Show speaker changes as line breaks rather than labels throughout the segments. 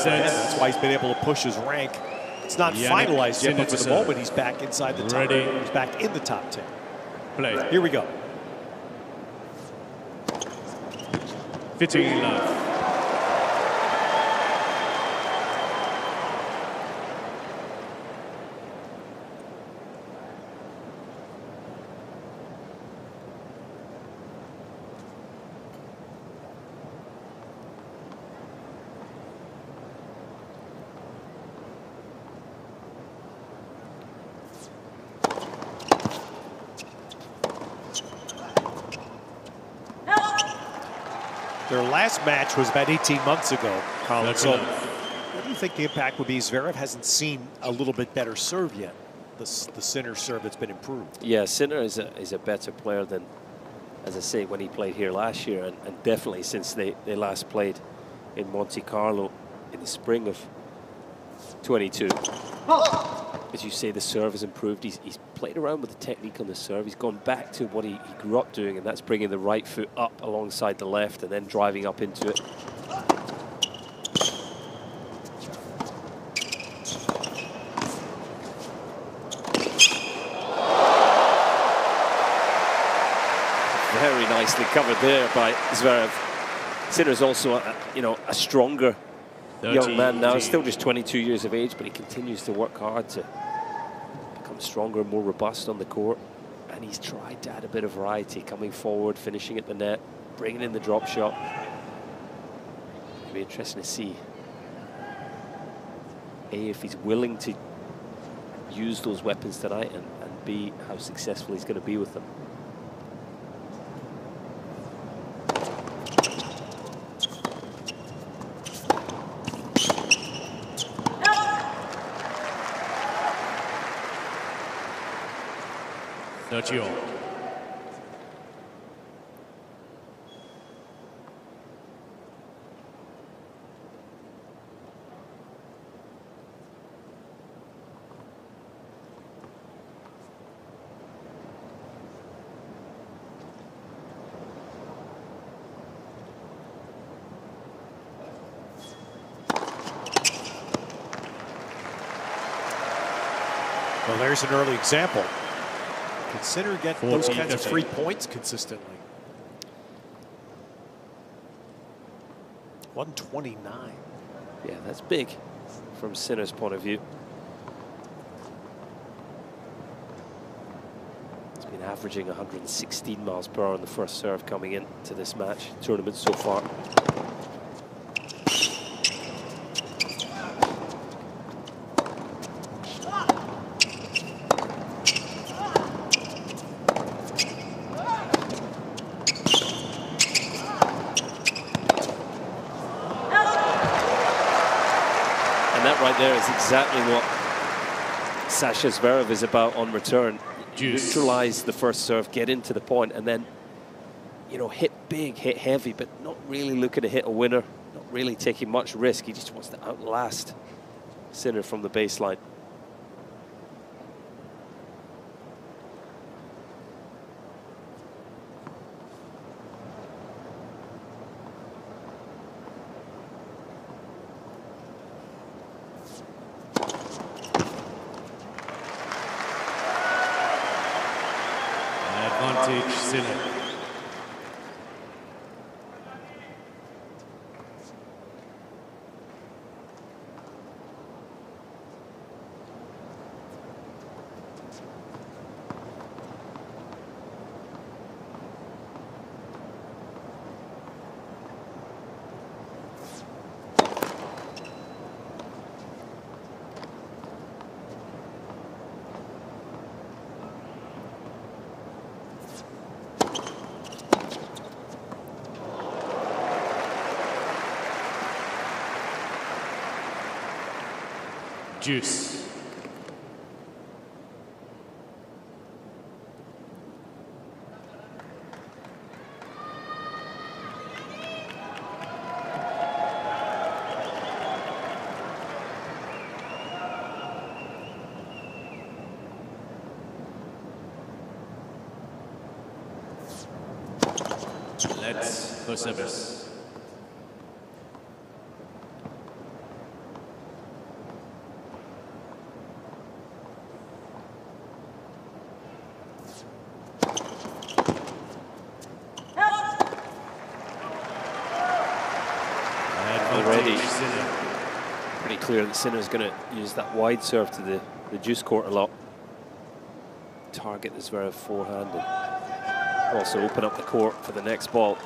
That's why he's been able to push his rank. It's not finalized yet, but for the moment, he's back inside the top. He's back in the top 10.
Play.
Here we go.
15 love.
Their last match was about 18 months ago, Colin. So what do you think the impact would be? Zverev hasn't seen a little bit better serve yet. The Sinner serve that's been improved.
Yeah, Sinner is a better player than, as I say, when he played here last year, and definitely since they last played in Monte Carlo in the spring of 22. As you say, the serve has improved. He's played around with the technique on the serve. He's gone back to what he grew up doing, and that's bringing the right foot up alongside the left and then driving up into it. Very nicely covered there by Zverev. Sinner's also a stronger young man now, still just 22 years of age, but he continues to work hard to become stronger and more robust on the court. And he's tried to add a bit of variety, coming forward, finishing at the net, bringing in the drop shot. It'll be interesting to see A, if he's willing to use those weapons tonight, and B, how successful he's going to be with them.
Sergio.
Well, there's an early example. Can Sinner get those kinds of free points consistently? 129.
Yeah, that's big from Sinner's point of view. He's been averaging 116 miles per hour on the first serve coming into this match tournament so far. There is exactly what Sasha Zverev is about on return. Neutralize the first serve, get into the point, and then, hit big, hit heavy, but not really looking to hit a winner, not really taking much risk. He just wants to outlast Sinner from the baseline.
Advantage Sinner. Juice. Let's go service. Sinner.
Pretty clear that Sinner's going to use that wide serve to the juice court a lot. Target the Zverev forehand and also open up the court for the next ball.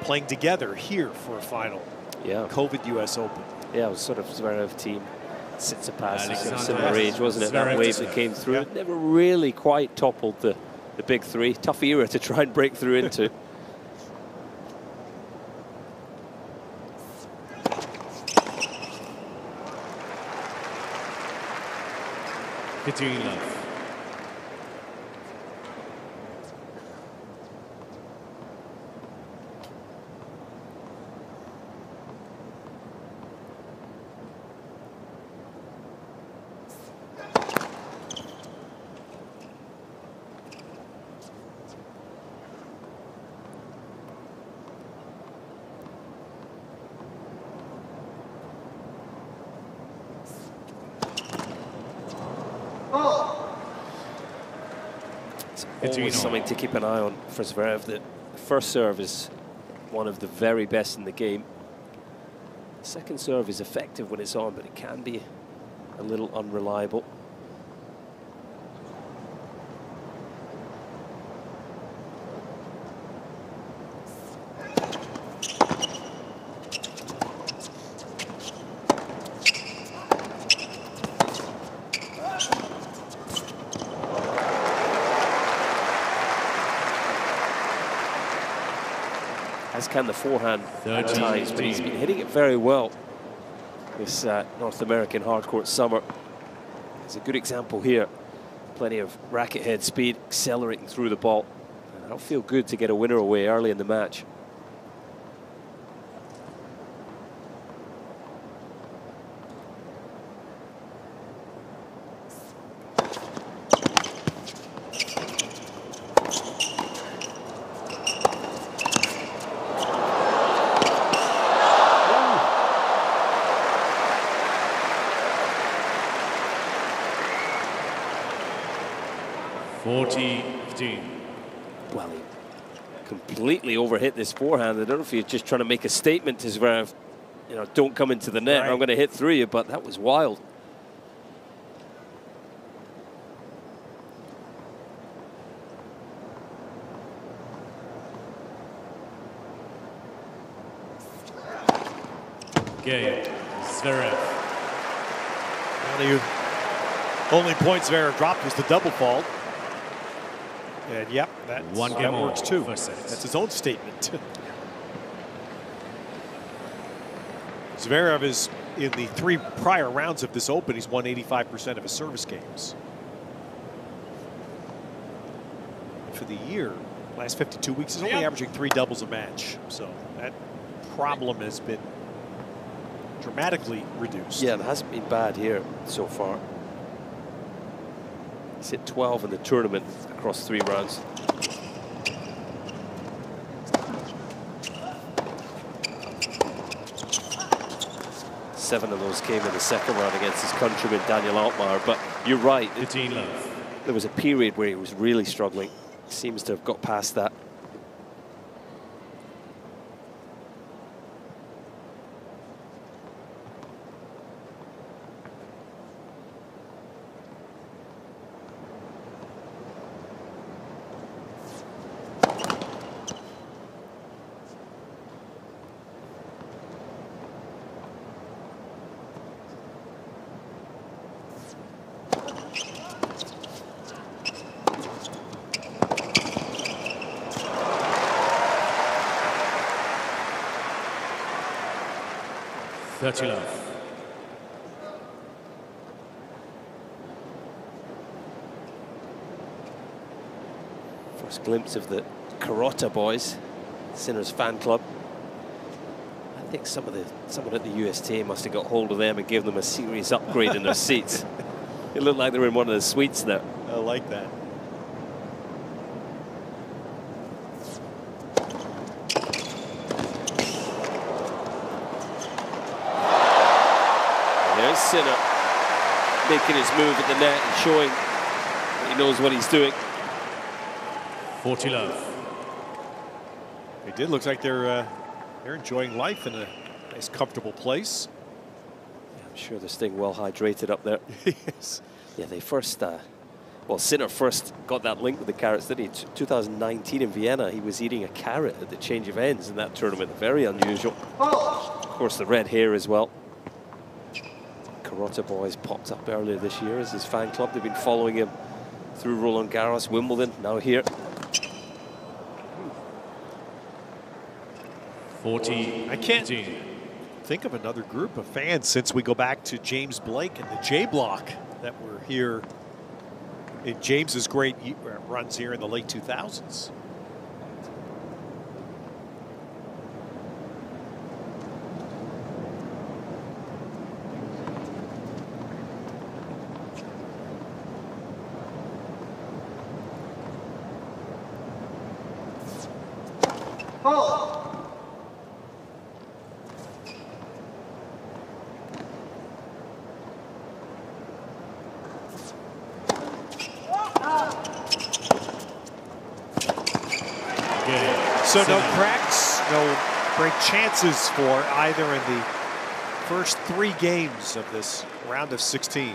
Playing together here for a final.
Yeah.
COVID US Open.
Yeah, it was sort of Zverev team. Tsitsipas,
Alexander
similar age, wasn't it? That wave that came through. It never really quite toppled the big three. Tough era to try and break through into.
Between love.
It's always something to keep an eye on for Zverev. The first serve is one of the very best in the game. The second serve is effective when it's on, but it can be a little unreliable. As can the forehand at times, but he's been hitting it very well this North American hardcourt summer. It's a good example here. Plenty of racket head speed, accelerating through the ball. And that'll feel good to get a winner away early in the match. Well, he completely overhit this forehand. I don't know if he's just trying to make a statement to Zverev, you know, don't come into the net, I'm going to hit through you, but that was wild.
Game, Zverev.
Well, the only point Zverev dropped was the double fault. And yep, that works too. That's his own statement. Zverev is in the 3 prior rounds of this Open. He's won 85% of his service games. For the year, last 52 weeks, he's only averaging 3 doubles a match. So that problem has been dramatically reduced.
Yeah, it hasn't been bad here so far. He's hit 12 in the tournament across 3 rounds. Seven of those came in the second round against his countryman Daniel Altmaier. But you're right, there was a period where he was really struggling. Seems to have got past that. First glimpse of the Carota boys, Sinner's fan club. I think someone at the USTA must have got hold of them and given them a serious upgrade in their seats. It looked like they were in one of the suites there.
I like that.
There's Sinner making his move at the net and showing that he knows what he's doing.
40 love.
It did look like they're enjoying life in a nice, comfortable place.
Yeah, I'm sure they're staying well hydrated up there.
Yes.
Yeah, they first, well, Sinner first got that link with the carrots, didn't he? 2019 in Vienna, he was eating a carrot at the change of ends in that tournament. Very unusual. Of course, the red hair as well. Carota Boys popped up earlier this year as his fan club. They've been following him through Roland Garros, Wimbledon, now here.
40.
I can't think of another group of fans since we go back to James Blake and the J Block that were here in James's great runs here in the late 2000s. So no cracks, no break chances for either in the first 3 games of this round of 16.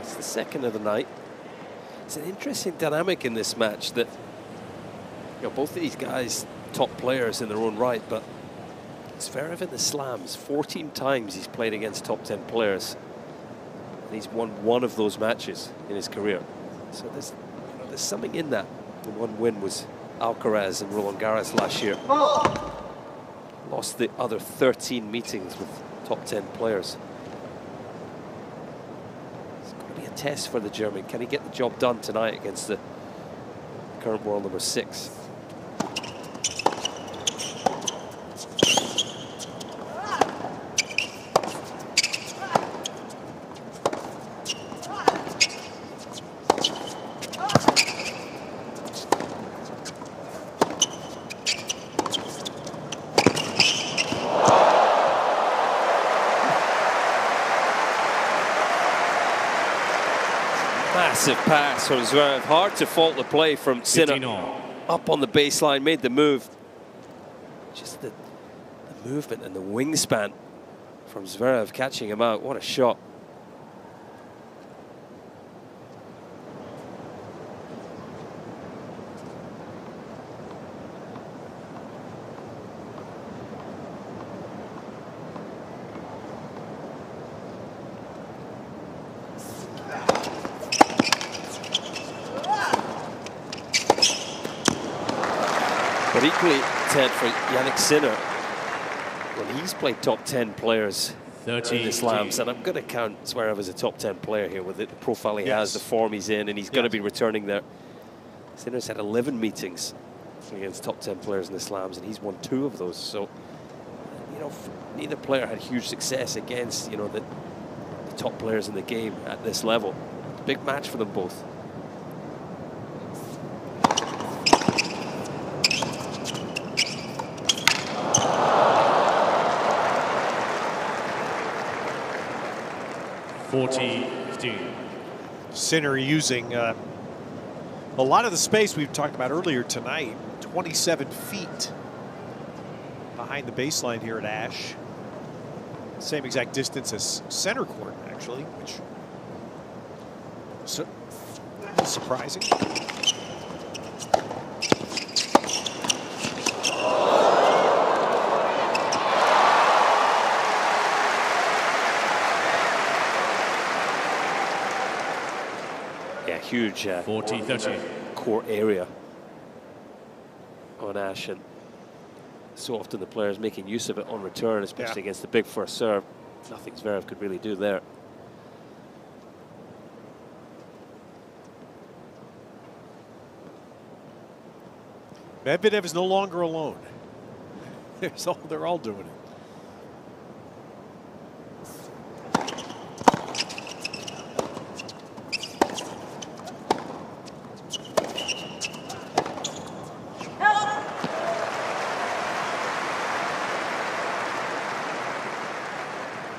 It's the second of the night. It's an interesting dynamic in this match that, you know, both of these guys top players in their own right, but Zverev in the slams, 14 times he's played against top 10 players, and he's won 1 of those matches in his career. So there's something in that. The one win was Alcaraz and Roland Garros last year. Lost the other 13 meetings with top 10 players. Test for the German. Can he get the job done tonight against the current world number 6? Massive pass from Zverev. Hard to fault the play from Sinner. Up on the baseline, made the move. Just the movement and the wingspan from Zverev catching him out. What a shot. But equally, Ted, for Jannik Sinner, when he's played top 10 players in the slams, and I'm going to count Zverev as a top 10 player here with the profile he has, the form he's in, and he's going to be returning there. Sinner's had 11 meetings against top 10 players in the slams, and he's won 2 of those. So, you know, neither player had huge success against, you know, the top players in the game at this level. Big match for them both.
Sinner using a lot of the space we've talked about earlier tonight, 27 feet behind the baseline here at Ash. Same exact distance as center court, actually, which is surprising.
huge
40-30.
court area on Ash, and so often the players making use of it on return, especially against the big first serve. Nothing Zverev could really do there.
Medvedev is no longer alone. They're all doing it.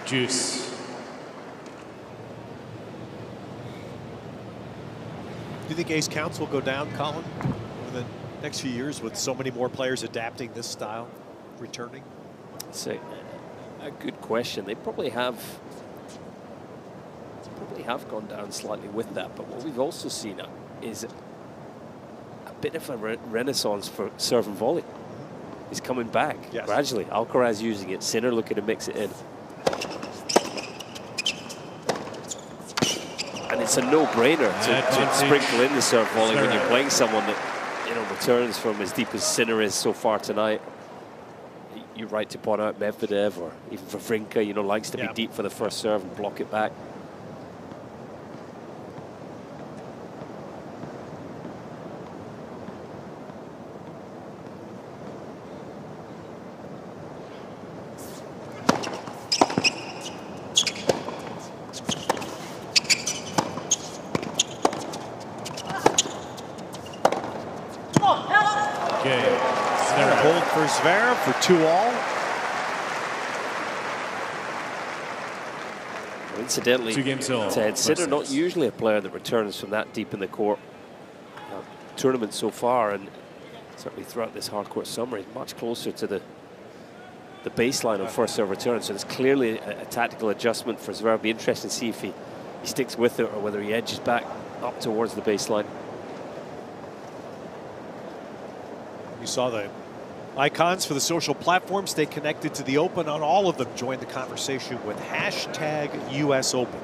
Juice.
Do you think ace counts will go down, Colin, over the next few years with so many more players adapting this style, returning?
It's a good question. They probably have gone down slightly with that, but what we've also seen is a bit of a renaissance for serve and volley. He's coming back gradually. Alcaraz using it, Sinner looking to mix it in. And it's a no-brainer to sprinkle in the serve volley when you're playing someone that, you know, returns from as deep as Sinner is so far tonight. You're right to point out Medvedev, or even Wawrinka, you know, likes to be deep for the first serve and block it back.
Hold for Zverev for 2-all.
Well, incidentally, Ted, Sinner not usually a player that returns from that deep in the court. Tournament so far, and certainly throughout this hard court summer, he's much closer to the baseline of first serve return. So it's clearly a tactical adjustment for Zverev. It'll be interesting to see if he sticks with it or whether he edges back up towards the baseline.
You saw the icons for the social platforms. Stay connected to the Open on all of them. Join the conversation with #US Open.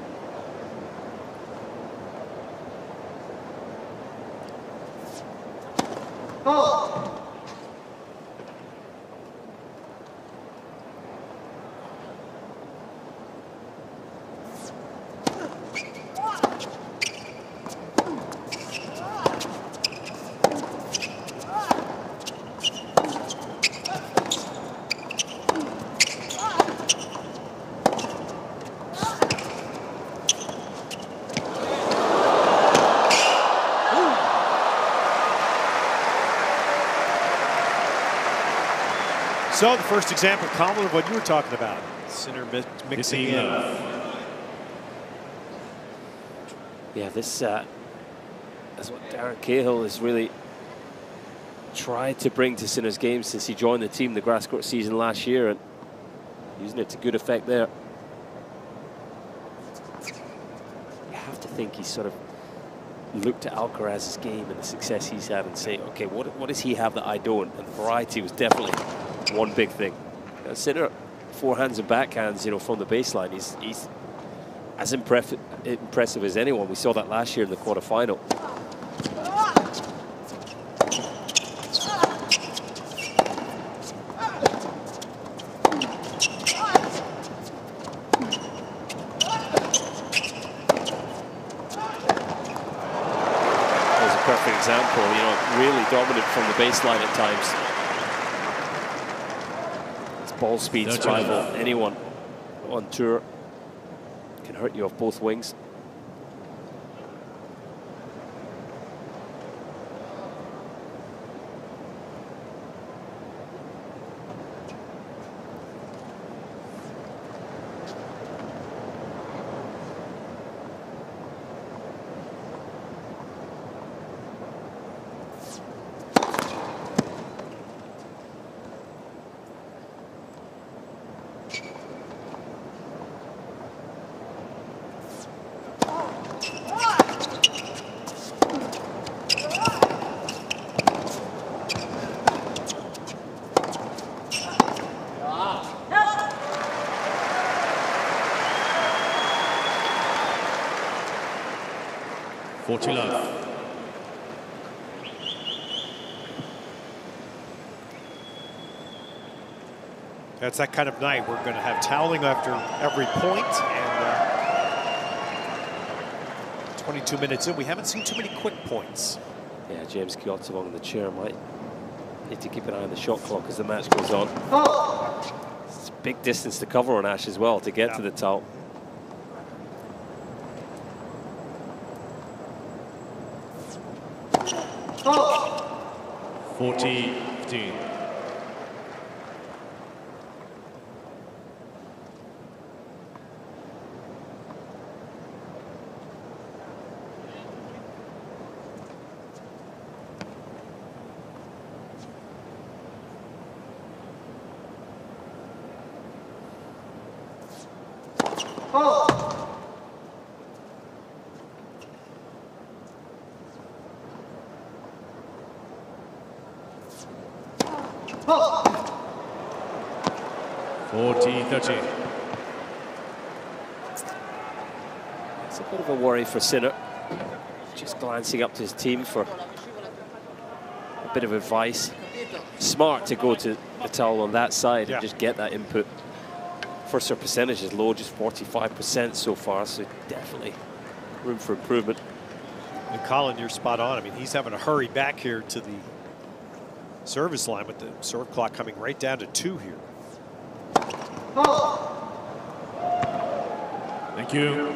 So the first example, Colin, of what you were talking about. Sinner mixing in.
Yeah, this is what Darren Cahill has really tried to bring to Sinner's game since he joined the team the grass court season last year, and using it to good effect there. You have to think he's sort of looked at Alcaraz's game and the success he's had and say, okay, what does he have that I don't? And variety was definitely one big thing. Sinner, forehands and backhands, you know, from the baseline, he's as impressive as anyone. We saw that last year in the quarterfinal. There's a perfect example, you know, really dominant from the baseline at times. Ball speeds rival anyone on tour. Can hurt you off both wings.
40 love.
That's that kind of night. We're going to have toweling after every point, and 22 minutes in, we haven't seen too many quick points.
Yeah, James Kyotsavong in the chair might need to keep an eye on the shot clock as the match goes on. It's a big distance to cover on Ash as well to get to the towel.
Oh. 40-15.
It's a bit of a worry for Sinner. Just glancing up to his team for a bit of advice. Smart to go to the towel on that side and just get that input. First serve percentage is low, just 45% so far, so definitely room for improvement.
And Colin, you're spot on. I mean, he's having to hurry back here to the service line with the serve clock coming right down to 2 here.
Thank you.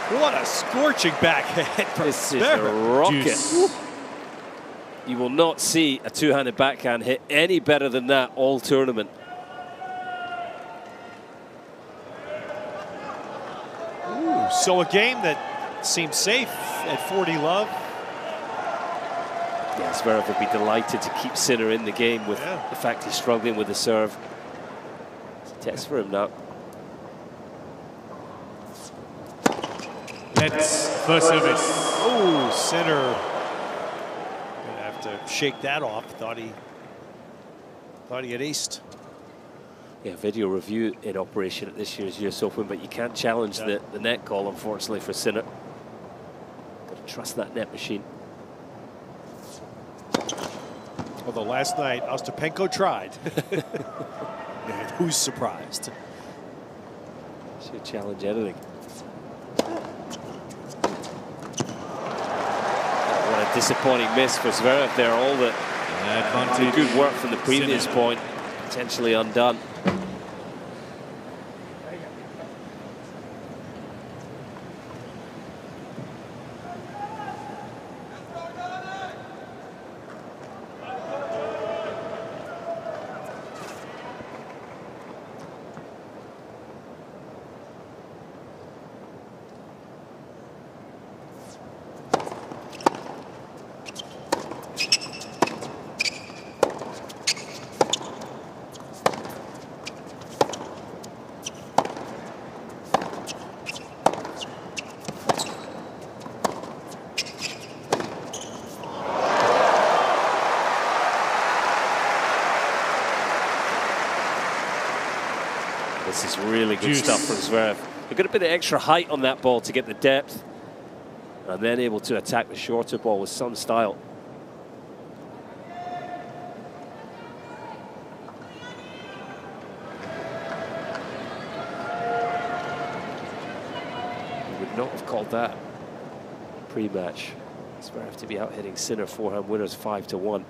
What a scorching backhand from
This is a rocket. You will not see a two-handed backhand hit any better than that all tournament.
Ooh, so a game that seems safe at 40 love.
Yeah, Zverev would be delighted to keep Sinner in the game with the fact he's struggling with the serve. It's a test for him now.
Let's first service.
Oh, Sinner gonna have to shake that off. Thought he had aced.
Yeah, video review in operation at this year's US Open, but you can't challenge the net call, unfortunately, for Sinner. Got to trust that net machine.
Although last night Ostapenko tried. And who's surprised?
Should challenge anything. What a disappointing miss for Zverev there. All the good work from the previous point potentially undone. This is really good stuff from Zverev. He got a bit of extra height on that ball to get the depth, and then able to attack the shorter ball with some style. Would not have called that pre-match. Zverev to be out hitting Sinner forehand winners 5-1.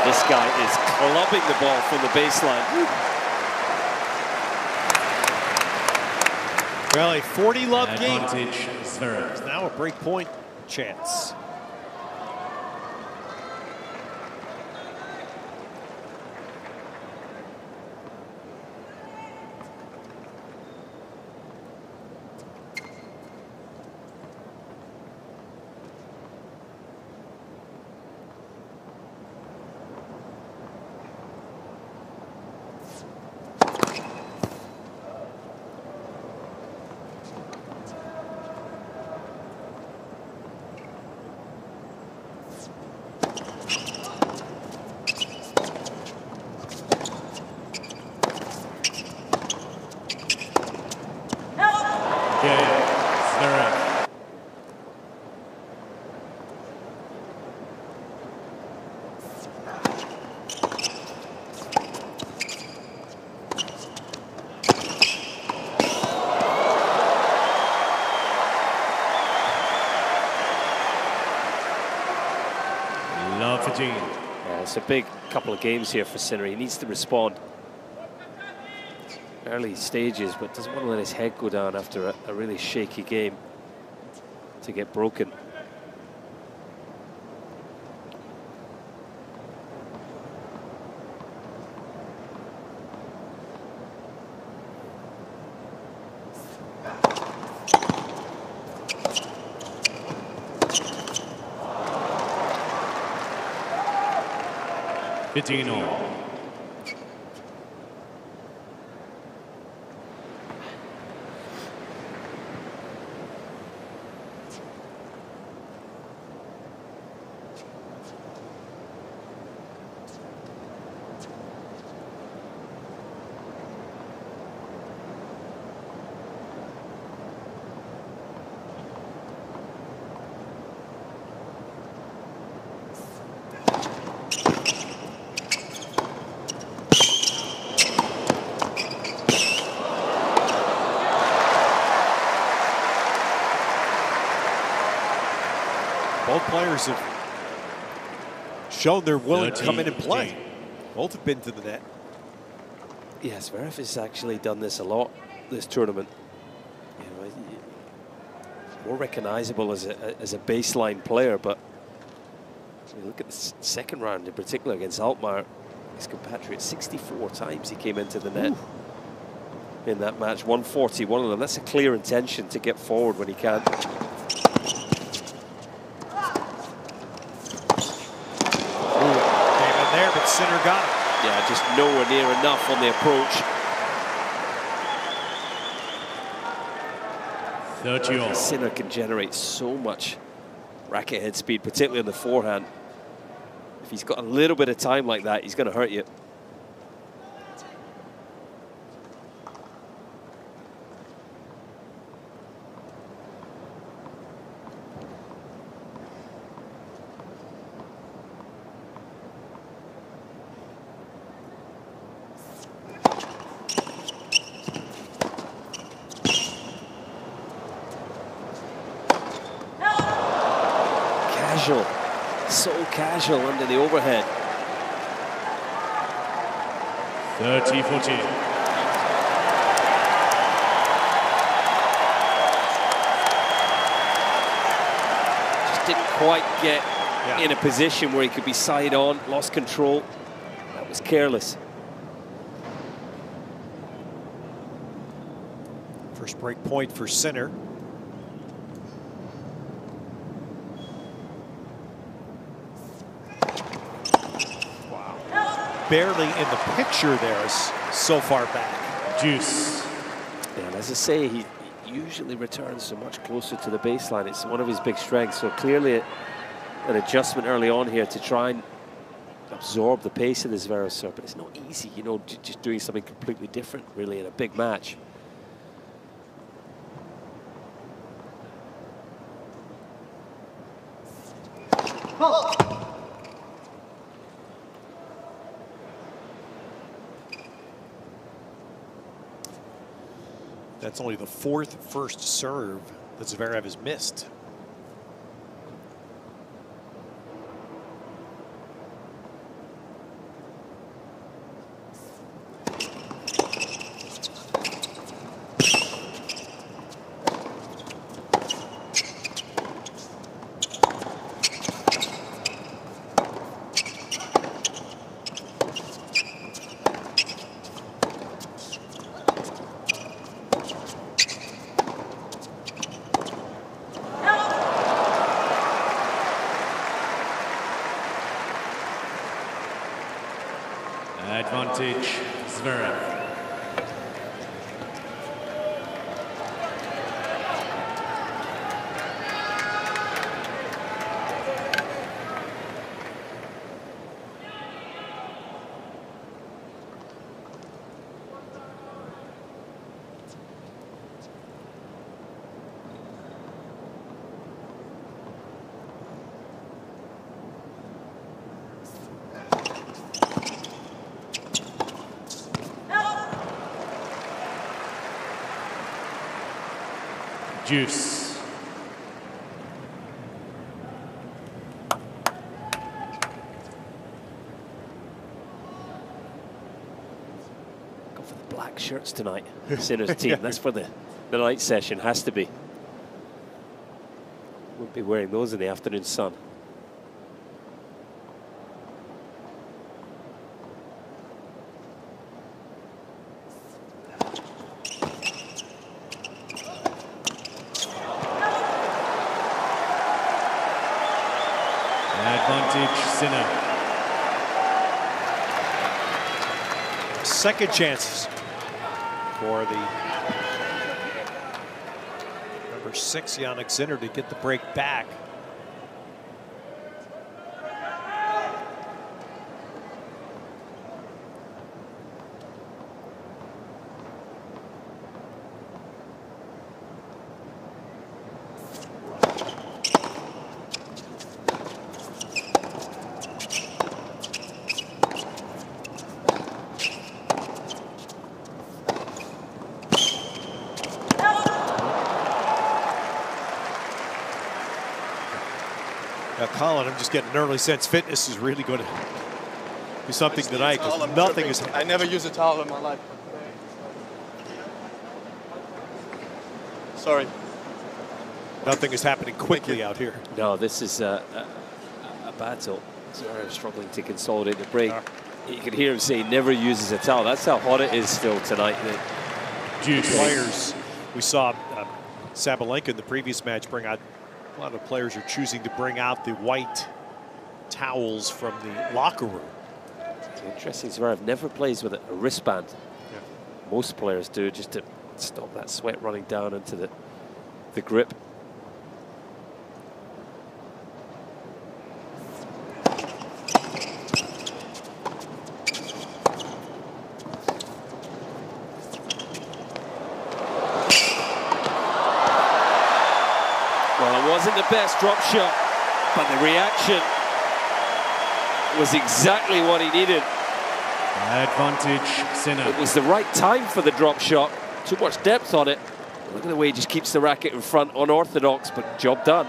This guy is clubbing the ball from the baseline.
Well, a 40 love game.
Zverev.
It's now a break point chance.
Yeah, it's a big couple of games here for Sinner. He needs to respond. Early stages, but doesn't want to let his head go down after a really shaky game to get broken.
Both players have shown they're willing to come in and play. Both have been to the net.
Yes, Zverev has actually done this a lot this tournament. You know, more recognizable as a baseline player, but you look at the second round in particular against Altmaier, his compatriot, 64 times he came into the net in that match, 141 of them. That's a clear intention to get forward when he can.
But Sinner got it.
Yeah, just nowhere near enough on the approach.
30-all.
Sinner can generate so much racket head speed, particularly on the forehand. If he's got a little bit of time like that, he's going to hurt you. So casual under the overhead.
30-14.
Just didn't quite get in a position where he could be side on, lost control. That was careless.
First break point for Sinner. Barely in the picture there so far back.
Juice.
Yeah, and as I say, he usually returns so much closer to the baseline. It's one of his big strengths. So clearly an adjustment early on here to try and absorb the pace of this Zverev serve. But it's not easy, you know, just doing something completely different, really, in a big match.
That's only the fourth first serve that Zverev has missed.
Advantage, Zverev. Juice.
Go for the black shirts tonight. Sinner's team. That's for the night session. Has to be. Won't be wearing those in the afternoon sun.
Advantage, Sinner.
Second chances for the number 6 Jannik Sinner to get the break back. Colin, I'm just getting an early sense fitness is really going to be something tonight because nothing is.
I never used a towel in my life. Sorry.
Nothing is happening quickly out here.
No, this is a battle. Zverev struggling to consolidate the break. You can hear him say he never uses a towel. That's how hot it is still tonight.
The players, we saw Sabalenka in the previous match bring out. A lot of players are choosing to bring out the white towels from the locker room.
It's interesting, Zverev never plays with a wristband.
Yeah.
Most players do, just to stop that sweat running down into the grip. Wasn't the best drop shot, but the reaction was exactly what he needed.
Advantage, Sinner.
It was the right time for the drop shot. Too much depth on it. Look at the way he just keeps the racket in front, unorthodox, but job done.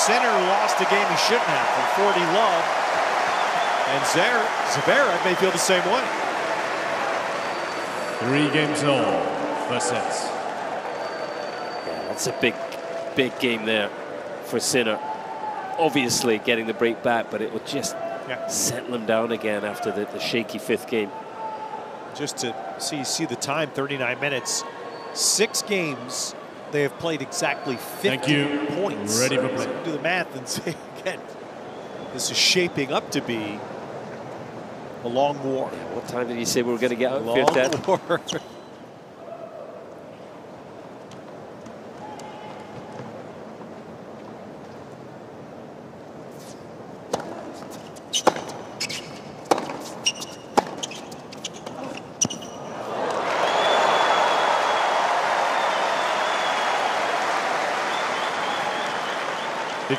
Sinner lost a game he shouldn't have from 40 love, and Zverev may feel the same way.
3 games all, first sets.
Yeah, that's a big game there for Sinner. Obviously getting the break back, but it would just settle him down again after the shaky 5th game.
Just to see the time, 39 minutes, 6 games. They have played exactly 50 points.
Ready for play.
So do the math and say again, this is shaping up to be a long war.
Yeah, what time did you say we were going to get out?
Long
5th
war.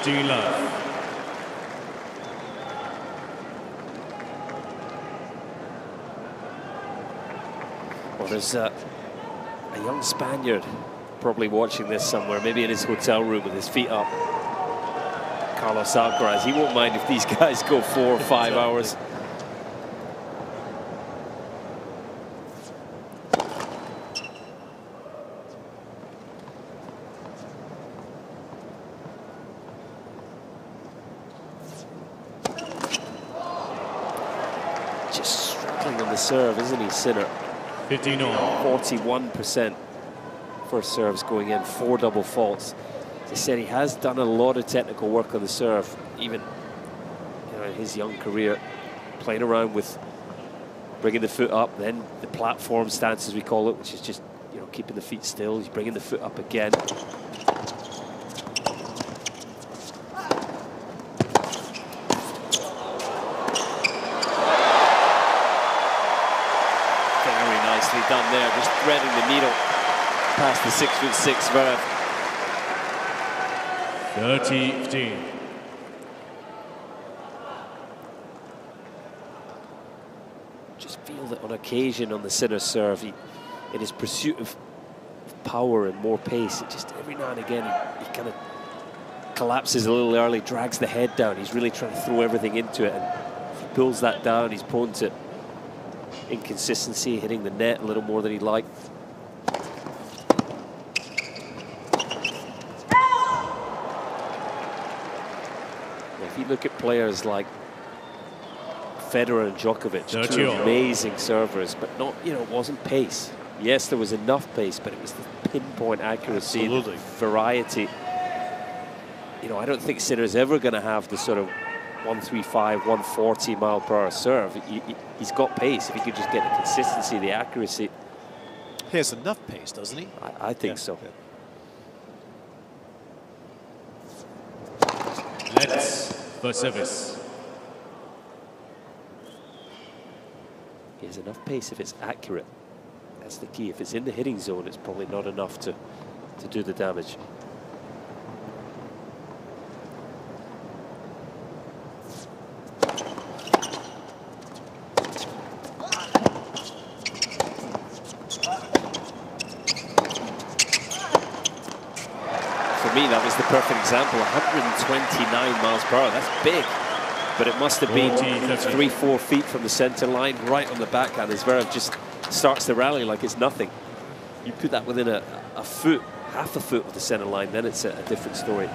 Love.
Well, there's a young Spaniard probably watching this somewhere, maybe in his hotel room with his feet up. Carlos Alcaraz, he won't mind if these guys go 4 or 5 hours. Serve, isn't he, Sinner?
15 all.
41% first serves going in, 4 double faults. As I said, he has done a lot of technical work on the serve, even in his young career, playing around with bringing the foot up, then the platform stance, as we call it, which is just, you know, keeping the feet still. He's bringing the foot up again. Very nicely done there, just threading the needle past the 6'6" Zverev.
30-15.
Just feel that on occasion on the Sinner serve, in his pursuit of power and more pace, it just every now and again he kind of collapses a little early, drags the head down. He's really trying to throw everything into it, and if he pulls that down, he's prone to inconsistency, hitting the net a little more than he'd like. If you look at players like Federer and Djokovic, two amazing servers, but not, you know, it wasn't pace. Yes, there was enough pace, but it was the pinpoint accuracy, the variety. You know, I don't think Sinner's ever going to have the sort of 135, 140 mile per hour serve. He's got pace. If he could just get the consistency, the accuracy.
He has enough pace, doesn't he?
I think so.
Yeah.
Let's for service.
He has enough pace if it's accurate. That's the key. If it's in the hitting zone, it's probably not enough to do the damage. For me, that was the perfect example. 129 miles per hour. That's big. But it must have been 3-4 feet from the center line, right on the backhand. Zverev just starts the rally like it's nothing. You put that within a foot, half a foot of the center line, then it's a different story.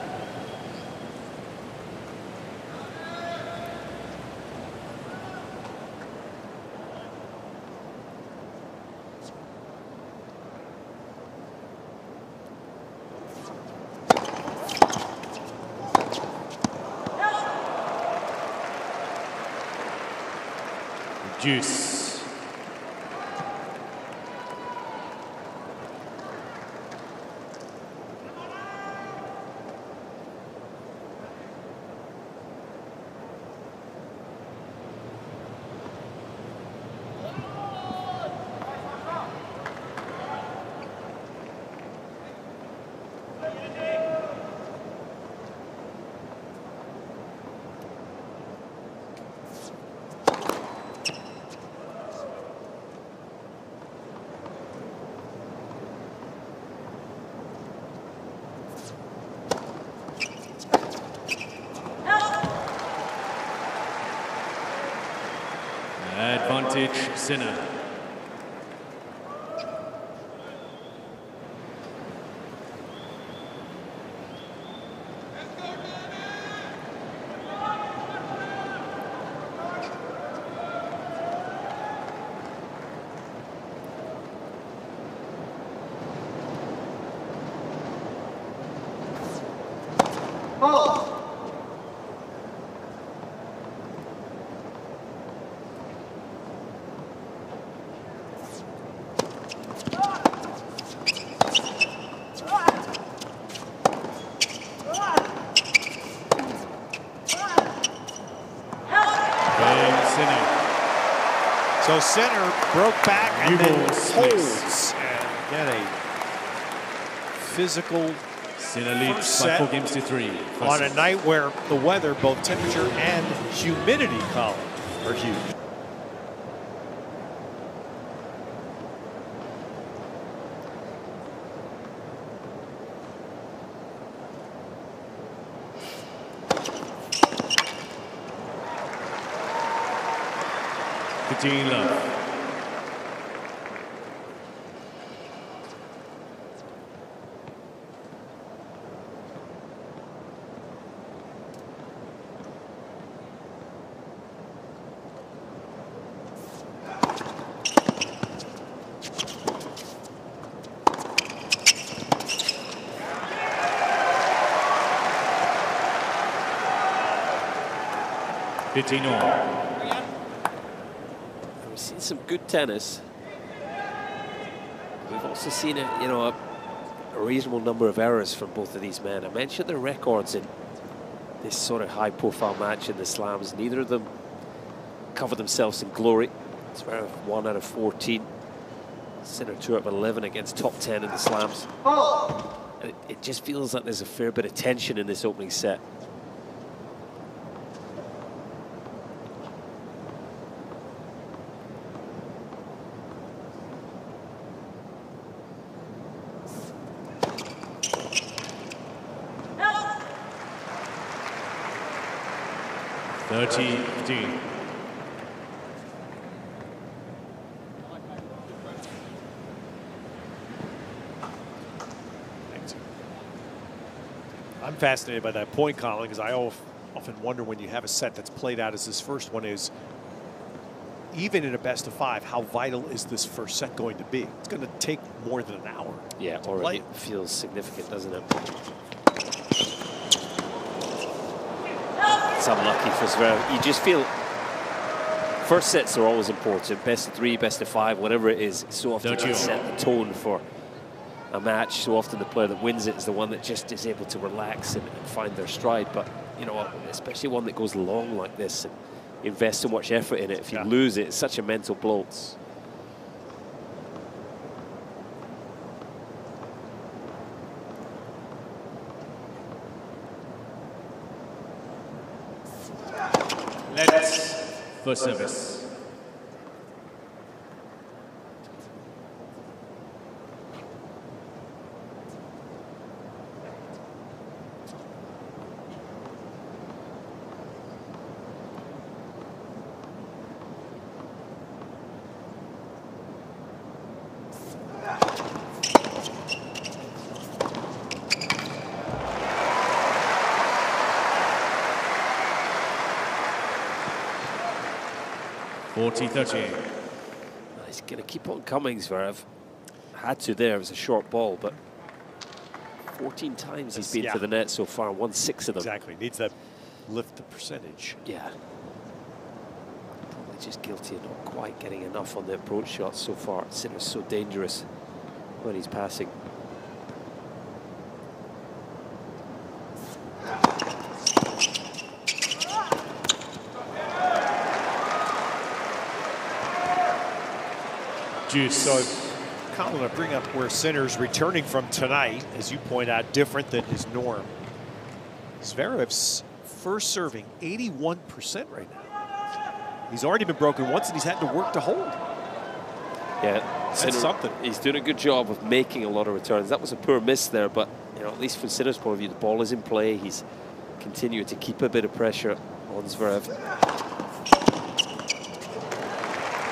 Juice. Advantage Sinner.
So Sinner broke back and then holds and get a physical
Sinner leads by 4 games to 3.
On a night where the weather, both temperature and humidity column, are huge.
Love.
some good tennis. We've also seen a reasonable number of errors from both of these men. I mentioned their records in this sort of high-profile match in the slams. Neither of them covered themselves in glory. Zverev 1 out of 14. Sinner 2 out of 11 against top 10 in the slams. And it just feels like there's a fair bit of tension in this opening set.
I'm fascinated by that point, Colin, because I often wonder when you have a set that's played out as this first one is, even in a best of 5, how vital is this first set going to be? It's going to take more than an hour.
Yeah, already feels significant, doesn't it? It's unlucky for Zverev. You just feel first sets are always important. Best of 3, best of 5, whatever it is. So often it set the tone for a match. So often the player that wins it is the one that just is able to relax and find their stride. But you know, especially one that goes long like this and invests so much effort in it. If you lose it, it's such a mental blow.
Let's first service.
He's going to keep on coming, Zverev. Had to there. It was a short ball, but 14 times he's been to the net so far, won 6 of them.
Exactly. Needs that lift the percentage.
Yeah. Probably just guilty of not quite getting enough on the approach shots so far. Sinner's so dangerous when he's passing.
So, Colin, I bring up where Sinner's returning from tonight, as you point out, different than his norm. Zverev's first serving 81% right now. He's already been broken once, and he's had to work to hold.
Yeah,
that's
Sinner,
something.
He's doing a good job of making a lot of returns. That was a poor miss there, but you know, at least from Sinner's point of view, the ball is in play. He's continuing to keep a bit of pressure on Zverev.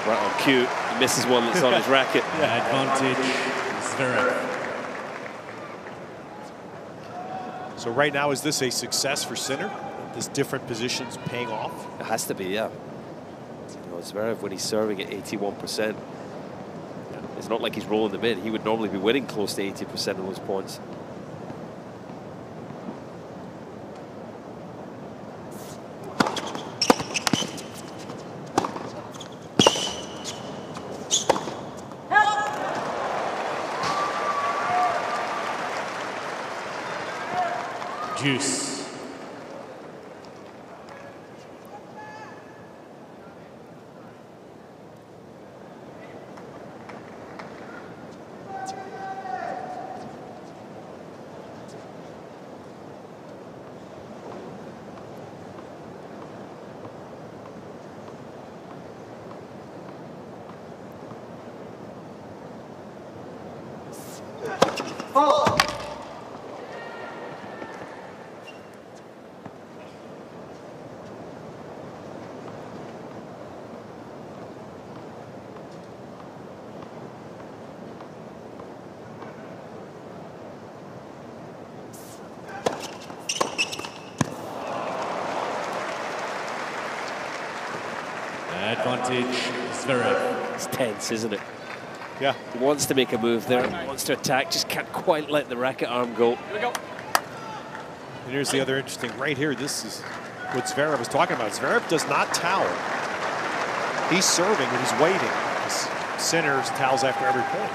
Right on cue, he misses one that's on his racket.
Advantage, Zverev.
So right now, is this a success for Sinner? This different positions paying off?
It has to be, yeah. You know, Zverev, when he's serving at 81%, it's not like he's rolling them in. He would normally be winning close to 80% of those points.
Juice. Advantage, Zverev.
It's tense, isn't it?
Yeah.
He wants to make a move there, wants to attack, just can't quite let the racket arm go.
Here we go. And here's the other interesting, right here, this is what Zverev was talking about. Zverev does not towel. He's serving and he's waiting. Sinner's towels after every point.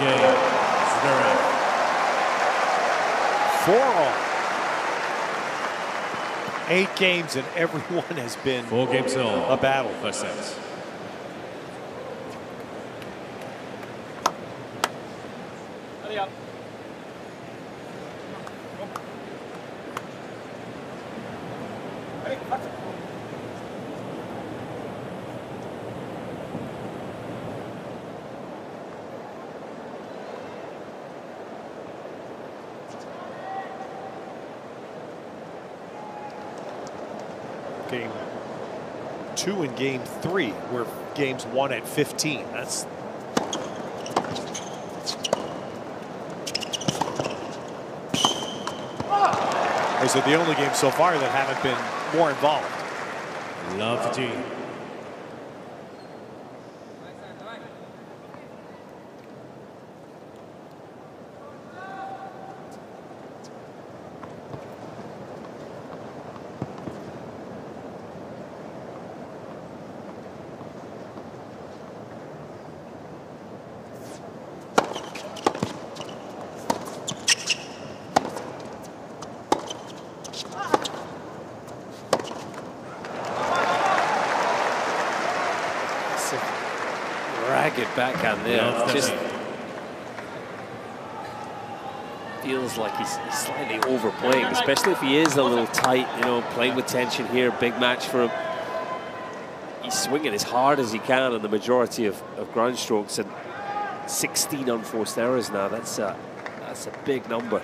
Game. Zverev.
4-all. 8 games and everyone has been
4 games all.
a battle.
First set.
Game 2 and game 3 were games 1 at 15. That's those are the only games so far that haven't been more involved.
Love G.
Ragged backhand there. Just feels like he's slightly overplaying, especially if he is a little tight, you know, playing with tension here. Big match for him. He's swinging as hard as he can on the majority of ground strokes, and 16 unforced errors now. That's a big number.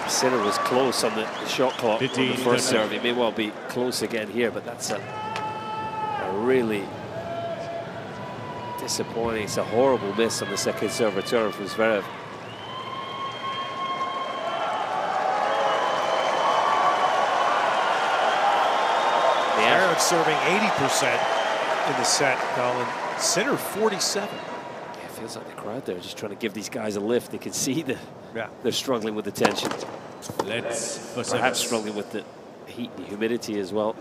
Sinner was close on the shot clock on the first serve. He may well be close again here, but that's a really disappointing. It's a horrible miss on the second serve return from Zverev.
Zverev serving 80% in the set, Colin. Sinner 47.
Yeah, it feels like the crowd there just trying to give these guys a lift. They can see that they're struggling with the tension. Perhaps struggling with the heat and humidity as well.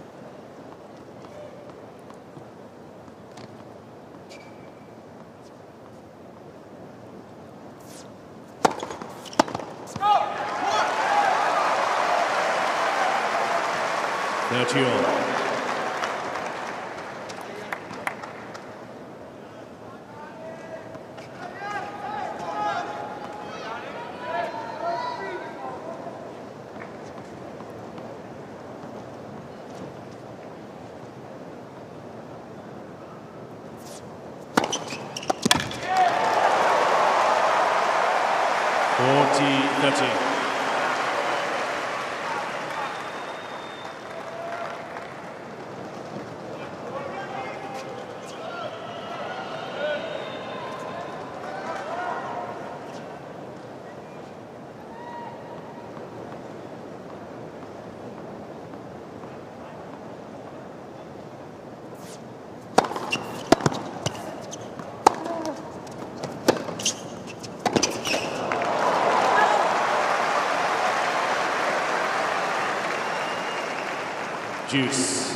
Juice.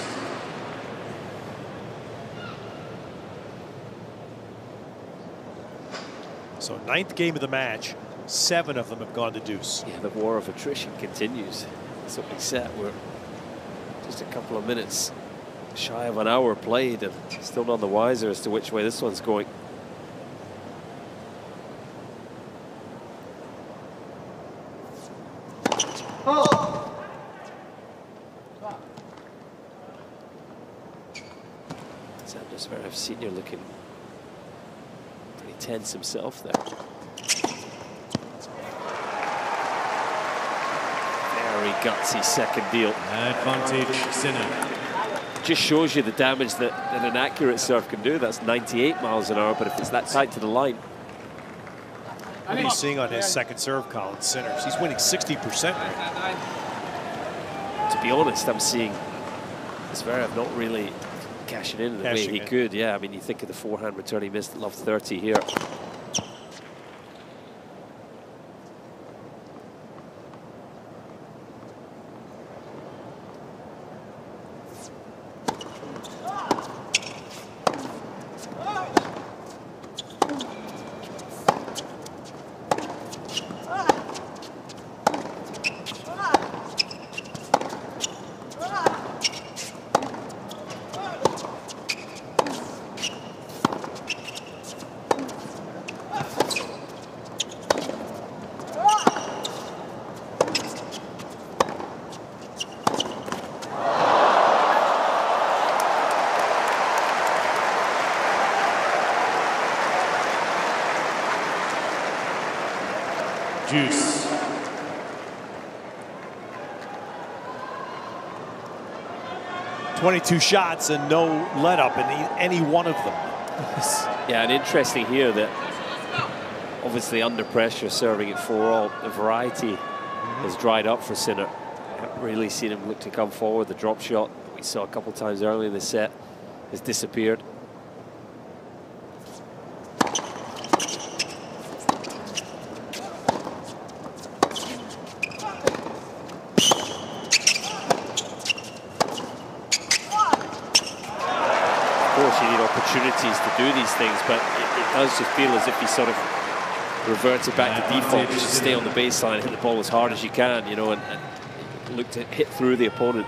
So 9th game of the match, 7 of them have gone to deuce.
Yeah, the war of attrition continues. That's what we said. We're just a couple of minutes shy of an hour played and still none the wiser as to which way this one's going. Alexander Zverev Senior looking pretty tense himself there. gutsy second deal.
Advantage, Sinner.
Just shows you the damage that an accurate serve can do. That's 98 miles an hour, but if it's that tight to the line.
What are you seeing on his second serve, Colin Sinner? He's winning 60% right now.
To be honest, I'm seeing Zverev not really cashing in the way he could. Yeah, I mean, you think of the forehand return he missed at love 30 here.
Juice.
"22 shots and no let up in any one of them."
Yeah, and interesting here that obviously under pressure serving at 4-all, the variety has dried up for Sinner. I haven't really seen him look to come forward. The drop shot that we saw a couple times early in the set has disappeared. Opportunities to do these things, but it does just feel as if he sort of reverted back to default, just to stay on the baseline, hit the ball as hard as you can, you know, and look to hit through the opponent.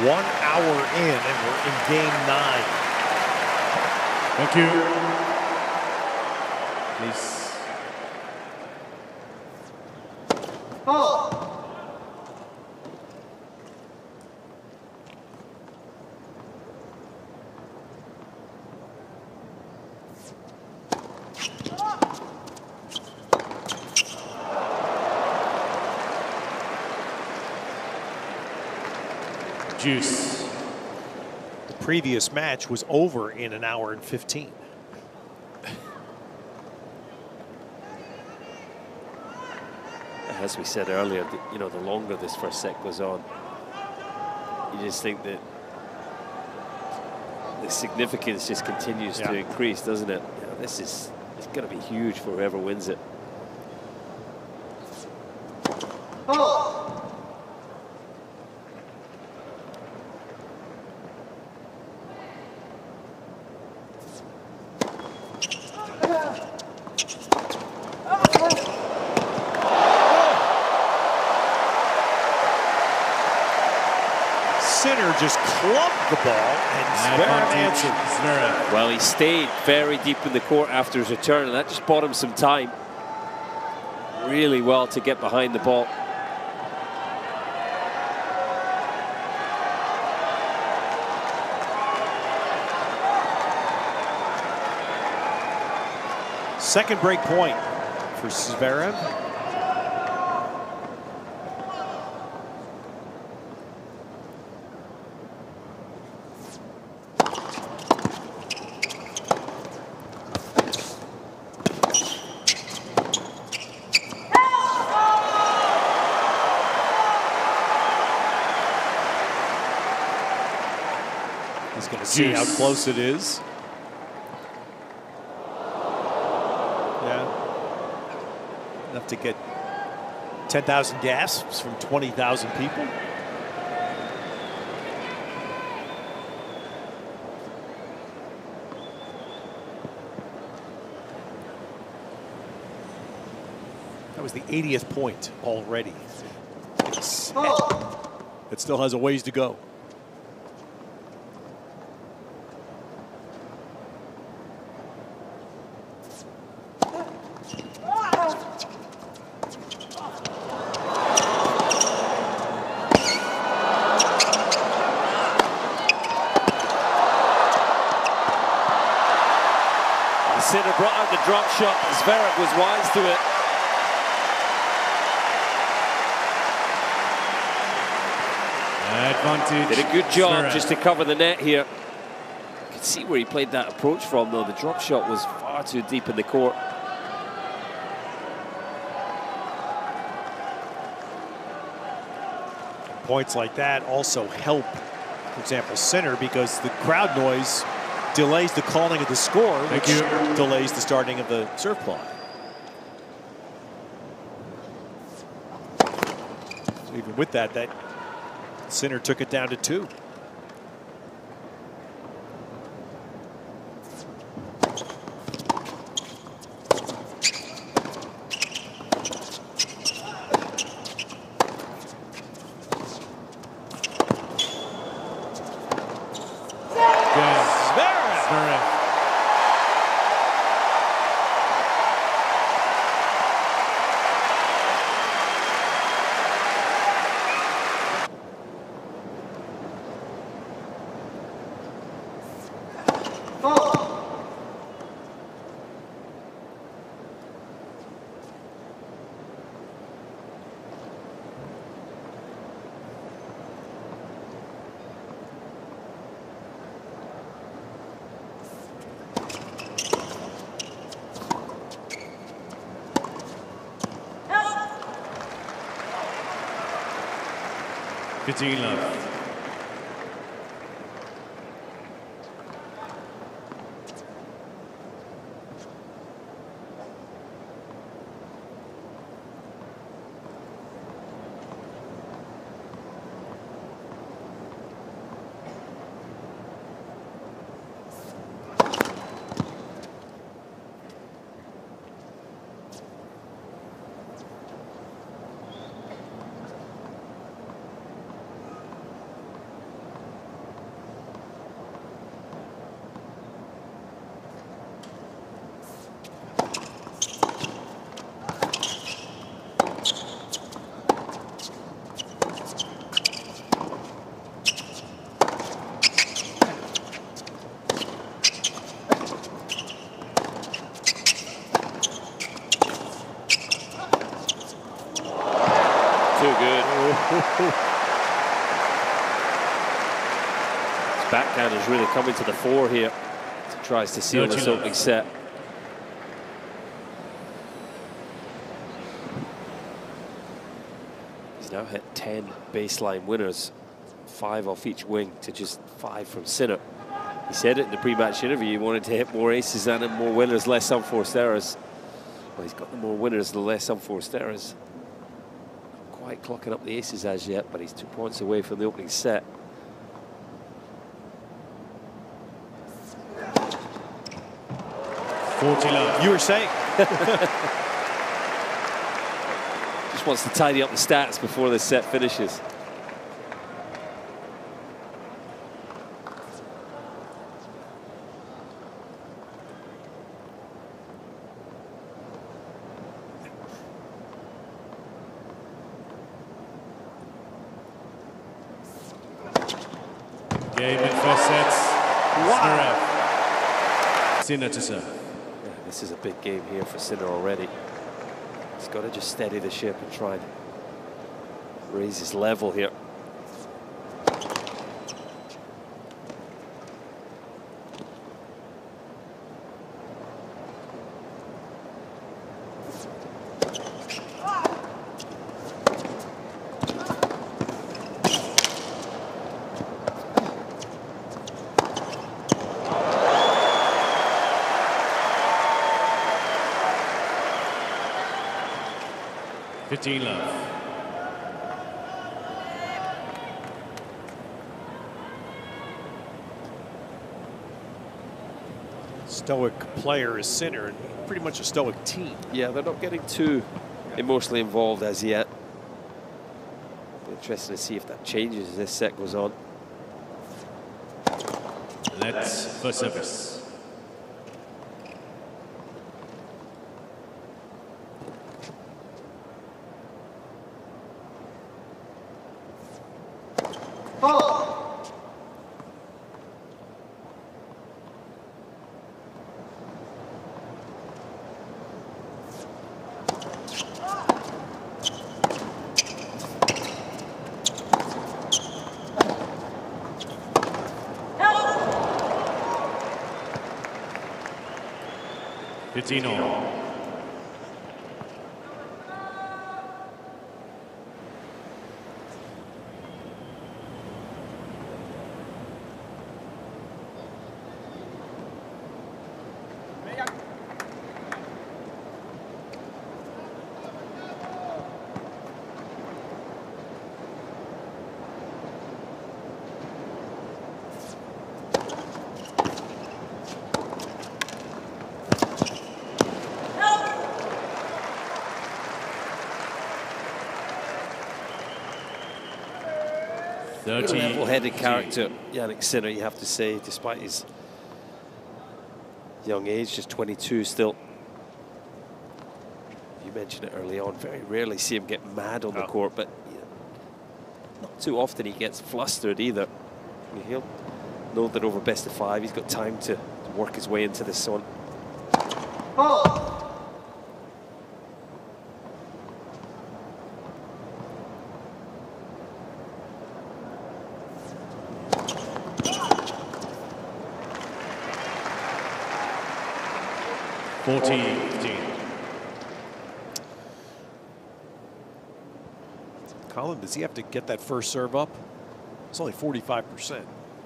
One hour in, and we're in game 9.
Thank you. Please.
Juice. The previous match was over in an hour and 15.
As we said earlier, you know, the longer this first set goes on, you just think that the significance just continues to increase, doesn't it? You know, it's going to be huge for whoever wins it.
Sinner just clubbed the ball, and Zverev answered.
Well, he stayed very deep in the court after his return, and that just bought him some time. Really well to get behind the ball.
Second break point for Zverev. He's going to see how close it is. Yeah. Enough to get 10,000 gasps from 20,000 people. That was the 80th point already. It still has a ways to go.
Sinner brought out the drop shot. Zverev was wise to it.
Advantage.
Did a good job
Zverev.
just to cover the net here. You can see where he played that approach from, though. The drop shot was far too deep in the court.
Points like that also help, for example, Sinner, because the crowd noise delays the calling of the score, which delays the starting of the serve clock. So even with that, Sinner took it down to 2.
Love.
His backhand is really coming to the fore here. He tries to seal this opening set. He's now hit 10 baseline winners, 5 off each wing to just 5 from Sinner. He said it in the pre-match interview, he wanted to hit more aces and more winners, less unforced errors. Well, he's got the more winners, the less unforced errors. Not quite clocking up the aces as yet, but he's 2 points away from the opening set.
You were saying.
Just wants to tidy up the stats before this set finishes.
Game in first sets.
Wow.
Sinner to serve.
This is a big game here for Sinner already. He's got to just steady the ship and try and raise his level here.
Love.
Stoic player is Sinner, and pretty much a stoic team.
Yeah, they're not getting too emotionally involved as yet. Interesting to see if that changes as this set goes on.
Let's first service. 15 all.
Level-headed character, Jannik Sinner, you have to say, despite his young age, just 22 still. You mentioned it early on, very rarely see him get mad on the court, but not too often he gets flustered either. I mean, he'll know that over best of 5, he's got time to work his way into this one.
Oh.
Colin, does he have to get that first serve up? It's only 45%.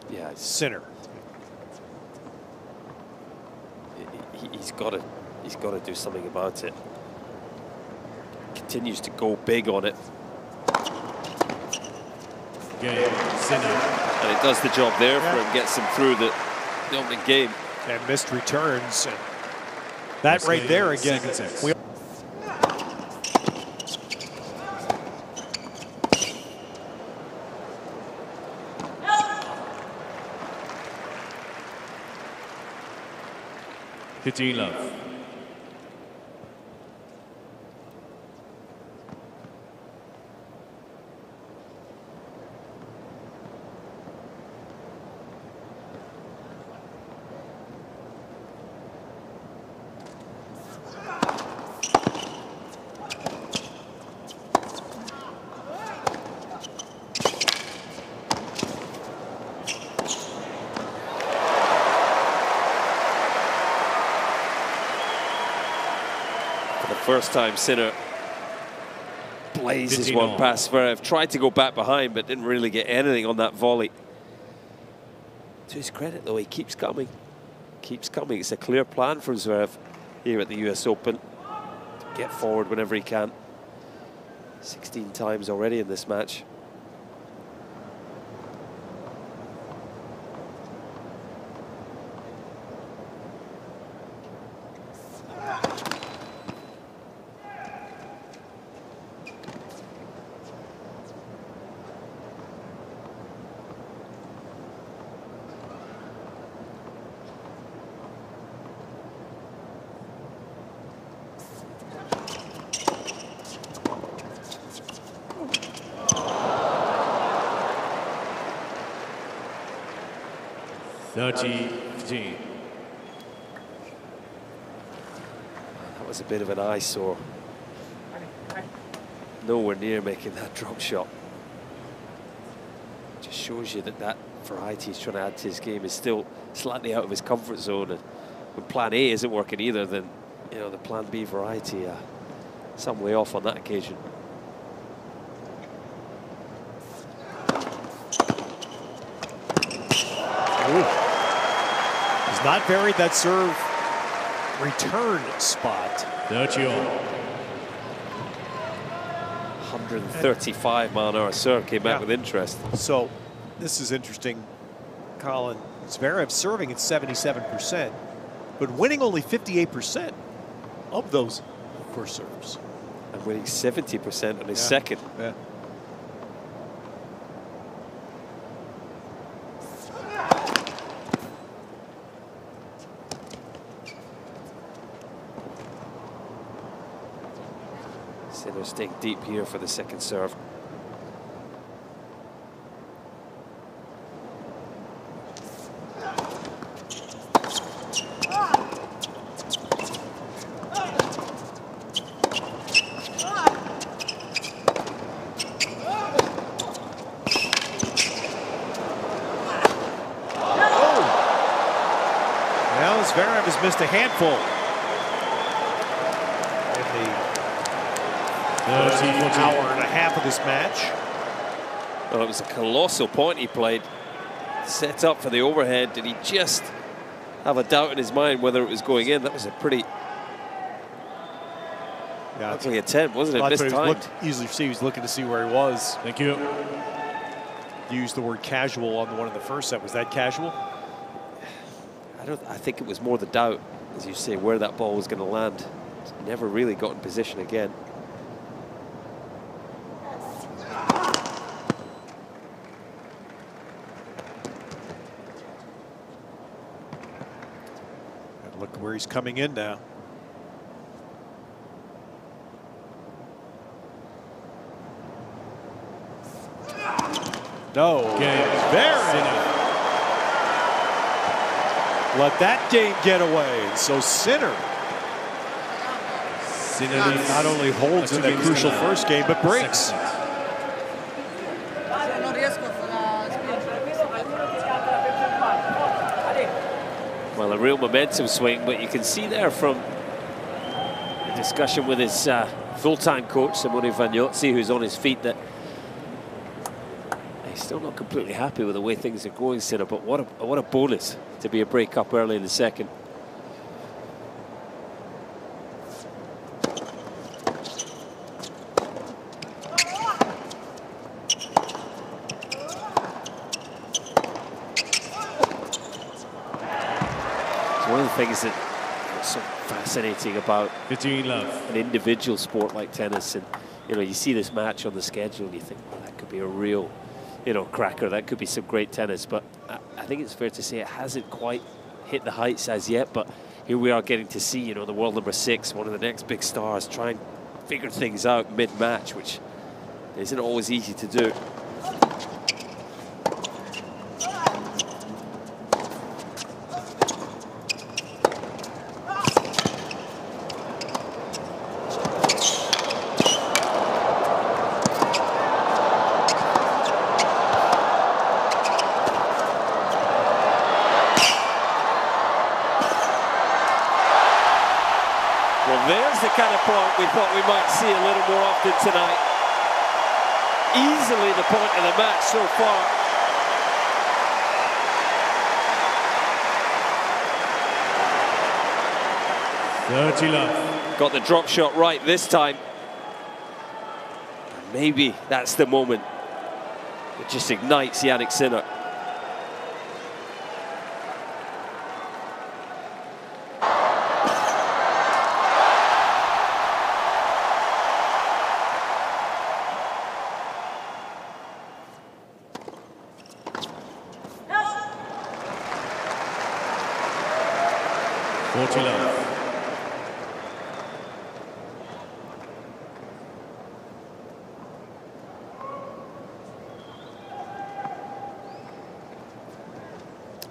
Yeah,
Sinner.
He's got to do something about it. Continues to go big on it.
Game, Sinner.
And it does the job there for him, gets him through the opening game.
And missed returns. And that right there again. We
15 love.
First time Sinner blazes one past Zverev. Tried to go back behind, but didn't really get anything on that volley. To his credit, though, he keeps coming. Keeps coming. It's a clear plan from Zverev here at the US Open to get forward whenever he can. 16 times already in this match. That was a bit of an eyesore. Nowhere near making that drop shot. Just shows you that variety he's trying to add to his game is still slightly out of his comfort zone. And when plan A isn't working either, then the plan B variety some way off on that occasion.
He's not varied that serve return spot.
30 all.
135 mile-an-hour serve came back with interest.
So this is interesting, Colin. Zverev serving at 77%, but winning only 58% of those first serves.
And winning 70% on his second.
Yeah.
Sinner staying deep here for the second serve.
Zverev has missed a handful. hour and a half of this match.
Well, it was a colossal point he played. Set up for the overhead. Did he just have a doubt in his mind whether it was going in? That was a pretty ugly attempt, wasn't it? Mistimed.
Easily see he was looking to see where he was.
Thank you.
Used the word casual on the one in the first set. Was that casual?
I think it was more the doubt, as you say, where that ball was going to land. Never really got in position again.
And look where he's coming in now. No. Zverev. Let that game get away. So Sinner not only holds in that crucial first game, but breaks.
Well, a real momentum swing, but you can see there from the discussion with his full-time coach, Simone Vagnozzi, who's on his feet, that he's still not completely happy with the way things are going, Sinner, but what a bonus to be a break up early in the second. One of the things that is so fascinating about an individual sport like tennis, and you see this match on the schedule and you think, well, that could be a real cracker, that could be some great tennis, but I think it's fair to say it hasn't quite hit the heights as yet. But here we are getting to see the world number 6, one of the next big stars, try and figure things out mid-match, which isn't always easy to do. There's the kind of point we thought we might see a little more often tonight. Easily the point of the match so far. Got the drop shot right this time. Maybe that's the moment that just ignites Jannik Sinner.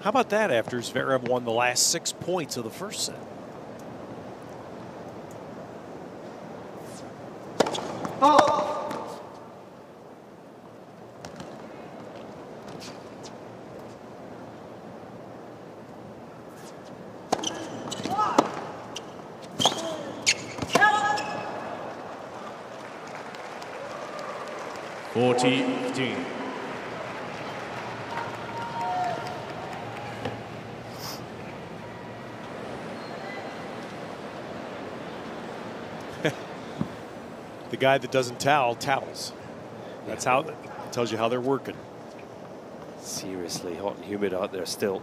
How about that after Zverev won the last 6 points of the first set?
Oh.
The guy that doesn't towel, towels. That's how it tells you how they're working.
Seriously hot and humid out there still.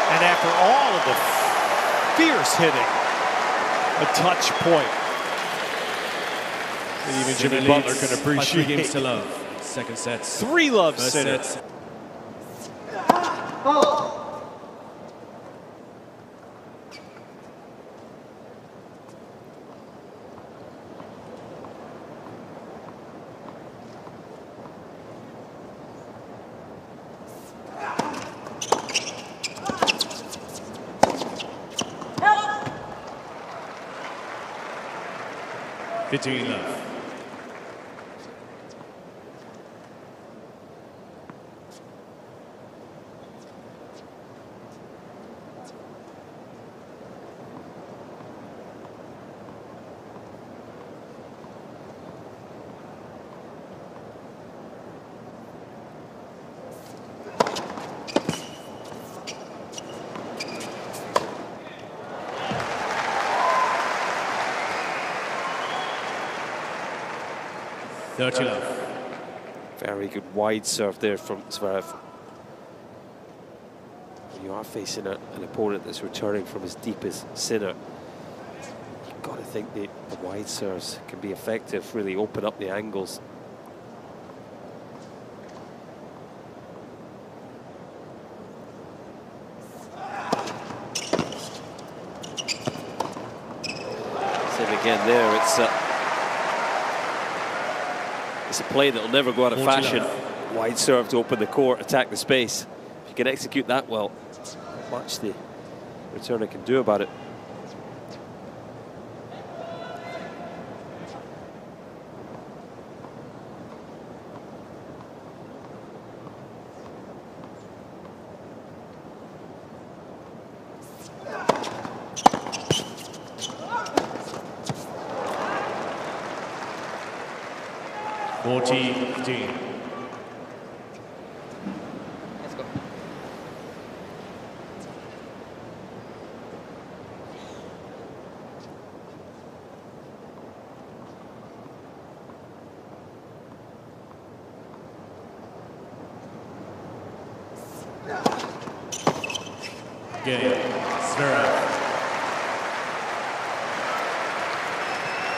And after all of the fierce hitting, a touch point that even Jimmy Butler can appreciate.
3 games to love. Second set.
3 love Sinner.
Oh.
15 love.
Very good wide serve there from Zverev. When you are facing an opponent that's returning from as deep as Sinner, you've got to think the wide serves can be effective, really open up the angles. Same again there, it's a play that will never go out of fashion. Wide serve to open the court, attack the space. If you can execute that well, not much the returner can do about it.
Zverev.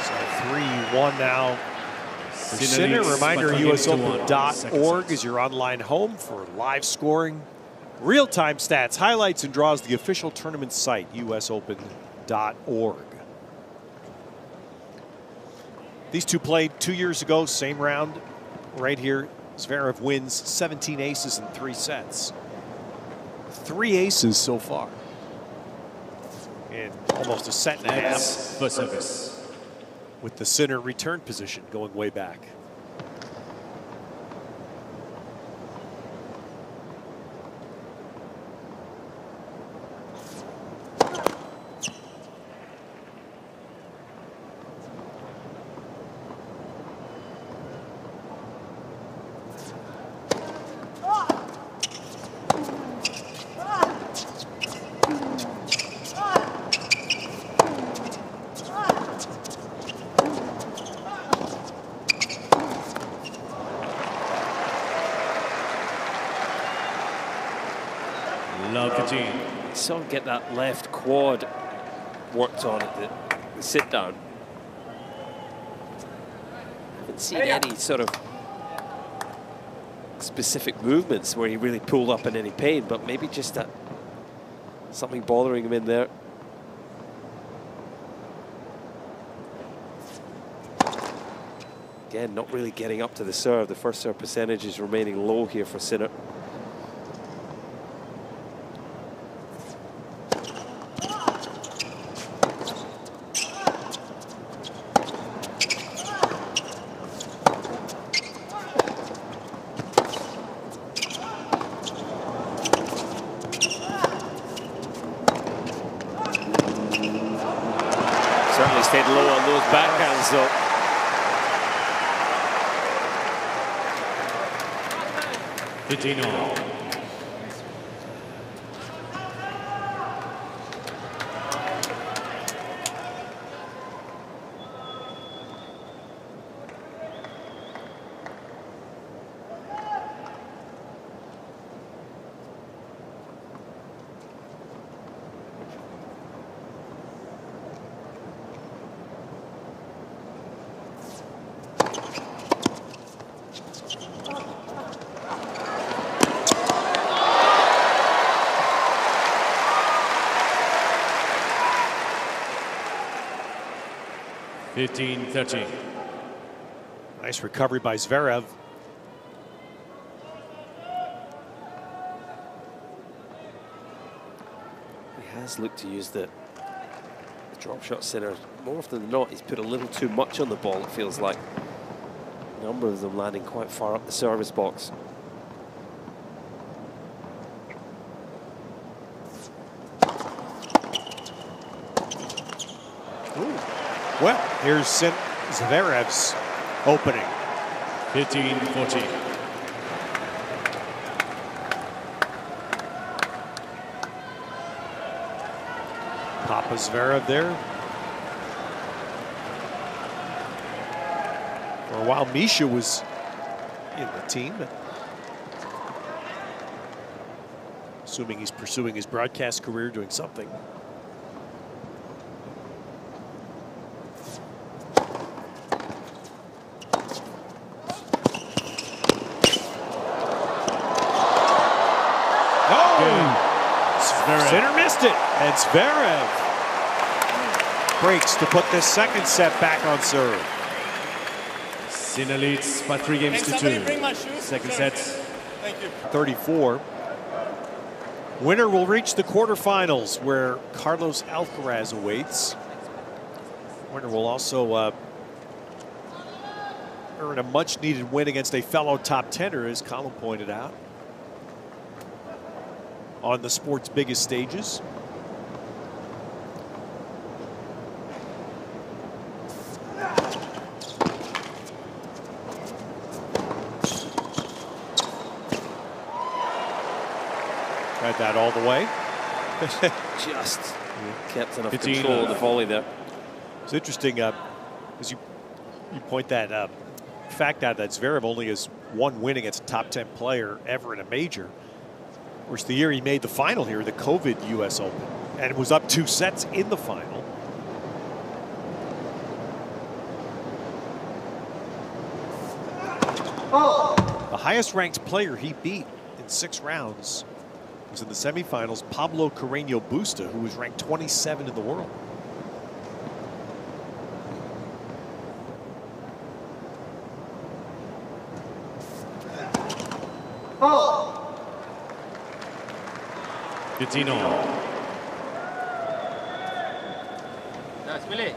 So 3-1 now. Sinner, reminder, USOpen.org is your online home for live scoring, real-time stats, highlights, and draws. The official tournament site, USOpen.org. These two played 2 years ago, same round right here. Zverev wins 17 aces in 3 sets. 3 aces so far in almost a set and a half.
First service.
With the Sinner return position going way back.
Saw him get that left quad worked on at the sit down. Haven't seen any sort of specific movements where he really pulled up in any pain, but maybe just that something bothering him in there. Again, not really getting up to the serve. The first serve percentage is remaining low here for Sinner. Certainly stayed low on those backhands though.
Pitino. $15-13.
Nice recovery by Zverev.
He has looked to use the drop shot Sinner. More often than not, he's put a little too much on the ball, it feels like. A number of them landing quite far up the service box.
Ooh. Well, here's Zverev's opening.
15-14.
Papa Zverev there. For a while, Misha was in the team. Assuming he's pursuing his broadcast career, doing something. Sinner missed it, and Zverev breaks to put this second set back on serve.
Sinner leads by 3 games to 2. Second set.
Thank you.
34. Winner will reach the quarterfinals, where Carlos Alcaraz awaits. Winner will also earn a much-needed win against a fellow top tenner, as Colin pointed out, on the sport's biggest stages. Tried that all the way.
Just kept enough control of the volley there.
It's interesting, as you point that fact out that Zverev only has one win against a top 10 player ever in a major. Of course, the year he made the final here, the COVID US Open, and it was up 2 sets in the final. The highest ranked player he beat in 6 rounds was in the semifinals, Pablo Carreño Busta, who was ranked 27 in the world.
Pitino.
That's Billie.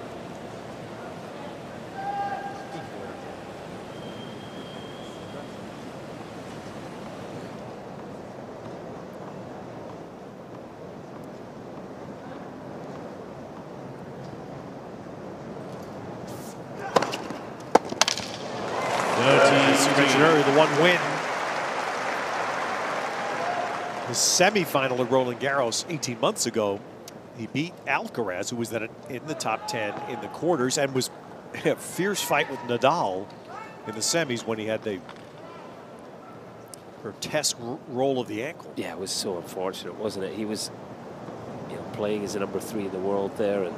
The one win. The semifinal at Roland Garros 18 months ago, he beat Alcaraz, who was then in the top 10 in the quarters, and was in a fierce fight with Nadal in the semis when he had the grotesque roll of the ankle.
Yeah, it was so unfortunate, wasn't it? He was, playing as a number 3 in the world there, and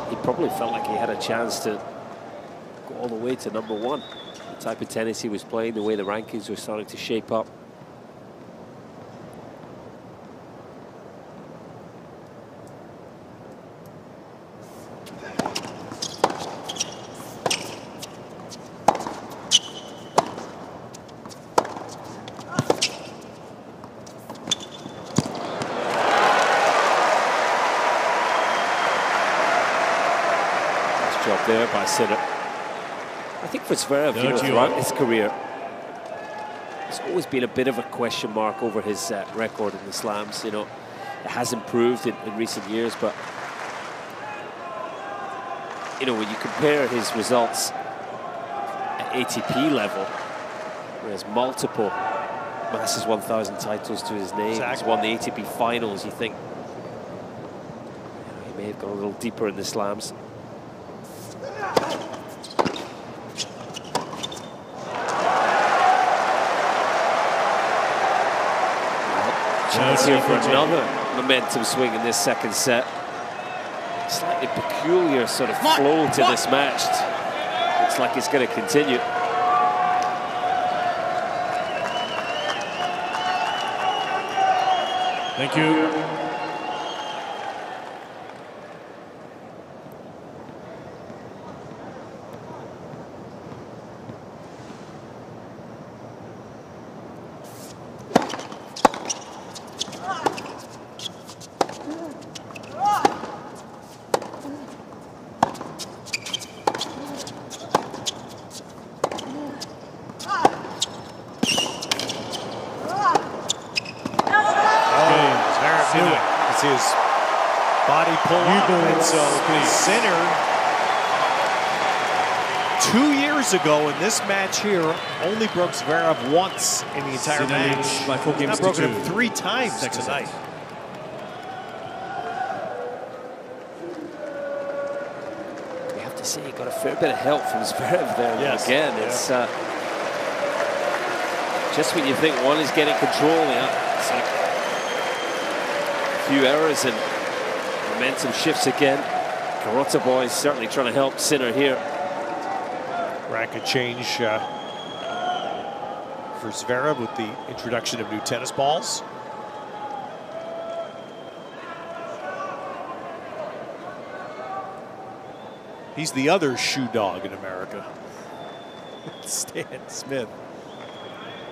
he probably felt like he had a chance to go all the way to number 1. The type of tennis he was playing, the way the rankings were starting to shape up. There by Sinner. I think for Zverev, throughout his career, there's always been a bit of a question mark over his record in the slams. It has improved in recent years, but when you compare his results at ATP level, where there's multiple Masters 1000 titles to his name, he's won the ATP finals. You think he may have gone a little deeper in the slams. Chance here for another momentum swing in this second set. Slightly peculiar sort of flow to this match. Looks like it's going to continue.
Thank you.
That's his body pull up. And so Sinner, 2 years ago in this match here, only broke Zverev once in the entire match.
By 4 games
Now broken
to 2.
him 3 times tonight.
You have to say he got a fair bit of help from Zverev there.
Yes.
Again, it's just when you think one is getting control, it's like a few errors and momentum shifts again. Carota boys certainly trying to help Sinner here.
Racket change for Zverev with the introduction of new tennis balls. He's the other shoe dog in America. Stan Smith.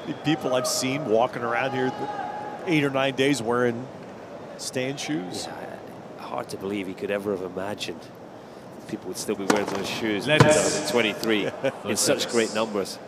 The people I've seen walking around here 8 or 9 days wearing Stan shoes.
Yeah, hard to believe he could ever have imagined people would still be wearing those shoes in 2023 in such great numbers.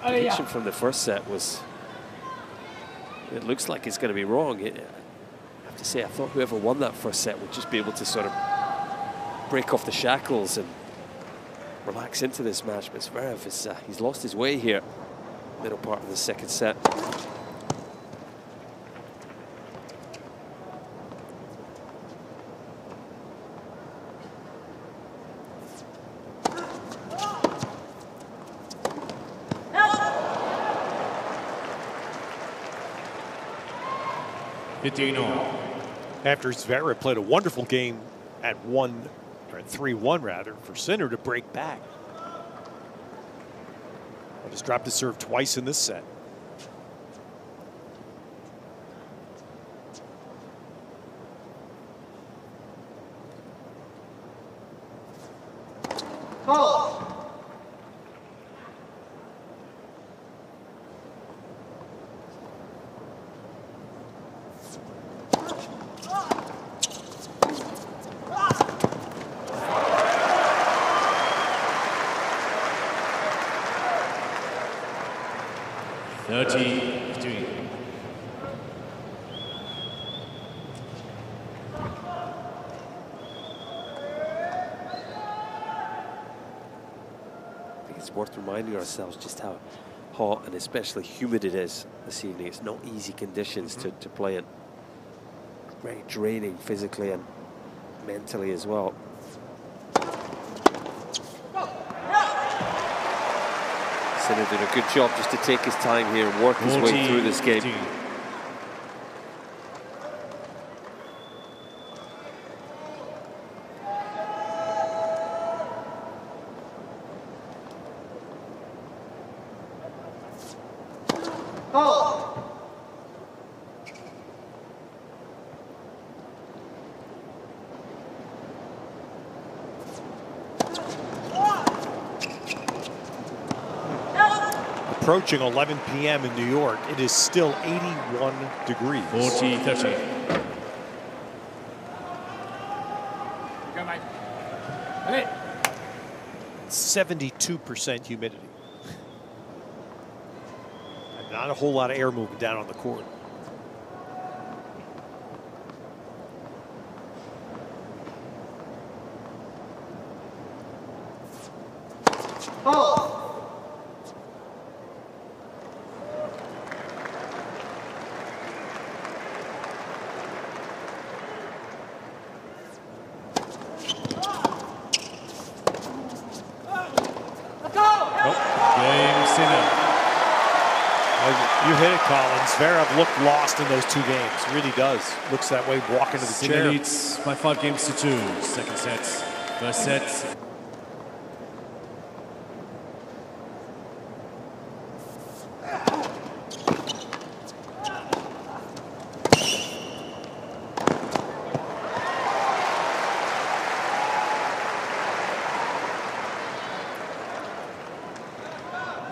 Prediction from the first set was, it looks like it's going to be wrong. I have to say, I thought whoever won that first set would just be able to sort of break off the shackles and relax into this match. But Zverev is, he's lost his way here, middle part of the second set.
After Zverev played a wonderful game at 3-1 rather, for Sinner to break back. Well, just dropped his serve twice in this set. Worth reminding ourselves just how hot and especially humid it is this evening. It's not easy conditions to play in. Very draining physically and mentally as well. Sinner did a good job just to take his time here and work his way through this game. Approaching 11 p.m. in New York, it is still 81 degrees.
40-30.
72% humidity. And not a whole lot of air moving down on the court. Zverev looked lost in those 2 games. Really does. Looks that way walking to the chair.
Sinner leads by 5 games to 2. Second set. First set.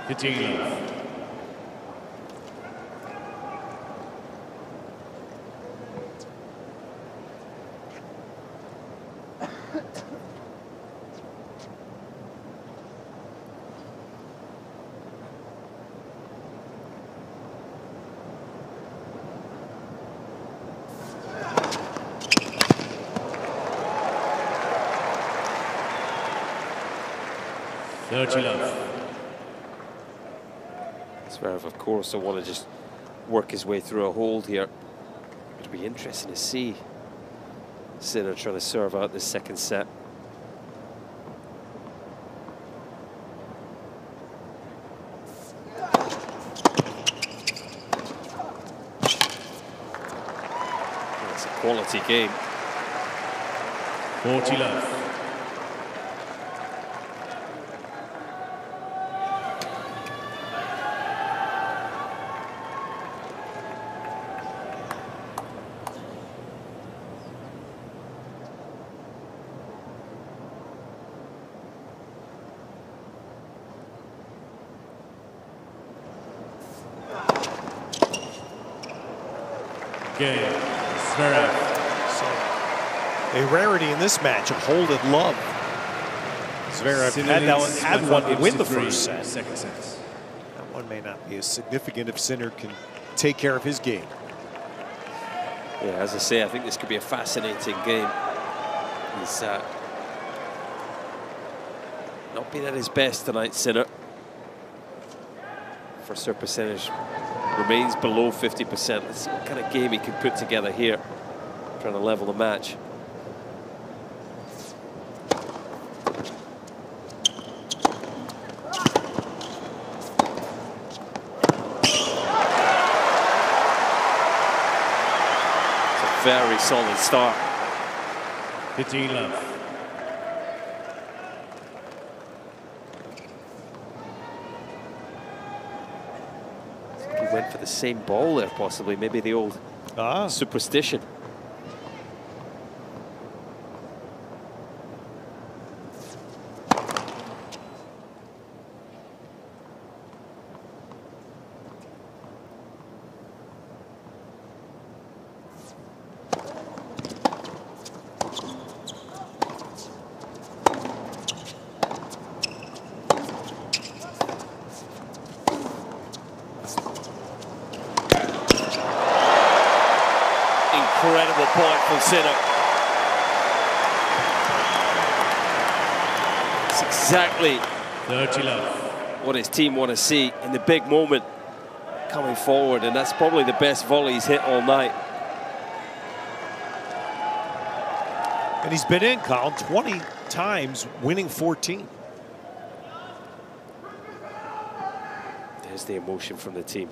15 love.
Zverev, of course, will want to just work his way through a hold here. It'll be interesting to see Sinner trying to serve out this second set. It's a quality game.
40 love. Game. Zverev.
So, a rarity in this match, a hold at love. Zverev had one to win the first set.
Second set.
That one may not be as significant if Sinner can take care of his game.
Yeah, as I say, I think this could be a fascinating game. He's not been at his best tonight, Sinner. First serve percentage remains below 50%. Let's see what kind of game he can put together here, trying to level the match. It's a very solid start.
15 love.
Went for the same ball there, possibly. Maybe the old superstition. Incredible point from Sinner. It's exactly
30 love.
what his team want to see in the big moment coming forward, and that's probably the best volley he's hit all night.
And he's been in, Colin, 20 times, winning 14.
There's the emotion from the team.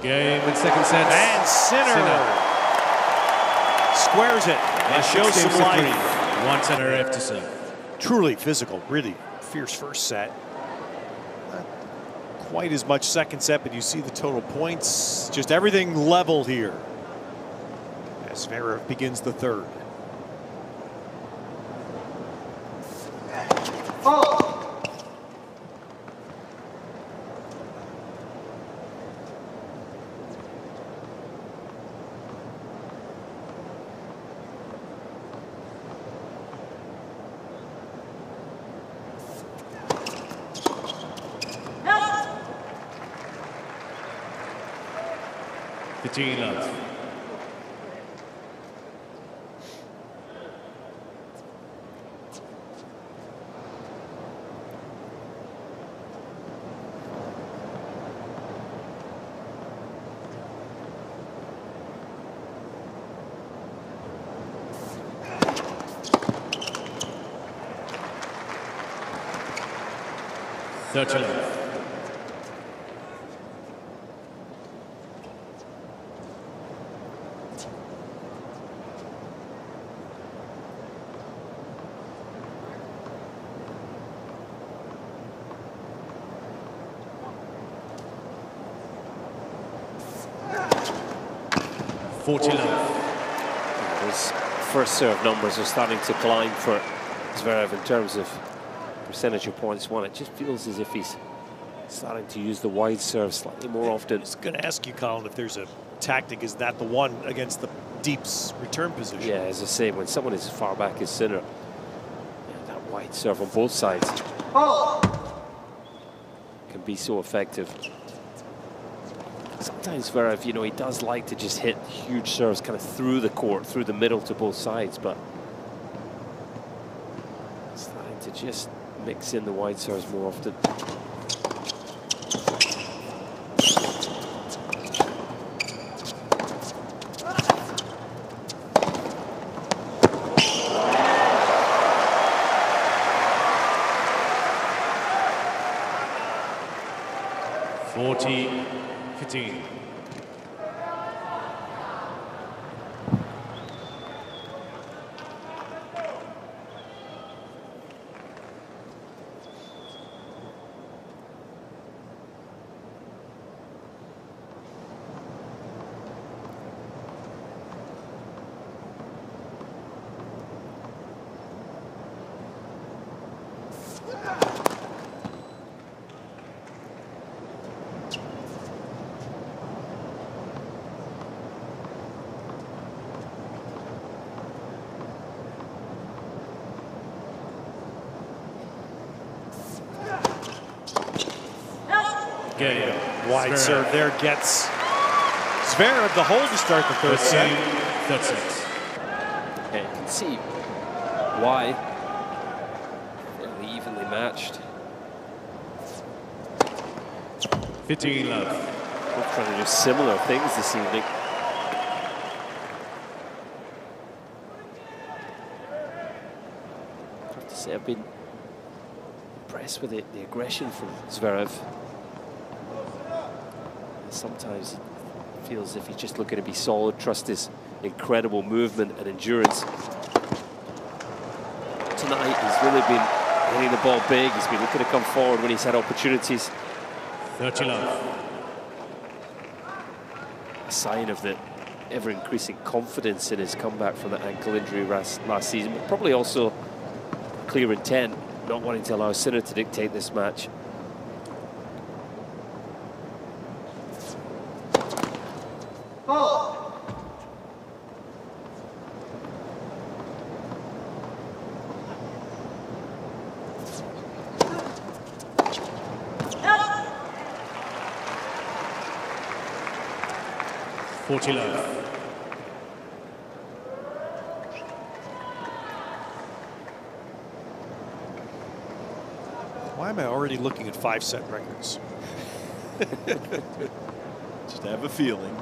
Game in second set.
And Sinner squares it and shows some life.
1 Zverev to serve.
Truly physical, really fierce first set. Not quite as much second set, but you see the total points. Just everything level here as Zverev begins the third.
15 love.
His first serve numbers are starting to climb for Zverev in terms of percentage of points won. It just feels as if he's starting to use the wide serve slightly more often.
I was going to ask you, Colin, if there's a tactic. Is that the one against the deep's return position?
Yeah, as I say, when someone is as far back as Sinner, that wide serve on both sides can be so effective. Sometimes Zverev, you know, he does like to just hit huge serves kind of through the court, through the middle to both sides, but starting to just mix in the wide serves more often.
Wide serve there gets Zverev the hole to start the third set.
Yeah, you can see why fairly evenly matched.
15 love.
Both trying to do similar things this evening. I have to say I've been impressed with the aggression from Zverev. Sometimes it feels as if he's just looking to be solid, trust his incredible movement and endurance. Tonight he's really been hitting the ball big. He's been looking to come forward when he's had opportunities.
30 love.
A sign of the ever-increasing confidence in his comeback from the ankle injury last season, but probably also clear intent, not wanting to allow Sinner to dictate this match.
Why am I already looking at 5-set records? Just have a feeling.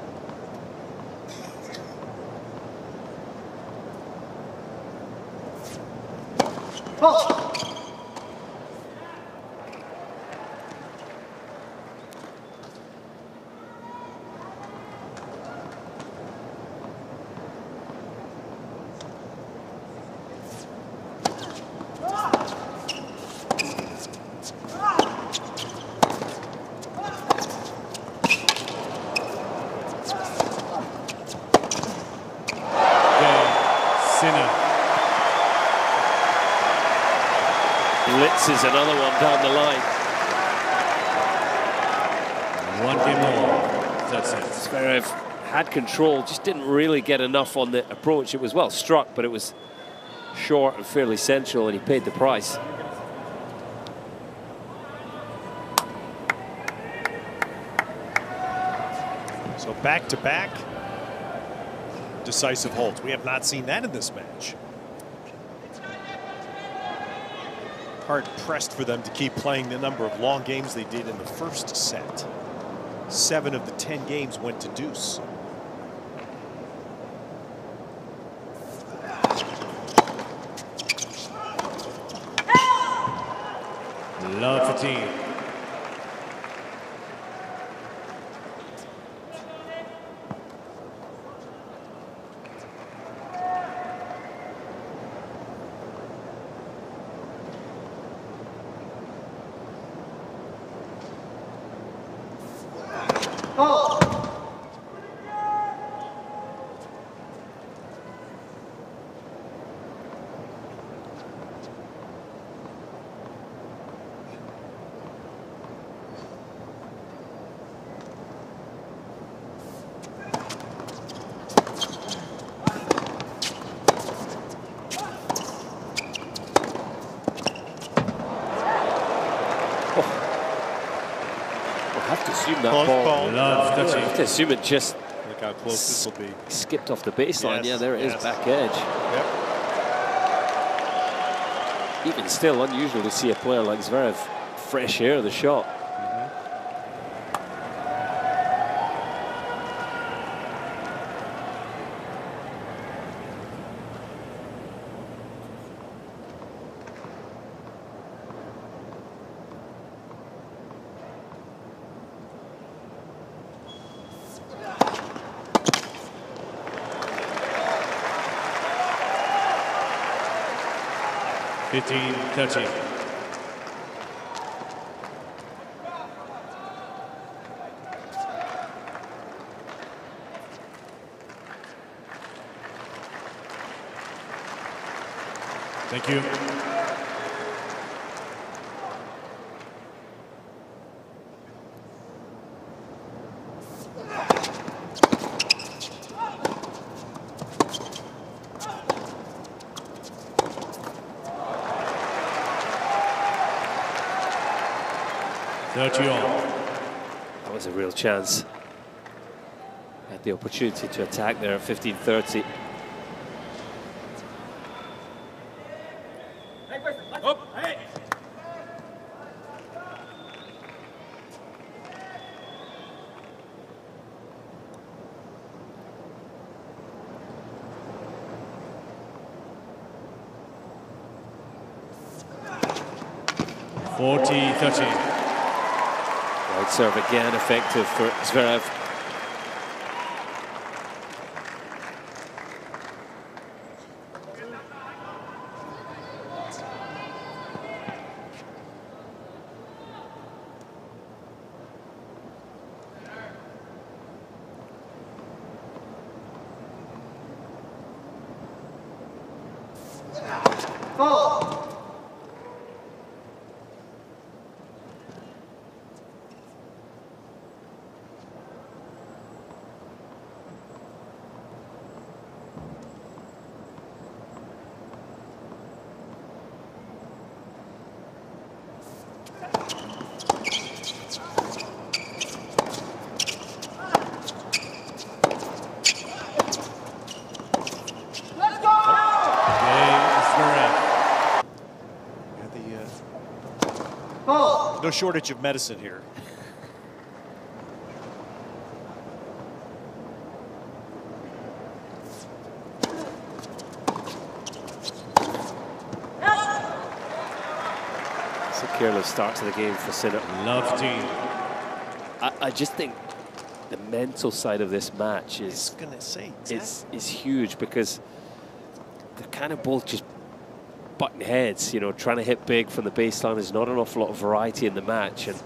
Blitzes another one down the line.
One game more. That's it.
Zverev had control, just didn't really get enough on the approach. It was well struck, but it was short and fairly central, and he paid the price.
So back-to-back decisive holds. We have not seen that in this match. Hard pressed for them to keep playing the number of long games they did in the first set. 7 of the 10 games went to deuce.
Love 15.
I have to assume it just
look how close this will be.
Skipped off the baseline.
Yes,
yeah, there it is, back edge.
Yep.
Even still, unusual to see a player like Zverev fresh air the shot.
Touching. Thank you.
That was a real chance. Had the opportunity to attack there at 15:30. Right serve again, effective for Zverev.
No shortage of medicine here.
It's a careless start to the game for Sinner.
Love team.
I just think the mental side of this match is is huge, because they're kind of both just button heads, you know, trying to hit big from the baseline. There's not an awful lot of variety in the match, and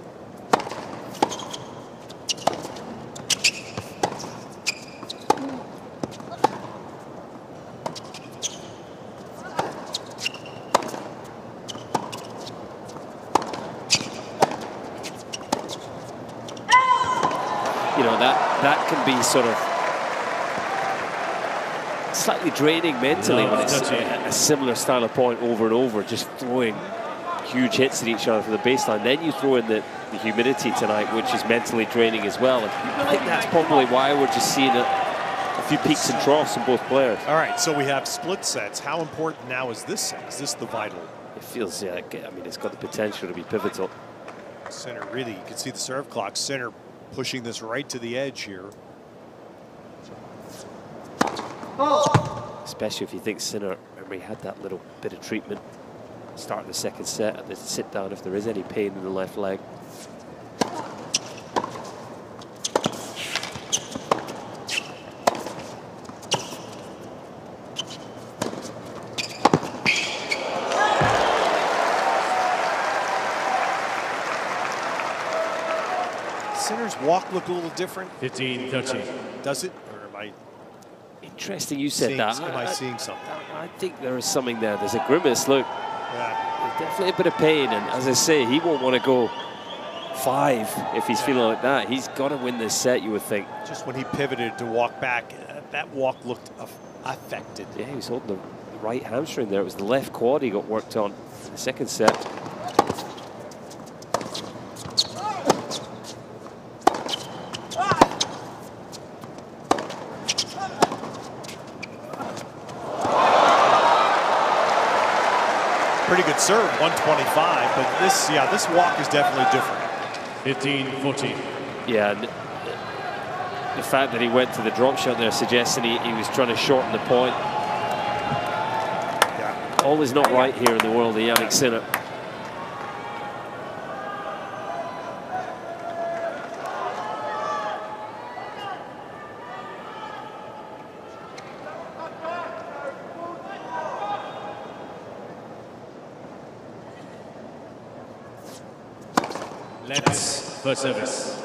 you know, that can be sort of slightly draining mentally when it's a similar style of point over and over, just throwing huge hits at each other from the baseline. Then you throw in the humidity tonight, which is mentally draining as well. And I think that's probably why we're just seeing a few peaks and troughs in both players.
All right, so we have split sets. How important now is this set? Is this the vital?
It feels, yeah, I mean, it's got the potential to be pivotal.
Sinner really, you can see the serve clock. Sinner pushing this right to the edge here.
Especially if you think Sinner, remember he had that little bit of treatment starting the second set at the sit down if there is any pain in the left leg.
Sinner's walk look a little different.
15-13.
Does it? Or am I
Interesting you said that.
Am I seeing something?
I think there is something there. There's a grimace, look.
Yeah.
There's definitely a bit of pain, and as I say, he won't want to go 5 if he's feeling like that. He's got to win this set, you would think.
Just when he pivoted to walk back, that walk looked affected.
Yeah, he was holding the right hamstring there. It was the left quad he got worked on in the second set.
Pretty good serve, 125, but this walk is definitely different.
15-14.
Yeah, and the fact that he went to the drop shot there suggesting he was trying to shorten the point.
Yeah.
All is not right here in the world of Jannik Sinner.
Let's first service.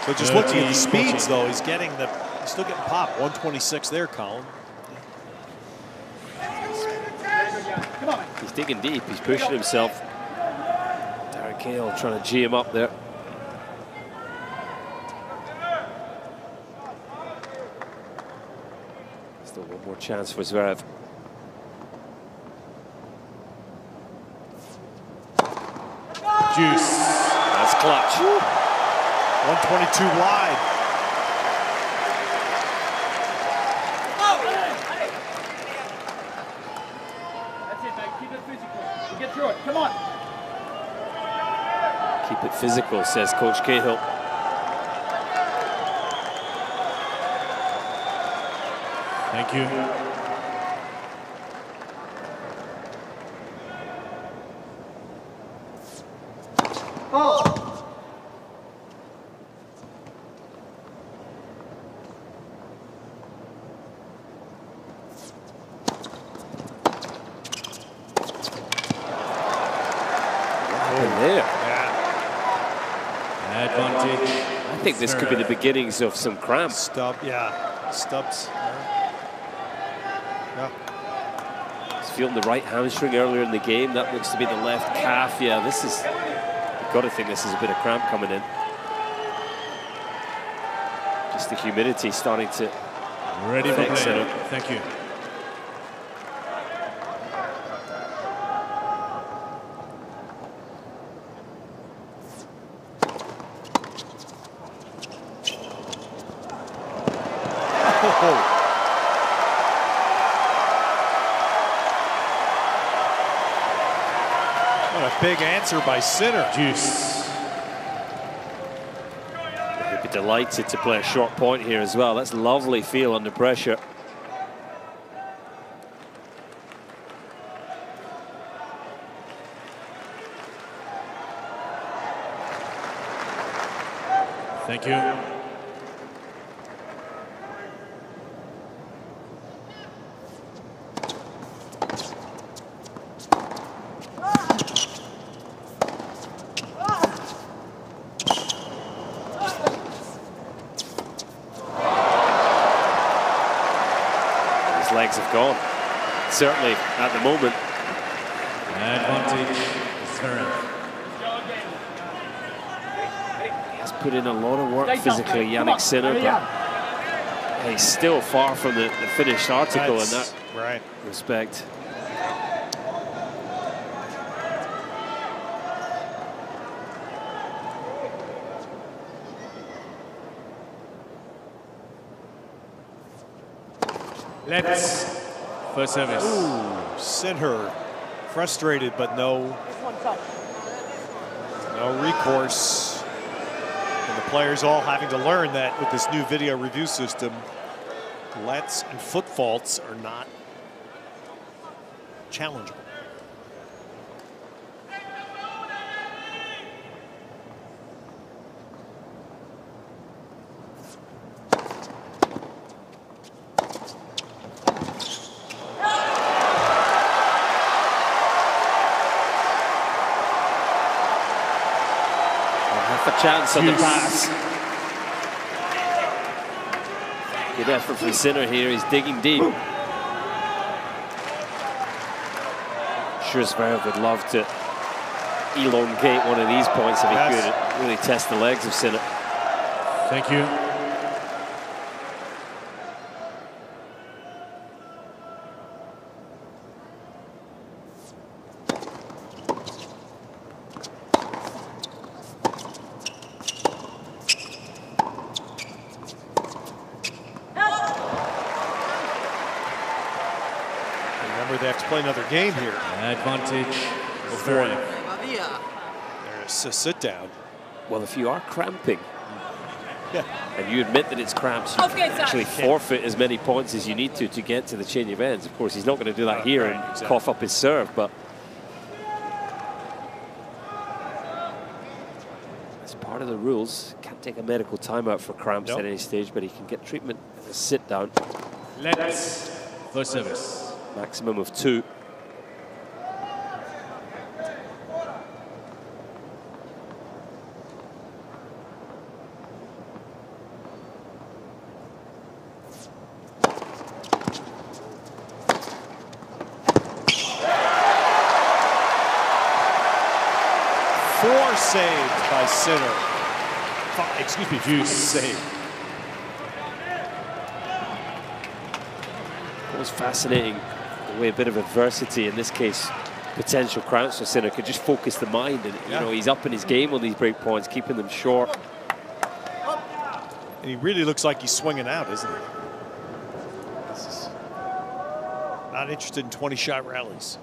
So just looking at the speeds, though, he's still getting popped. 126 there, Colin.
He's digging deep, he's pushing himself. Darren Cahill trying to G him up there. Still one more chance for Zverev.
Juice.
That's clutch.
122 wide.
Come on.
Keep it physical, says Coach Cahill.
Thank you.
I think this could be the beginnings of some cramp.
Stubs. Yeah.
He's feeling the right hamstring earlier in the game. That looks to be the left calf. Yeah, this is, you've got to think this is a bit of cramp coming in. Just the humidity starting to
ready for play. Thank you.
What a big answer by Sinner.
Juice.
He'd be delighted to play a short point here as well. That's a lovely feel under pressure.
Thank you.
his legs have gone. Certainly at the moment.
Advantage, Zverev.
He has put in a lot of work physically, Jannik Sinner, but he's still far from the finished article in that respect.
Let's first service.
Ooh, Sinner frustrated, but no recourse. And the players all having to learn that with this new video review system, lets and foot faults are not challengeable.
A chance on the pass. Good effort from Sinner here. He's digging deep. Sure, Zverev would love to elongate one of these points if he could really test the legs of Sinner.
Thank you.
They have to play another game here.
Advantage, Zverev.
There's a sit down.
Well, if you are cramping, and you admit that it's cramps, you can actually forfeit as many points as you need to get to the chain of ends. Of course, he's not going to do that here and cough up his serve, but it's part of the rules. Can't take a medical timeout for cramps at any stage, but he can get treatment as a sit down.
Let's first service.
Maximum of 2.
Four saved by Sinner. Excuse me, 5 saved.
It was fascinating the way a bit of adversity, in this case potential cramps for Sinner, could just focus the mind, and you know, he's up in his game on these break points, keeping them short.
And he really looks like he's swinging out, isn't he? Not interested in 20-shot rallies.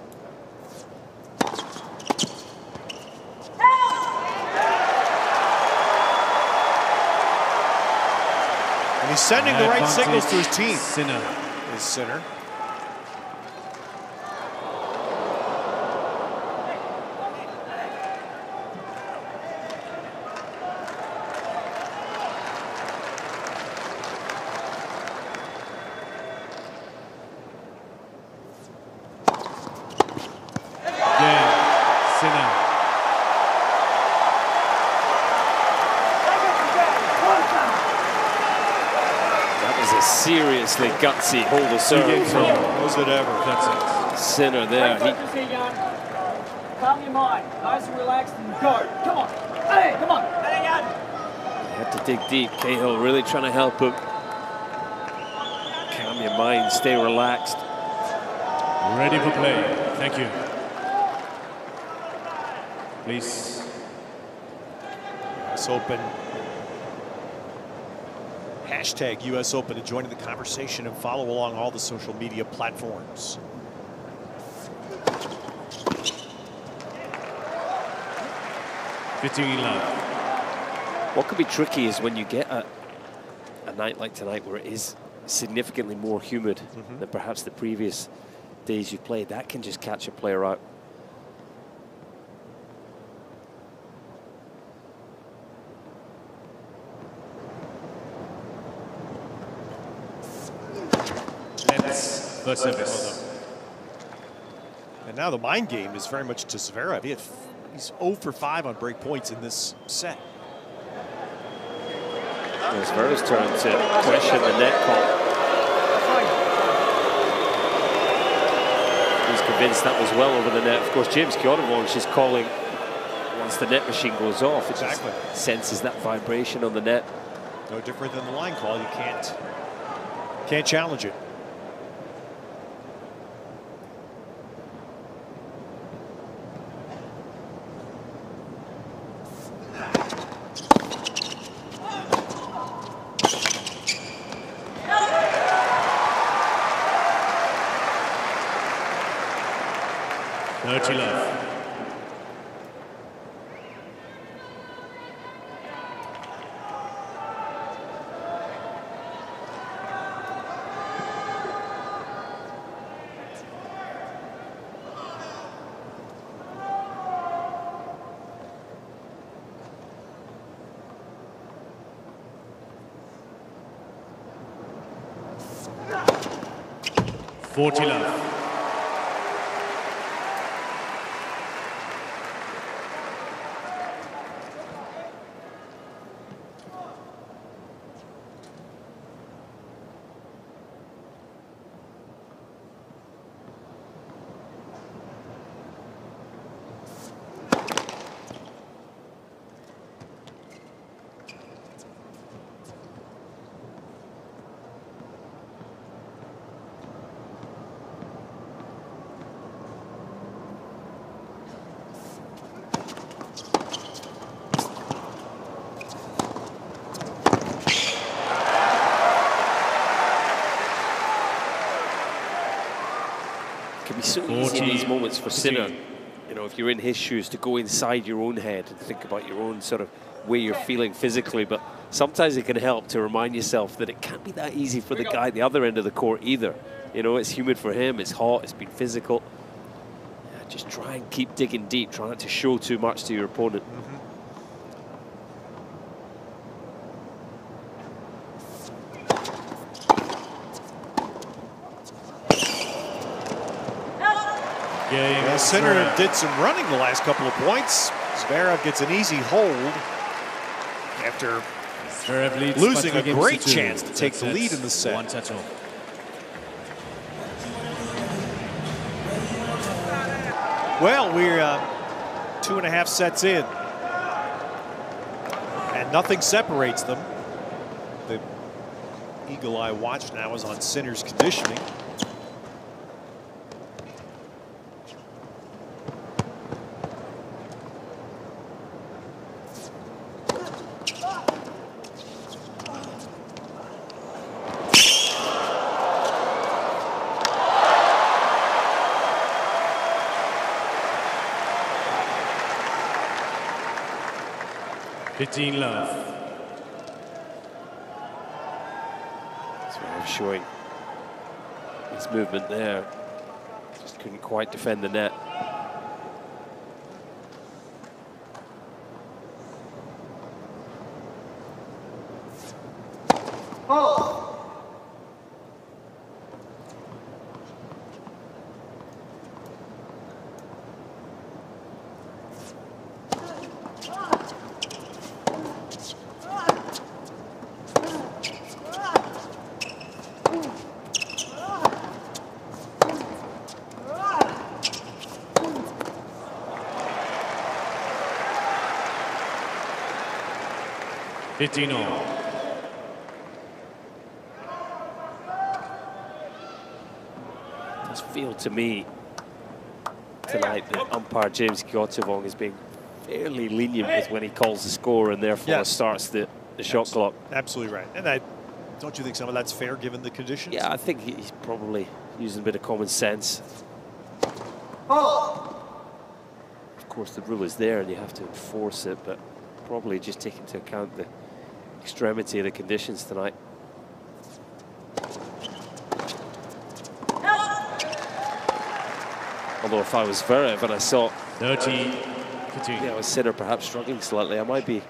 And he's sending the right signals to his team.
Sinner.
Is Sinner.
Seriously gutsy hold of serve.
Was it ever?
That's it.
Sinner there.
Calm your mind. Nice and relaxed and go. Come on. Hey, come on.
You have to dig deep. Cahill really trying to help him. Calm your mind. Stay relaxed.
Ready for play. Thank you. Please.
US Open. Hashtag US Open to join in the conversation and follow along all the social media platforms.
Fitting in love.
What could be tricky is when you get a night like tonight where it is significantly more humid than perhaps the previous days you played. That can just catch a player out.
First service.
And now the mind game is very much to Zverev. He's 0 for 5 on break points in this set.
It's Zverev's turn to question the net call. convinced that was well over the net. Of course, James Kyotovong is calling once the net machine goes off. It
Exactly.
just senses that vibration on the net.
No different than the line call. You can't challenge it.
Love. Love.
So easy in these moments for Sinner, you know, if you're in his shoes, to go inside your own head and think about your own sort of way you're feeling physically, but sometimes it can help to remind yourself that it can't be that easy for the guy at the other end of the court either. You know, it's humid for him, it's hot, it's been physical. Yeah, just try and keep digging deep, try not to show too much to your opponent.
Well, Sinner did some running the last couple of points. Zverev gets an easy hold after losing a great chance to take the lead in the set. Well, we're 2.5 sets in, and nothing separates them. The eagle-eye watch now is on Sinner's conditioning.
Love.
Zverev showing his movement there. Just couldn't quite defend the net. Does feel to me tonight that umpire James Kyotovong is being fairly lenient with when he calls the score and therefore starts the shot clock.
Absolutely right. And don't you think some of that's fair given the conditions?
Yeah, I think he's probably using a bit of common sense. Of course, the rule is there and you have to enforce it, but probably just take into account the extremity of the conditions tonight. Although if I was Zverev and I saw
30-15,
with Sinner perhaps struggling slightly, I might be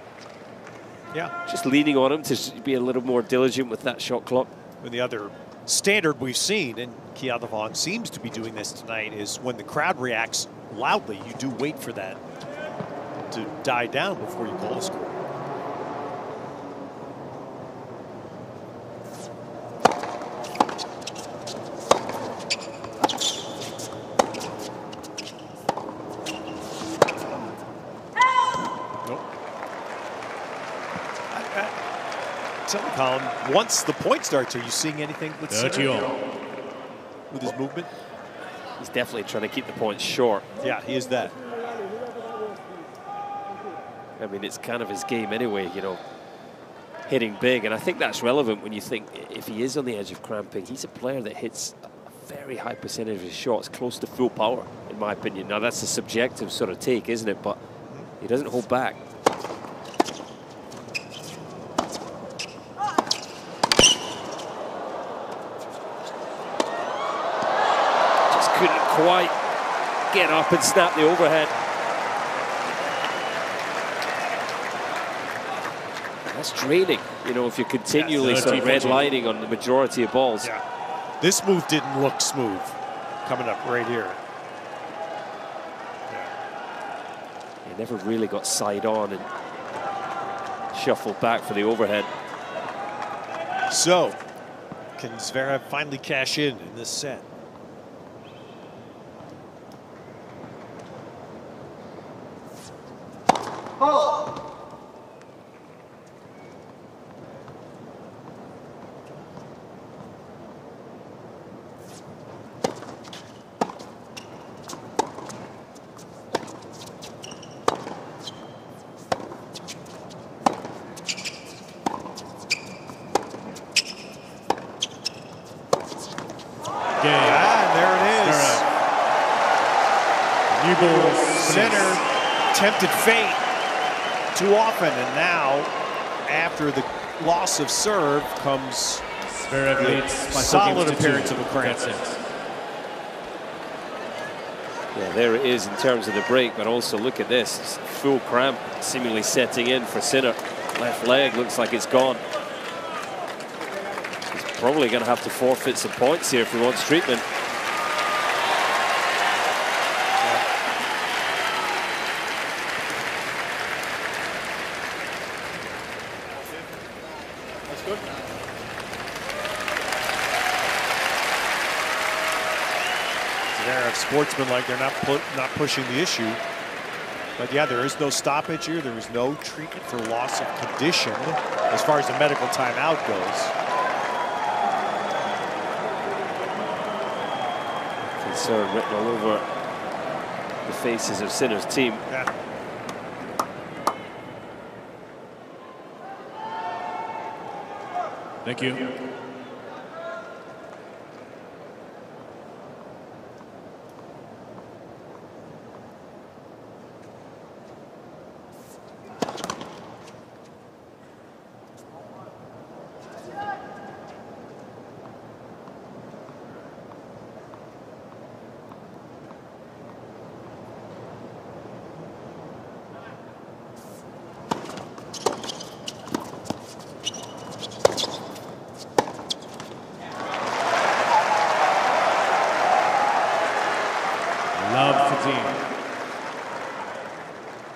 just leaning on him to be a little more diligent with that shot clock.
And the other standard we've seen, and Kyotovong seems to be doing this tonight, is when the crowd reacts loudly, you do wait for that to die down before you call a score. Colin. Once the point starts, are you seeing anything with Sinner? With his movement?
He's definitely trying to keep the points short.
Yeah, he is that.
I mean, it's kind of his game anyway, you know, hitting big. And I think that's relevant when you think if he is on the edge of cramping, he's a player that hits a very high percentage of his shots, close to full power, in my opinion. Now, that's a subjective sort of take, isn't it? But he doesn't hold back. Just couldn't quite get up and snap the overhead. That's draining, you know, if you're continually sort of redlining on the majority of balls.
Yeah. This move didn't look smooth coming up right here.
He never really got side on and shuffled back for the overhead.
So, can Zverev finally cash in this set?
Oh!
Sinner tempted fate too often, and now, after the loss of serve, comes the solid appearance of a cramp.
Yeah, there it is in terms of the break, but also look at this. It's full cramp seemingly setting in for Sinner. Left leg looks like it's gone. He's probably going to have to forfeit some points here if he wants treatment.
Sportsmen, they're not pushing the issue, but yeah, there is no stoppage here. There is no treatment for loss of condition as far as the medical timeout goes.
Concern written all over the faces of Sinner's team.
Yeah.
Thank you.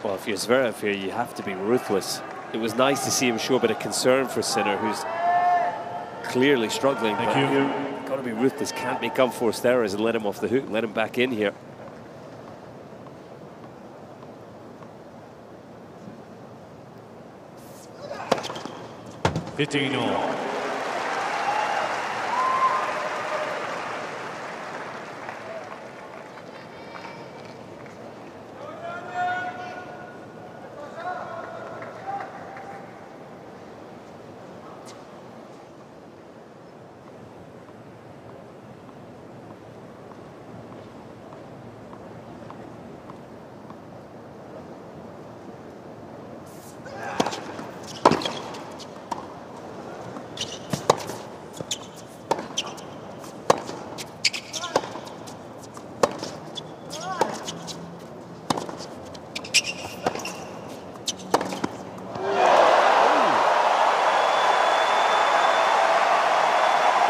Well, if you're Zverev here, you have to be ruthless. It was nice to see him show a bit of concern for Sinner, who's clearly struggling.
Thank you.
Got to be ruthless. Can't make unforced errors and let him off the hook. Let him back in here.
$15-all.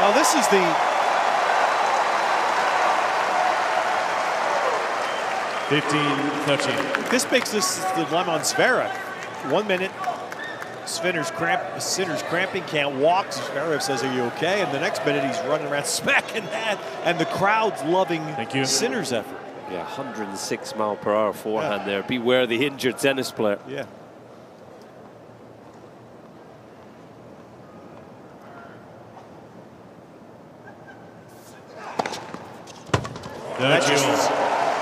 Well, this is the
15-13.
This makes this the dilemma on Zverev. 1 minute, Sinner's cramping, can't walk. Zverev says, "Are you okay?" And the next minute, he's running around smacking that, and the crowd's loving Sinner's effort.
Yeah, 106 mile per hour forehand there. Beware the injured tennis player.
Yeah. That just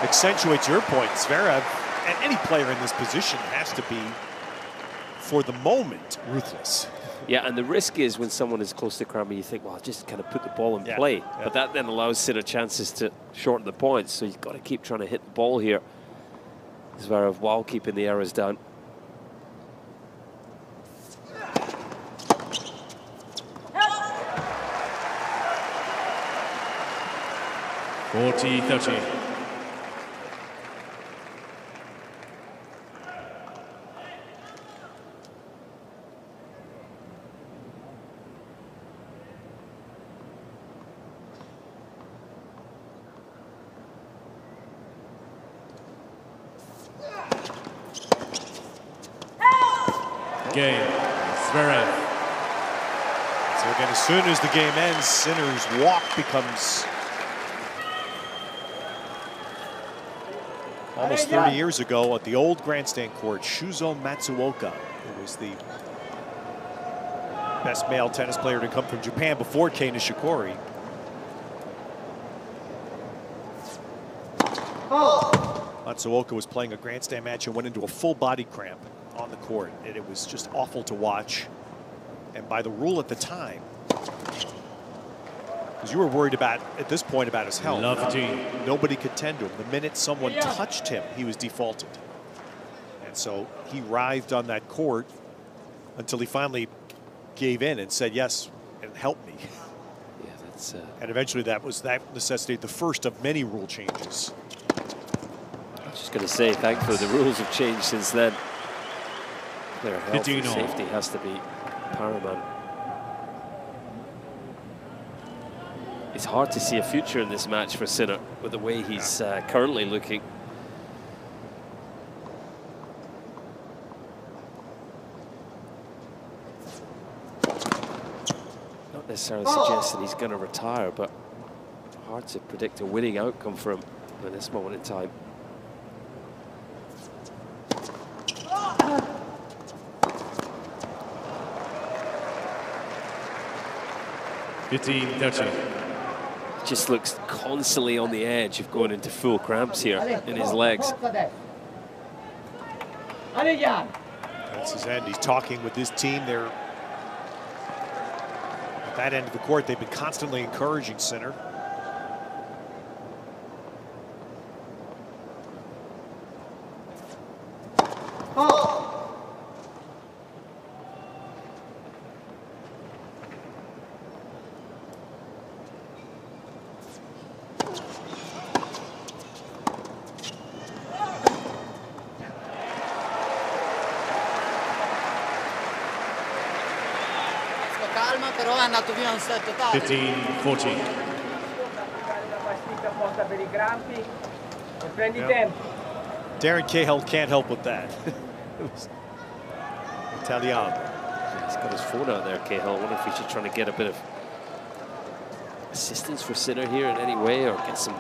accentuates your point. Zverev, and any player in this position, has to be, for the moment, ruthless.
Yeah, and the risk is when someone is close to Kramer, you think, well, I'll just kind of put the ball in play.
Yeah.
But that then allows Sinner chances to shorten the points. So you've got to keep trying to hit the ball here, Zverev, while keeping the errors down.
(40-30). Game, Zverev.
So again, as soon as the game ends, Sinner's walk becomes almost 30 years ago at the old grandstand court, Shuzo Matsuoka, who was the best male tennis player to come from Japan before Kei Nishikori. Matsuoka was playing a grandstand match and went into a full body cramp on the court, and it was just awful to watch. And by the rule at the time, because you were worried about, at this point, about his health. Nobody could tend to him. The minute someone touched him, he was defaulted. And so he writhed on that court until he finally gave in and said yes and helped me.
Yeah, that's.
And eventually that necessitated the first of many rule changes.
I was just going to say, thankfully, the rules have changed since then. Player health and safety has to be paramount. It's hard to see a future in this match for Sinner with the way he's currently looking. Not necessarily suggesting he's going to retire, but hard to predict a winning outcome for him at this moment in time. Just looks constantly on the edge of going into full cramps here in his legs.
That's his end. He's talking with his team. They're at that end of the court. They've been constantly encouraging Sinner.
Però è andato via un set totale.
15-14.
Darren Cahill can't help with that. Italiano.
He's got his phone out there, Cahill. I wonder if he's just trying to get a bit of assistance for Sinner here in any way, or get some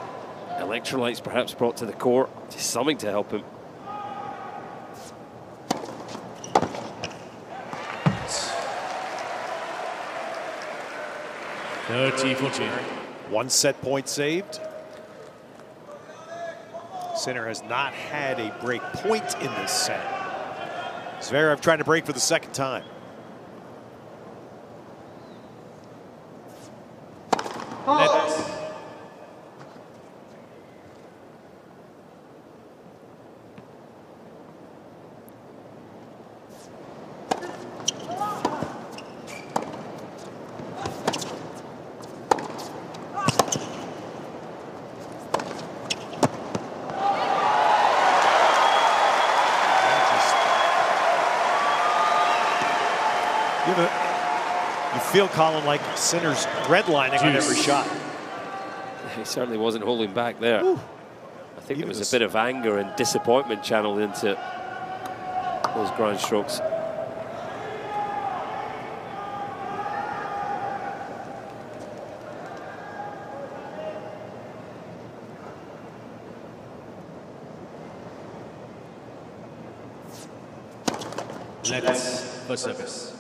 electrolytes perhaps brought to the court. Just something to help him.
One set point saved. Sinner has not had a break point in this set. Zverev trying to break for the second time. You feel, Colin, like Sinner's redlining on every shot.
He certainly wasn't holding back there.
Ooh.
I think there was a bit of anger and disappointment channeled into those ground strokes.
Let's first service.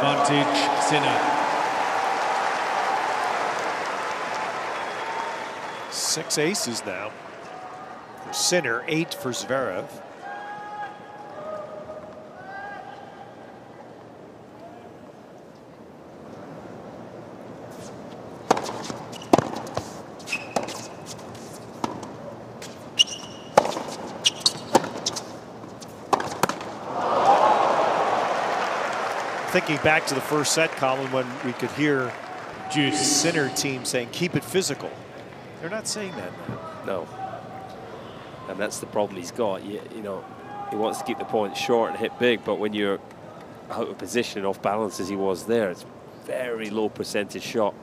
Advantage, Sinner.
6 aces now for Sinner, 8 for Zverev. Thinking back to the first set, Colin, when we could hear the Sinner team saying, keep it physical. They're not saying that now.
No. And that's the problem he's got. You know, he wants to keep the points short and hit big, but when you're out of position, off balance as he was there, it's very low percentage shot.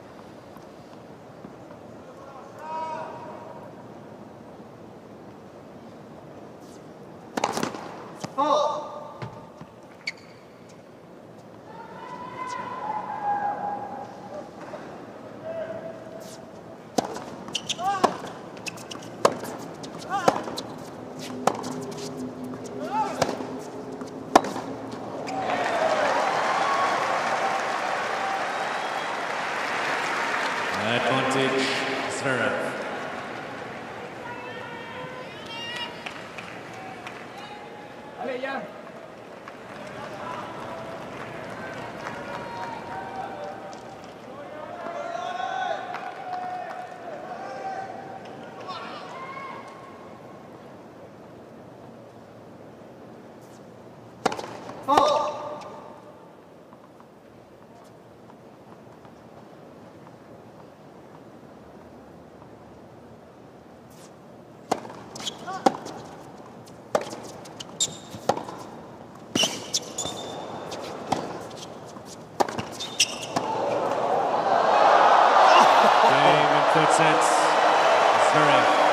Advantage, Zverev.
Allez, Jan.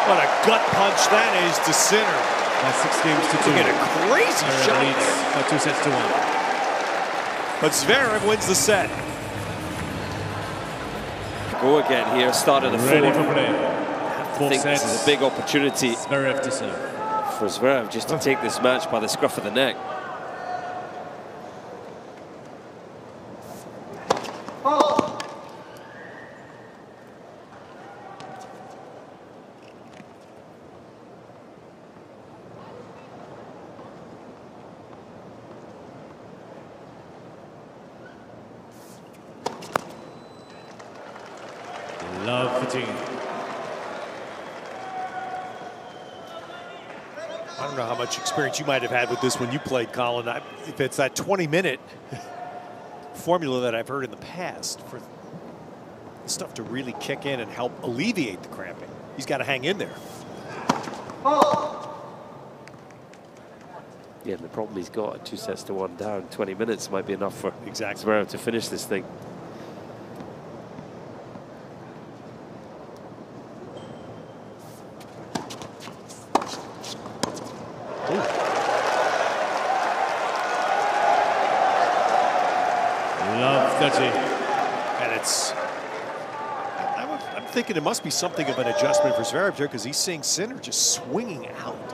What a gut punch that is to Sinner.
6 games to 2.
Look at a crazy shot.
Leads by 2 sets to 1.
But Zverev wins the set.
Go again here, start of the
Ready
fourth.
for play.
I think this is a big opportunity
Zverev to serve.
for Zverev just to take this match by the scruff of the neck.
Love fatigue.
I don't know how much experience you might have had with this when you played, Colin. If it's that 20-minute formula that I've heard in the past for stuff to really kick in and help alleviate the cramping, he's got to hang in there.
Yeah, and the problem he's got, 2 sets to 1 down, 20 minutes might be enough for
Exactly.
Zverev to finish this thing.
Love 30.
And it's, I'm thinking it must be something of an adjustment for Zverev here because he's seeing Sinner just swinging out.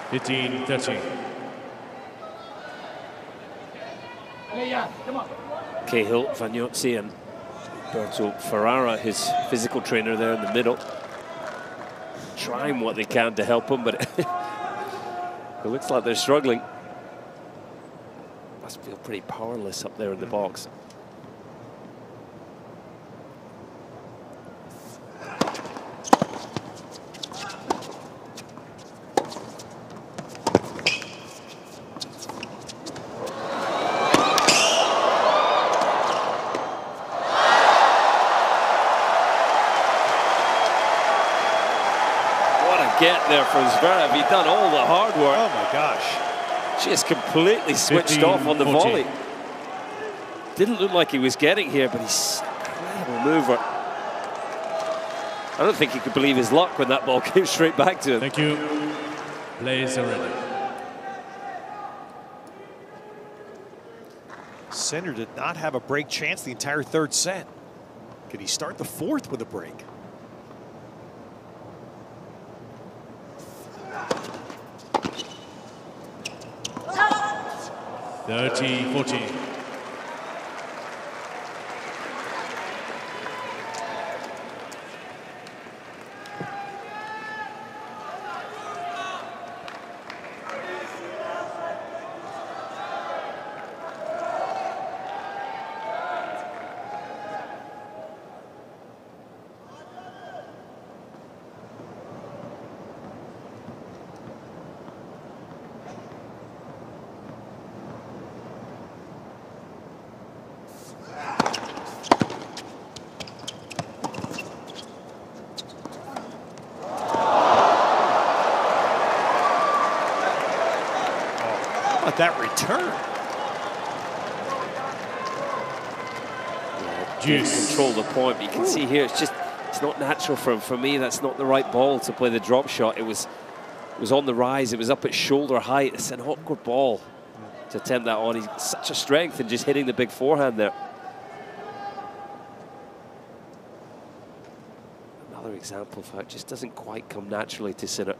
Fifteen, 30.
Allez, Jan, come on.
Cahill, Vagnozzi and Berto Ferrara, his physical trainer there in the middle, trying what they can to help him, but it looks like they're struggling. Must feel pretty powerless up there in the box. Get there for Zverev. He'd done all the hard work.
Oh my gosh.
Just completely switched off on the volley. Didn't look like he was getting here, but he's an incredible mover. I don't think he could believe his luck when that ball came straight back to him.
Thank you. Plays already.
Sinner did not have a break chance the entire third set. Could he start the fourth with a break?
30-14.
That return.
Juice. Control the point, but you can see here it's not natural for him. For me, that's not the right ball to play the drop shot. It was on the rise. It was up at shoulder height. It's an awkward ball to attempt that on. He's such a strength in just hitting the big forehand there. Another example of how it just doesn't quite come naturally to Sinner.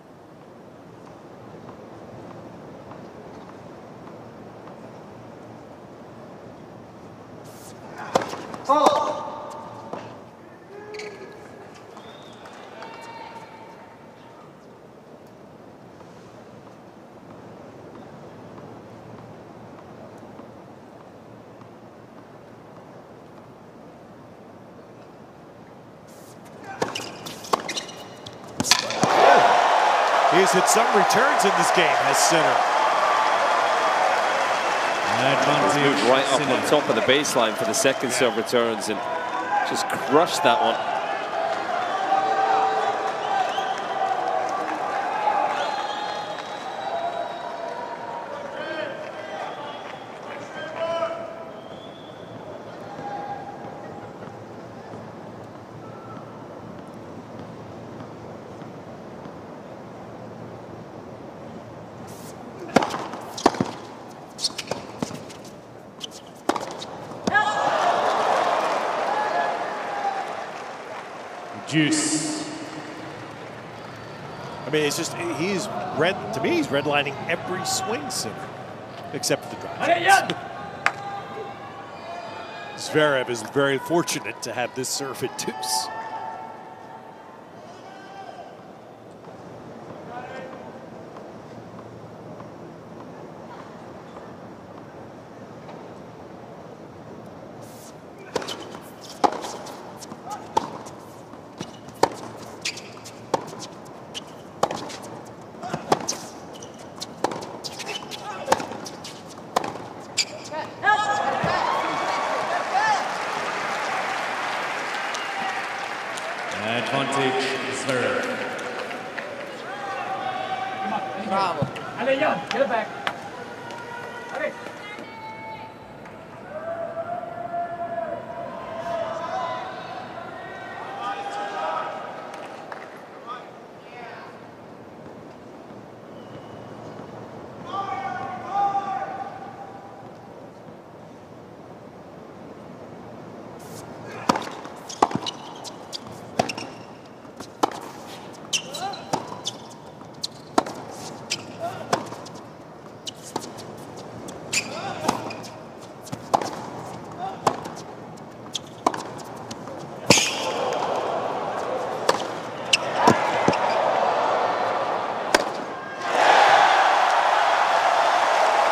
He's hit some returns in this game, has Sinner.
Moved right up on top of the baseline for the second serve returns and just crushed that one.
Juice.
I mean, it's just, he's red, to me, he's redlining every swing, Sinner, except for the drive. Zverev is very fortunate to have this serve at deuce.
Advantage Zverev.
Bravo.
Allez, Jan, get it back. Allez.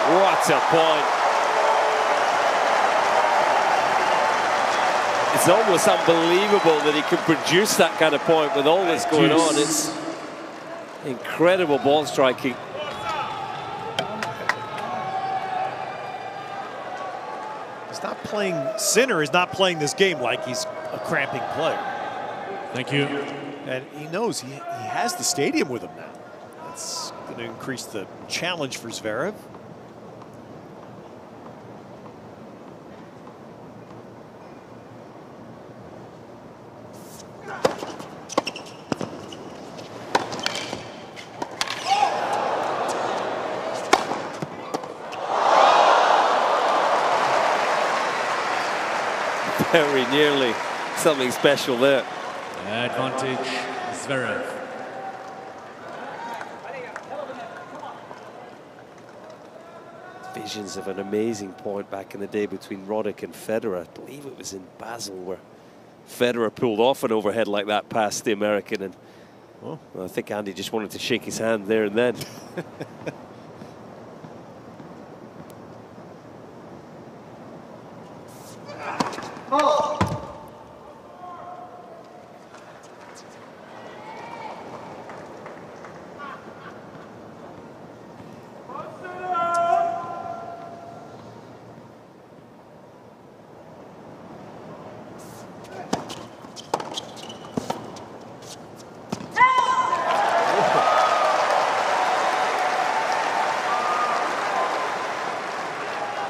What a point. It's almost unbelievable that he could produce that kind of point with all this going on. It's incredible ball striking.
He's not playing, Sinner is not playing this game like he's a cramping player.
Thank you.
And he knows he has the stadium with him now. That's going to increase the challenge for Zverev.
very nearly something special there.
Advantage, Zverev.
Visions of an amazing point back in the day between Roddick and Federer. I believe it was in Basel where Federer pulled off an overhead like that past the American, and well, I think Andy just wanted to shake his hand there and then.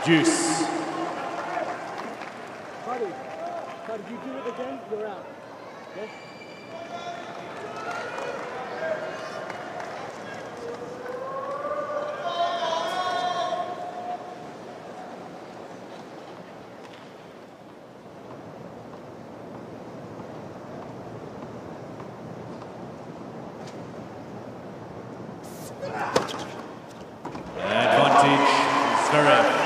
Juice.
Buddy, you do it again, you're out. Yes?
Advantage, Zverev.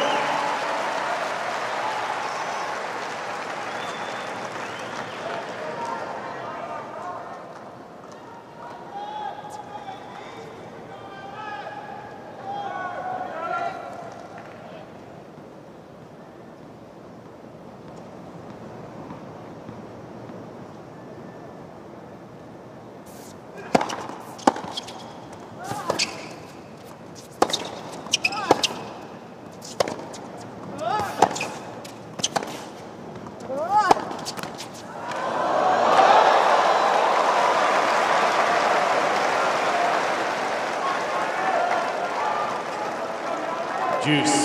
Juice.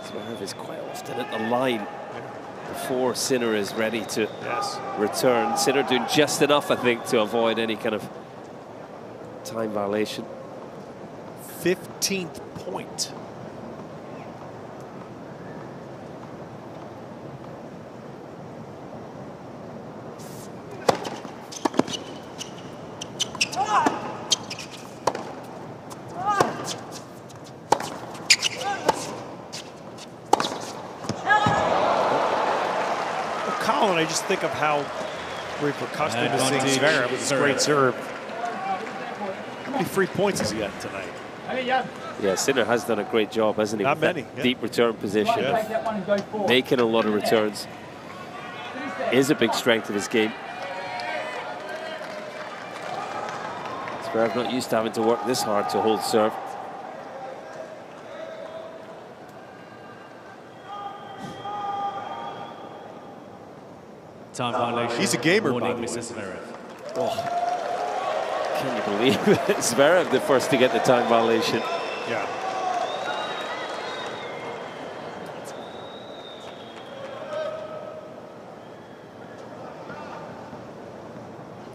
Zverev is quite often at the line before Sinner is ready to return. Sinner doing just enough, I think, to avoid any kind of time violation.
15th point. I just think of how repercussive to seeing Zverev with his great serve. How many free points has he got tonight?
Yeah, Sinner has done a great job, hasn't he?
Not
with
many.
That deep return position, making a lot of returns. Is a big strength of his game. Zverev not used to having to work this hard to hold serve.
Time violation.
He's a gamer,
Warning,
by the way.
Mr. Zverev.
Oh, can you believe it? Zverev the first to get the time violation.
Yeah.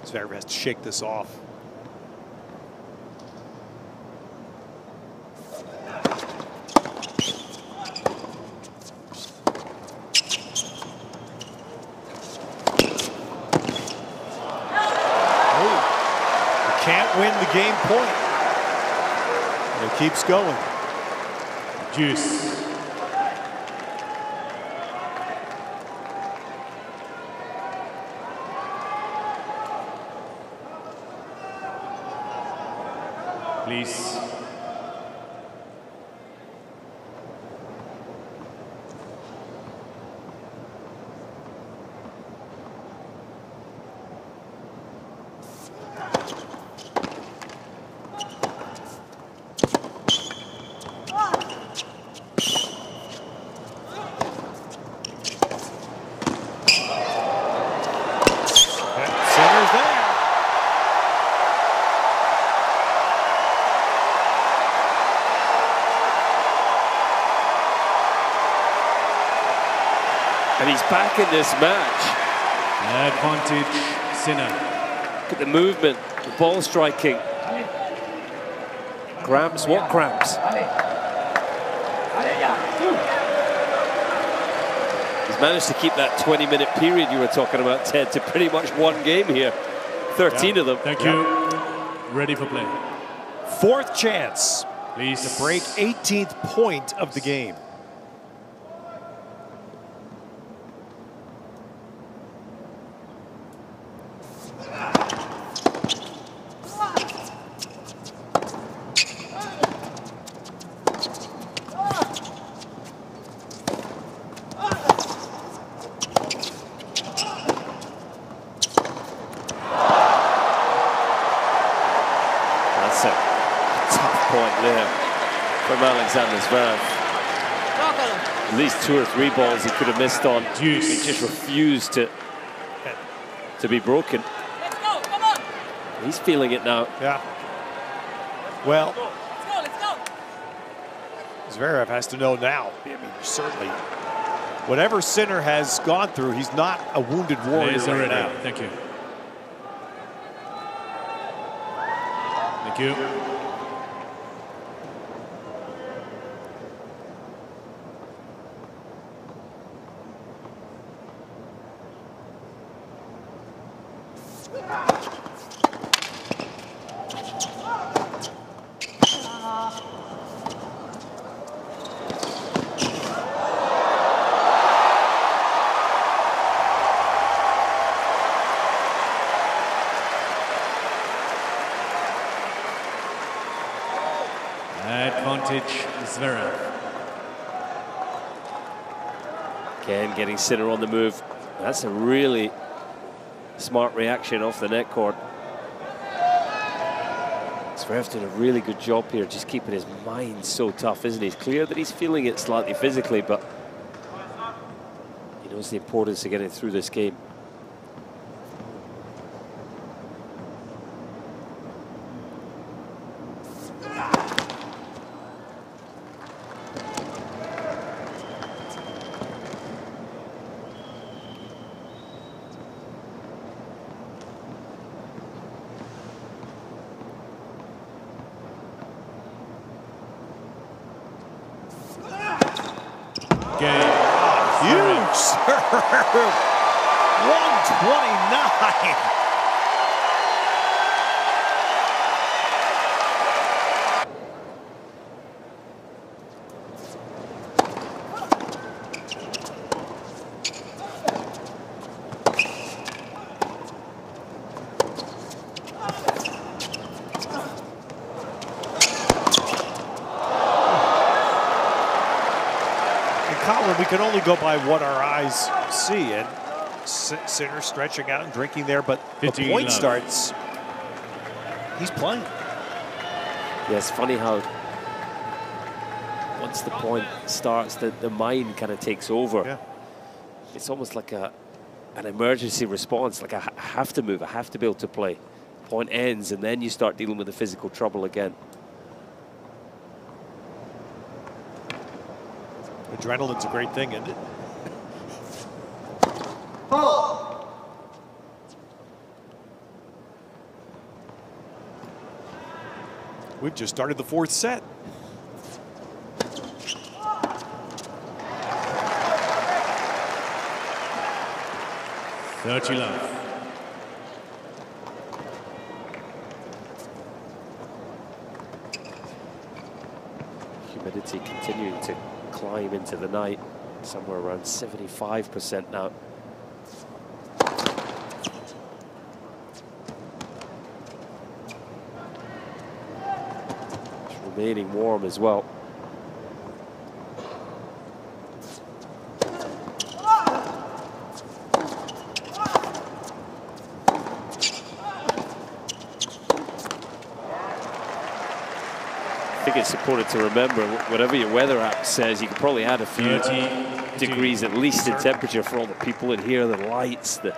Zverev has to shake this off. Can't win the game point. And it keeps going.
Juice. Please.
And he's back in this match.
Advantage, Sinner.
Look at the movement, the ball striking. Cramps? What cramps? He's managed to keep that 20-minute period you were talking about, Ted, to pretty much one game here. 13 of them.
Thank you. Ready for play.
Fourth chance.
Please.
To break 18th point of the game.
Alexander Zverev. At least 2 or 3 balls he could have missed on. He just refused to be broken.
Let's go, come on.
He's feeling it now.
Yeah. Well,
Let's go.
Zverev has to know now. I mean, certainly, whatever Sinner has gone through, he's not a wounded warrior right now.
Thank you. Thank you. Advantage Zverev.
Again, getting Sinner on the move. That's a really smart reaction off the net cord. Zverev's doing a really good job here, just keeping his mind so tough, isn't he? It's clear that he's feeling it slightly physically, but he knows the importance of getting through this game.
Huge serve. 129. We can only go by what our eyes see, and Sinner stretching out and drinking there, but the point starts, he's playing.
Yeah, it's funny how once the point starts, the mind kind of takes over.
Yeah.
It's almost like an emergency response, like I have to move, I have to be able to play. Point ends, and then you start dealing with the physical trouble again.
Adrenaline's a great thing, isn't it? We've just started the 4th set. Humidity continuing to climb into the night, somewhere around 75% now. It's remaining warm as well. I think it's important to remember, whatever your weather app says, you can probably add a few degrees at least in temperature for all the people in here, the lights, the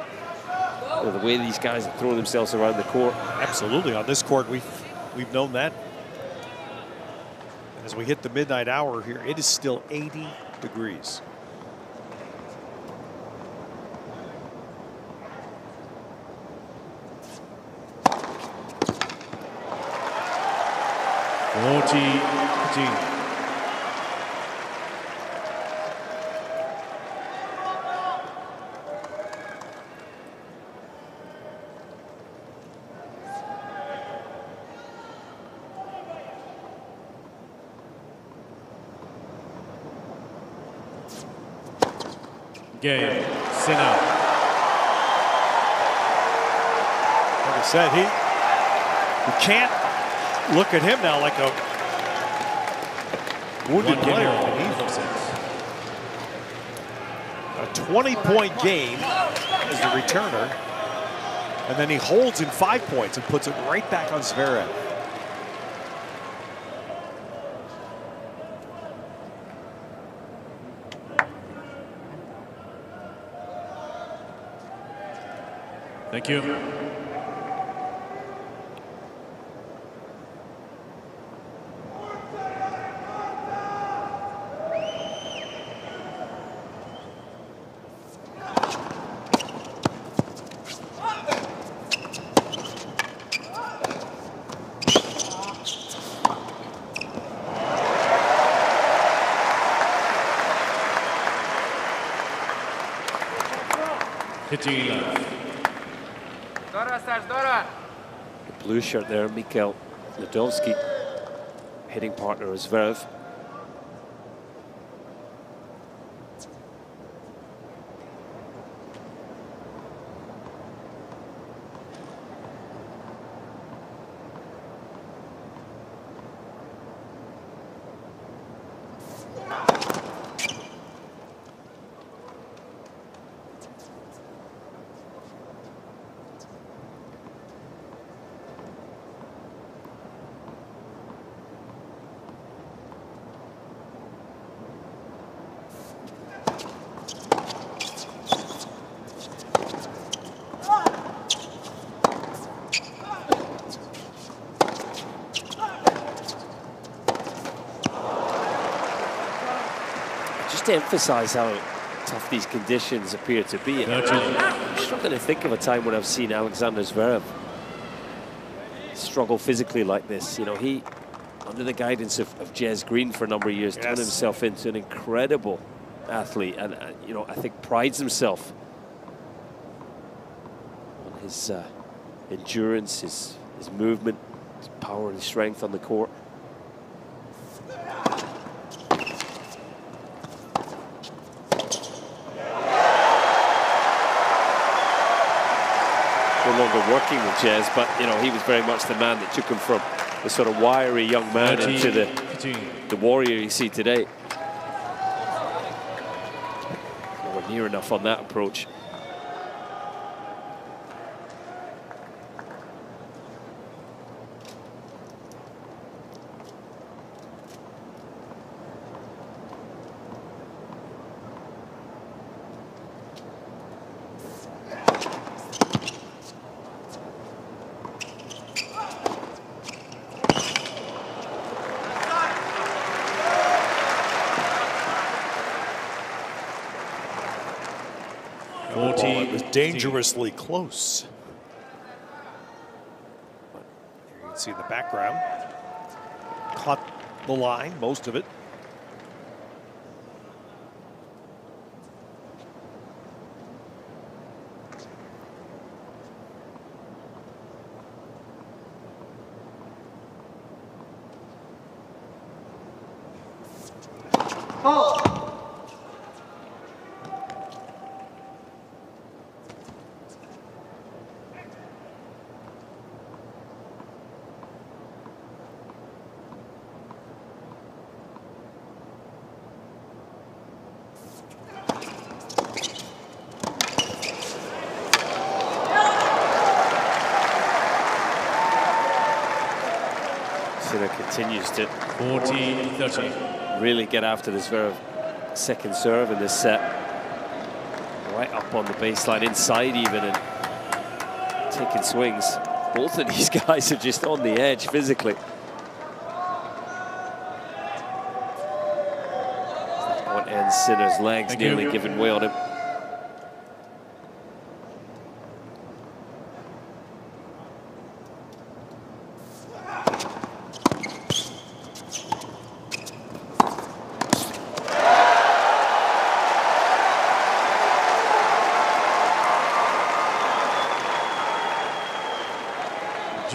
way these guys are throwing themselves around the court. Absolutely, on this court, we've known that. And as we hit the midnight hour here, it is still 80 degrees.
40-15. Game, Sinner.
Like I said, you can't look at him now like a wounded player. A 20-point game as the returner, and then he holds in 5 points and puts it right back on Zverev.
Thank you.
The blue shirt there, Mikhail Ledovsky, hitting partner of Zverev. To emphasize how tough these conditions appear to be. I'm struggling to think of a time when I've seen Alexander Zverev struggle physically like this. You know, he, under the guidance of Jez Green for a number of years, turned himself into an incredible athlete, and you know, I think prides himself on his endurance, his movement, his power and strength on the court. No longer working with Jez, but you know, he was very much the man that took him from the sort of wiry young man into the warrior you see today. Nowhere near enough on that approach.
It was dangerously close. Here you can see in the background. Caught the line, most of it.
Sinner continues to 40-30. Really get after this Zverev second serve in this set. Right up on the baseline, inside even, and taking swings. Both of these guys are just on the edge physically. One ends Sinner's legs, nearly giving way on him.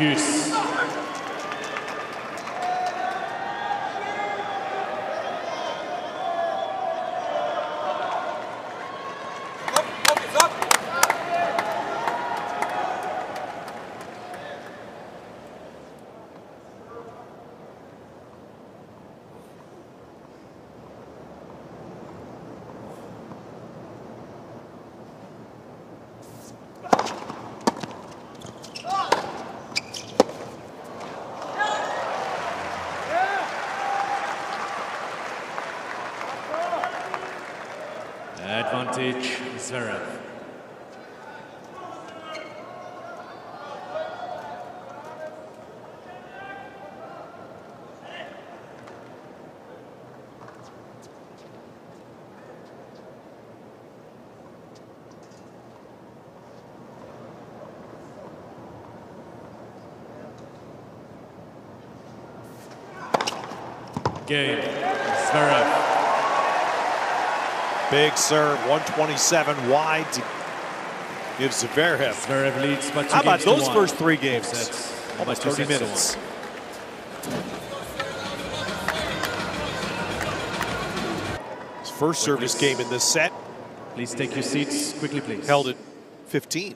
Juice. Advantage, Zverev. Game, Zverev.
Big serve, 127 wide to give Zverev.
Zverev leads by 2
How about
games
those
to 1.
first 3 games?
Sets.
Almost 30 minutes. His first service game in this set.
Please take your seats quickly, please.
Held at 15.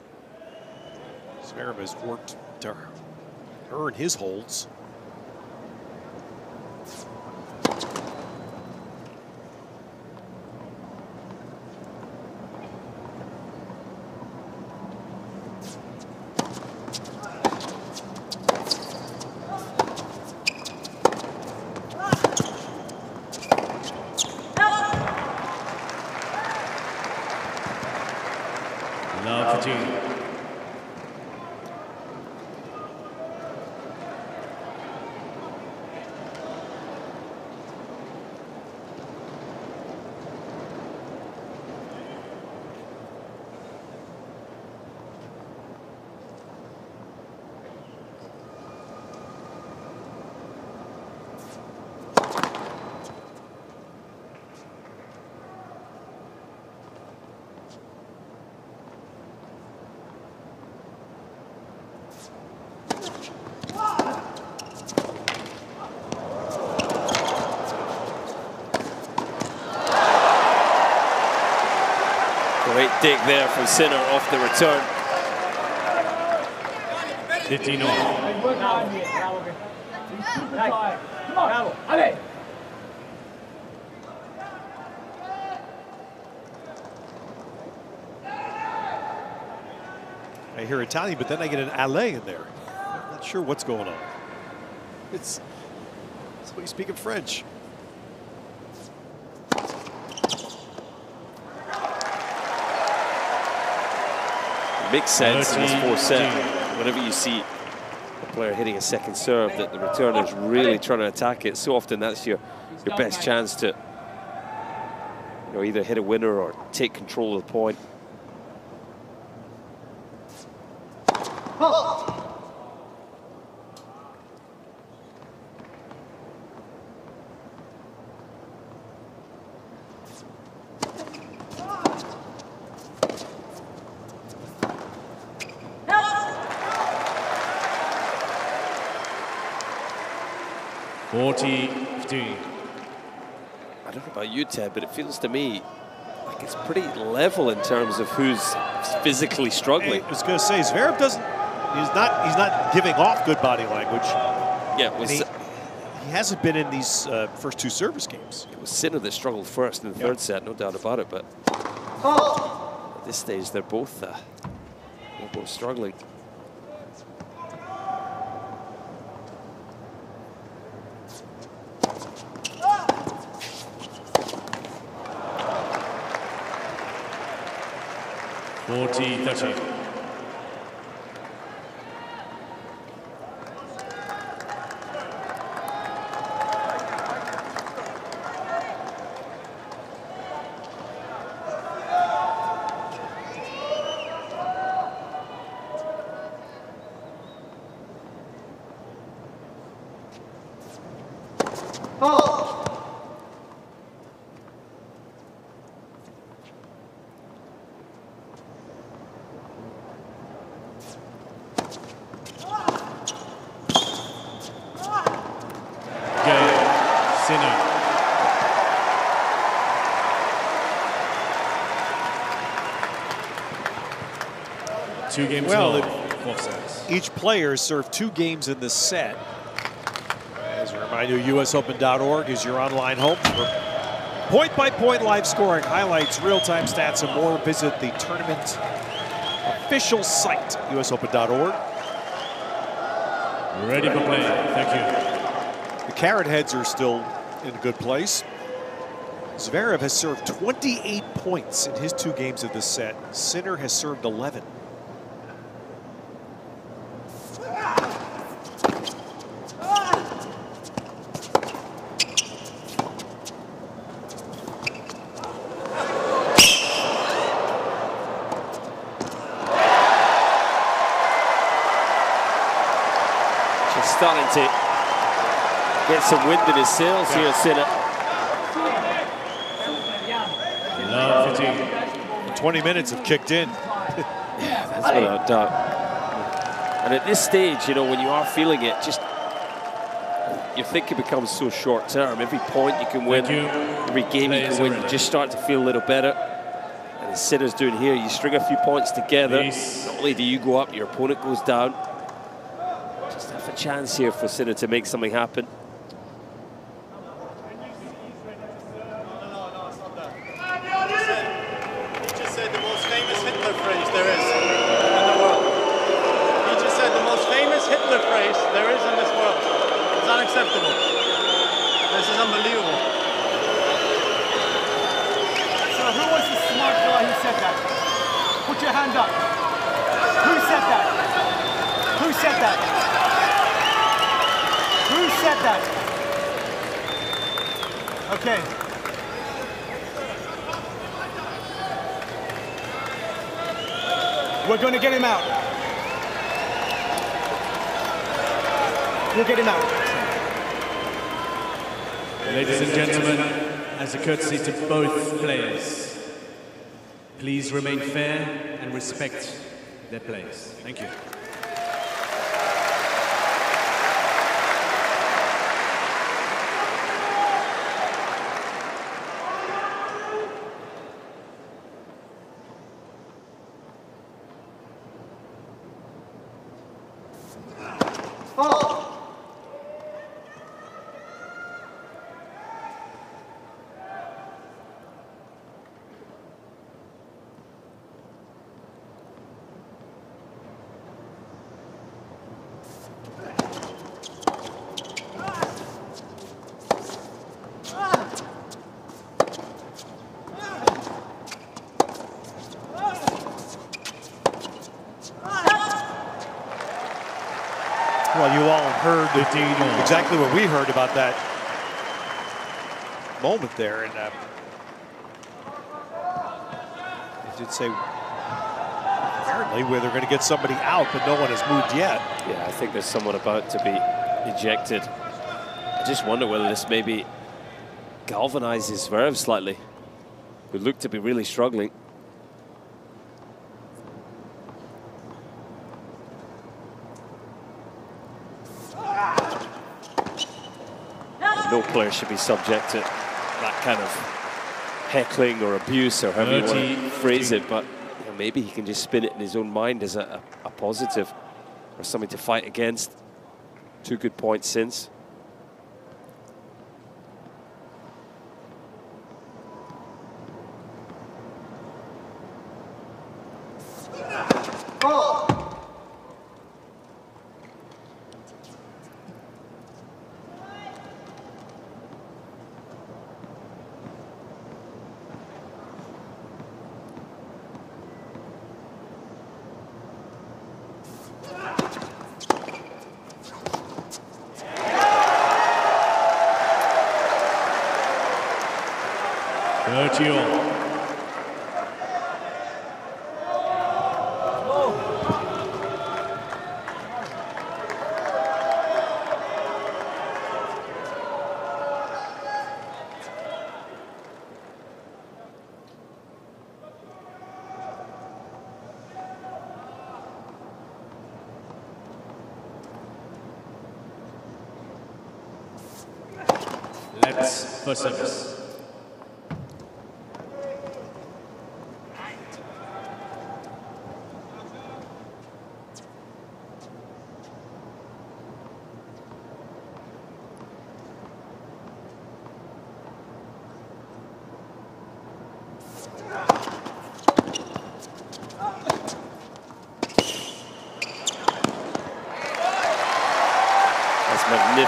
Zverev has worked to earn his holds.
Love fatigue.
Great dig there from Sinner off the return.
15 all.
Come on, Ale.
I hear Italian, but then I get an Ale in there. I'm not sure what's going on. It's what you speak in French.
Makes sense in this 4th set. Whenever you see a player hitting a second serve, that the returner's really trying to attack it. So often that's your best chance to either hit a winner or take control of the point. I don't know about you, Ted, but it feels to me like it's pretty level in terms of who's physically struggling.
I was going to say, Zverev doesn't. He's not giving off good body language.
Yeah,
he hasn't been in these first 2 service games.
It was Sinner that struggled first in the 3rd set, no doubt about it. But at this stage, they're both struggling.
2 games
Well,
fourth service.
Each player served 2 games in the set. As a reminder, usopen.org is your online home for point-by-point live scoring, highlights, real-time stats, and more. Visit the tournament official site, usopen.org.
Ready for play. Thank you.
The carrot heads are still in a good place. Zverev has served 28 points in his 2 games of this set. Sinner has served 11.
Starting to get some wind in his sails here, Sinner.
20 minutes have kicked in.
Yeah, that's without doubt. And at this stage, you know, when you are feeling it, just your thinking becomes so short term. Every point you can win, every game you can win, you just start to feel a little better. And as Sinner's doing here, you string a few points together. Not only do you go up, your opponent goes down. Just have a chance here for Sinner to make something happen.
This is unbelievable. So who was the smart guy who said that? Put your hand up. Who said that? Who said that? Who said that? Okay. We're going to get him out. We'll get him out.
Ladies and gentlemen, as a courtesy to both players, please remain fair and respect their players. Thank you.
Well, you all heard exactly what we heard about that moment there, and I did say apparently where they're going to get somebody out, but no one has moved yet.
Yeah, I think there's someone about to be ejected. I just wonder whether this maybe galvanizes Zverev slightly, who looked to be really struggling. No player should be subject to that kind of heckling or abuse, or however you want to phrase it, but you know, maybe he can just spin it in his own mind as a positive or something to fight against. 2 good points since.
Let's first service.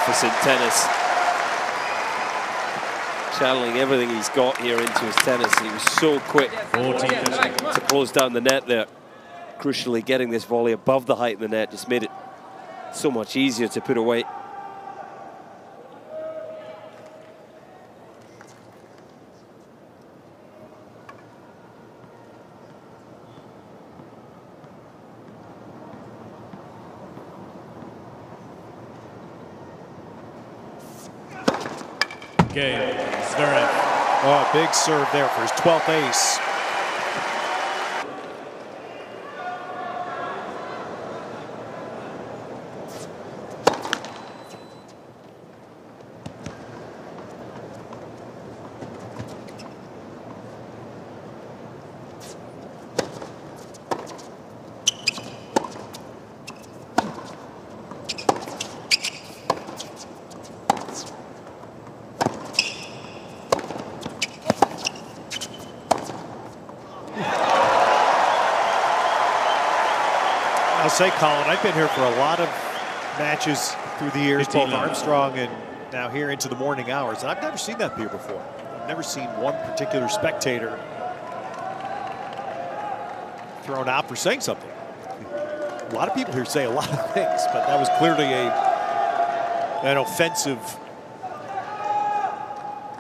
magnificent tennis. Channeling everything he's got here into his tennis. He was so quick to close down the net there. Crucially, getting this volley above the height of the net just made it so much easier to put away.
Game, Zverev.
Oh, big serve there for his 12th ace. I'll say, Colin, I've been here for a lot of matches through the years, both Armstrong and now here into the morning hours, and I've never seen that here before. I've never seen one particular spectator thrown out for saying something. A lot of people here say a lot of things, but that was clearly an offensive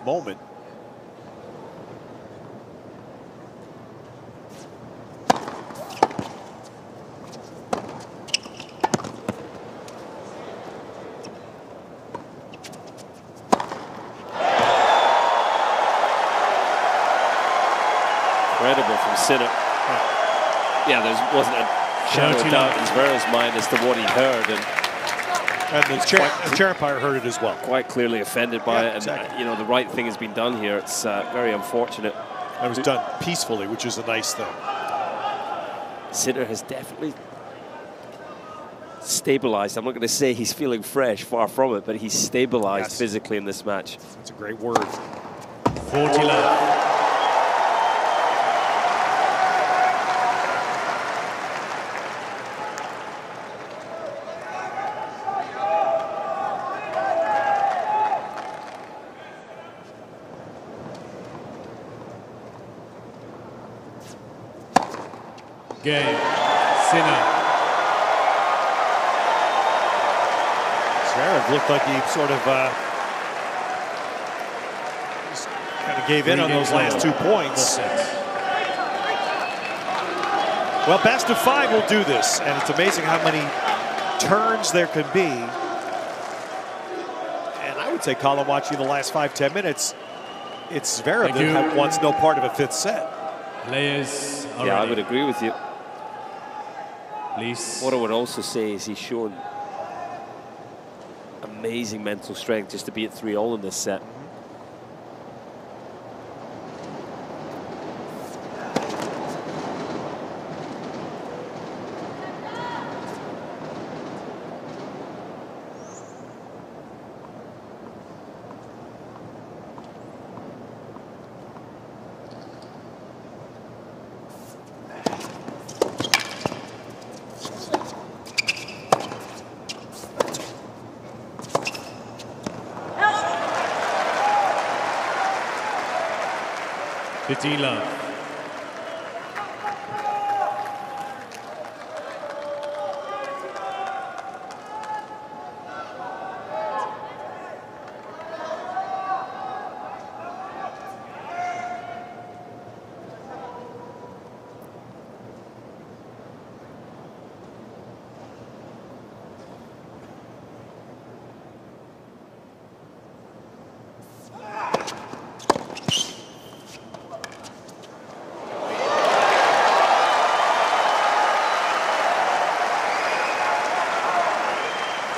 moment.
Incredible from Sinner. Yeah, there wasn't a shadow of doubt in Zverev's mind as to what he heard,
and the chair umpire heard it as well.
Quite clearly offended by it, and
exactly.
you know, the right thing has been done here. It's very unfortunate.
It was done peacefully, which is a nice thing.
Sinner has definitely stabilized. I'm not going to say he's feeling fresh, far from it, but he's stabilized physically in this match.
That's a great word.
40 love. Game, Sinner.
Zverev looked like he sort of just kind of gave in on those last 2 points. Well, best of 5 will do this, and it's amazing how many turns there can be. And I would say, Colin, watching the last 5-10 minutes, it's Zverev that wants no part of a 5th set.
Players are
I
ready.
would agree with you.
Please.
What I would also say is he's shown amazing mental strength just to be at 3-all in this set.
Billie.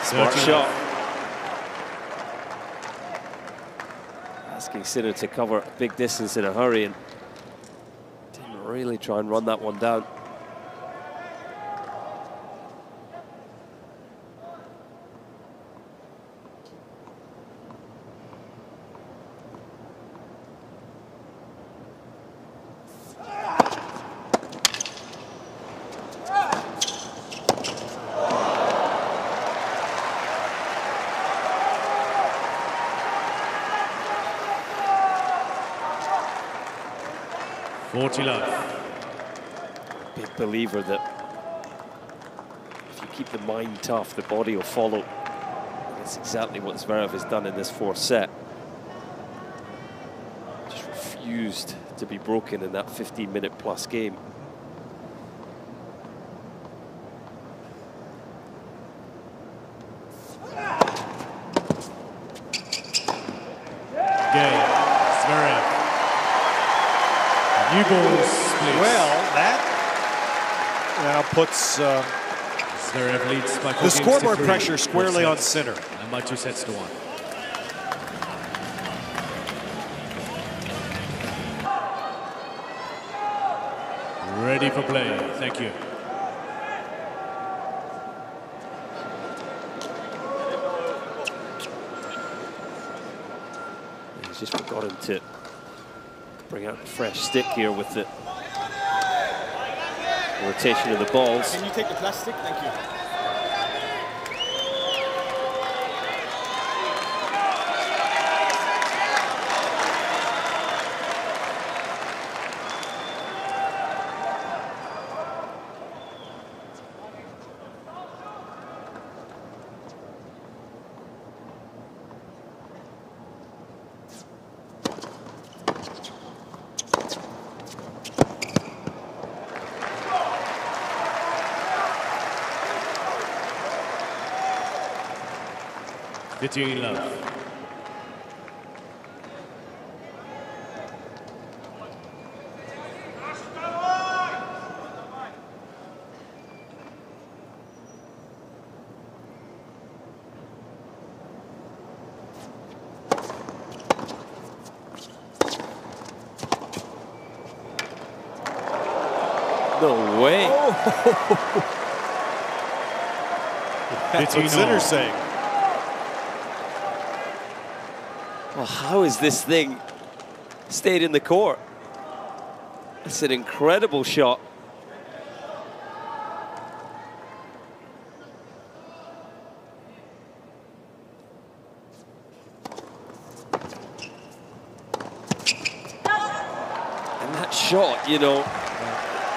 Smart shot. Asking Sinner to cover a big distance in a hurry and didn't really try and run that one down.
40 love.
Big believer that if you keep the mind tough, the body will follow. That's exactly what Zverev has done in this fourth set. Just refused to be broken in that 15-minute plus game.
Game. Zverev. New balls split.
Well, that now puts
Zverev leads by 4
the scoreboard
games to 3.
pressure squarely on Sinner.
And by 2 sets to 1. Ready for play. Thank you.
He's just forgotten to bring out a fresh stick here with the rotation of the balls.
Can you take the plastic? Thank you.
Between love.
No way.
That's what Sinner's saying.
Well, how is this thing stayed in the court? It's an incredible shot. And that shot, you know,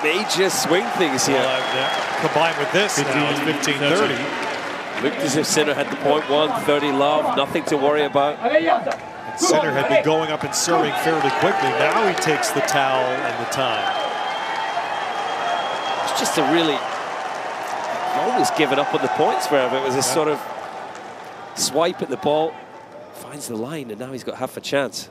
major swing things here.
Combined with this, now it's 15-30.
Looked as if Sinner had the point one, 30 love, nothing to worry about.
And Sinner had been going up and serving fairly quickly. Now he takes the towel and the time.
It's just a really, almost given up on the points for him. It was a sort of swipe at the ball, finds the line, and now he's got half a chance.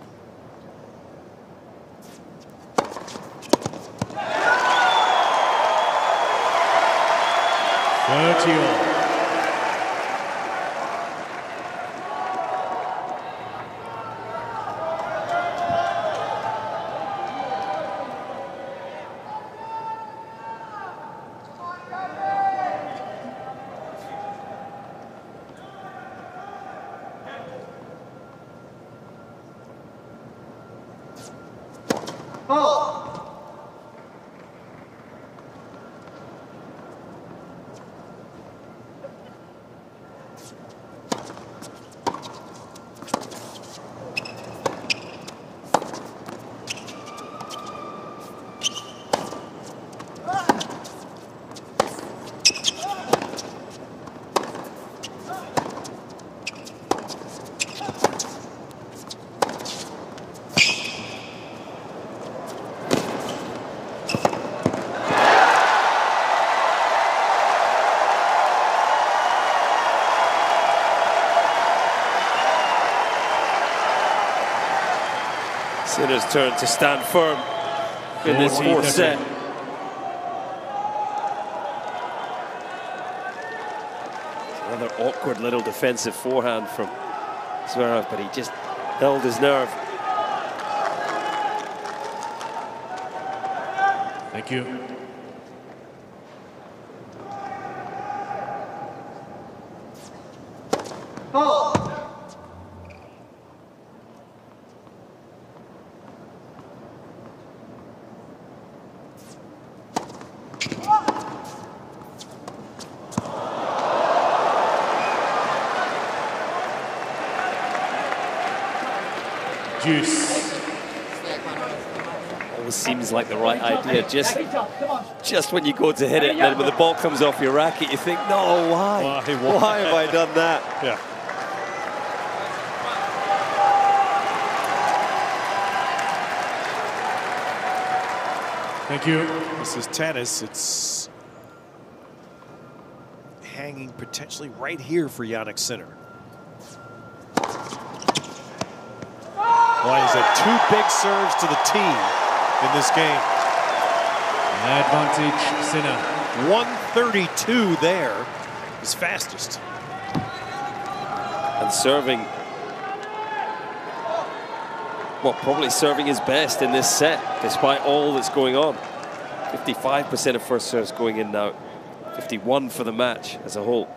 Sinner's turn to stand firm in this fourth set. Another awkward little defensive forehand from Zverev, but he just held his nerve.
Thank you.
always seems like the right idea. Just when you go to hit it, and then when the ball comes off your racket, you think, no, why? Why have I done that?
Yeah.
Thank you.
This is tennis. It's hanging potentially right here for Jannik Sinner. Well, he's had 2 big serves to the tee in this game.
Advantage Sinner.
132 there, his fastest.
And serving, well, probably serving his best in this set, despite all that's going on. 55% of first serves going in now. 51 for the match as a whole.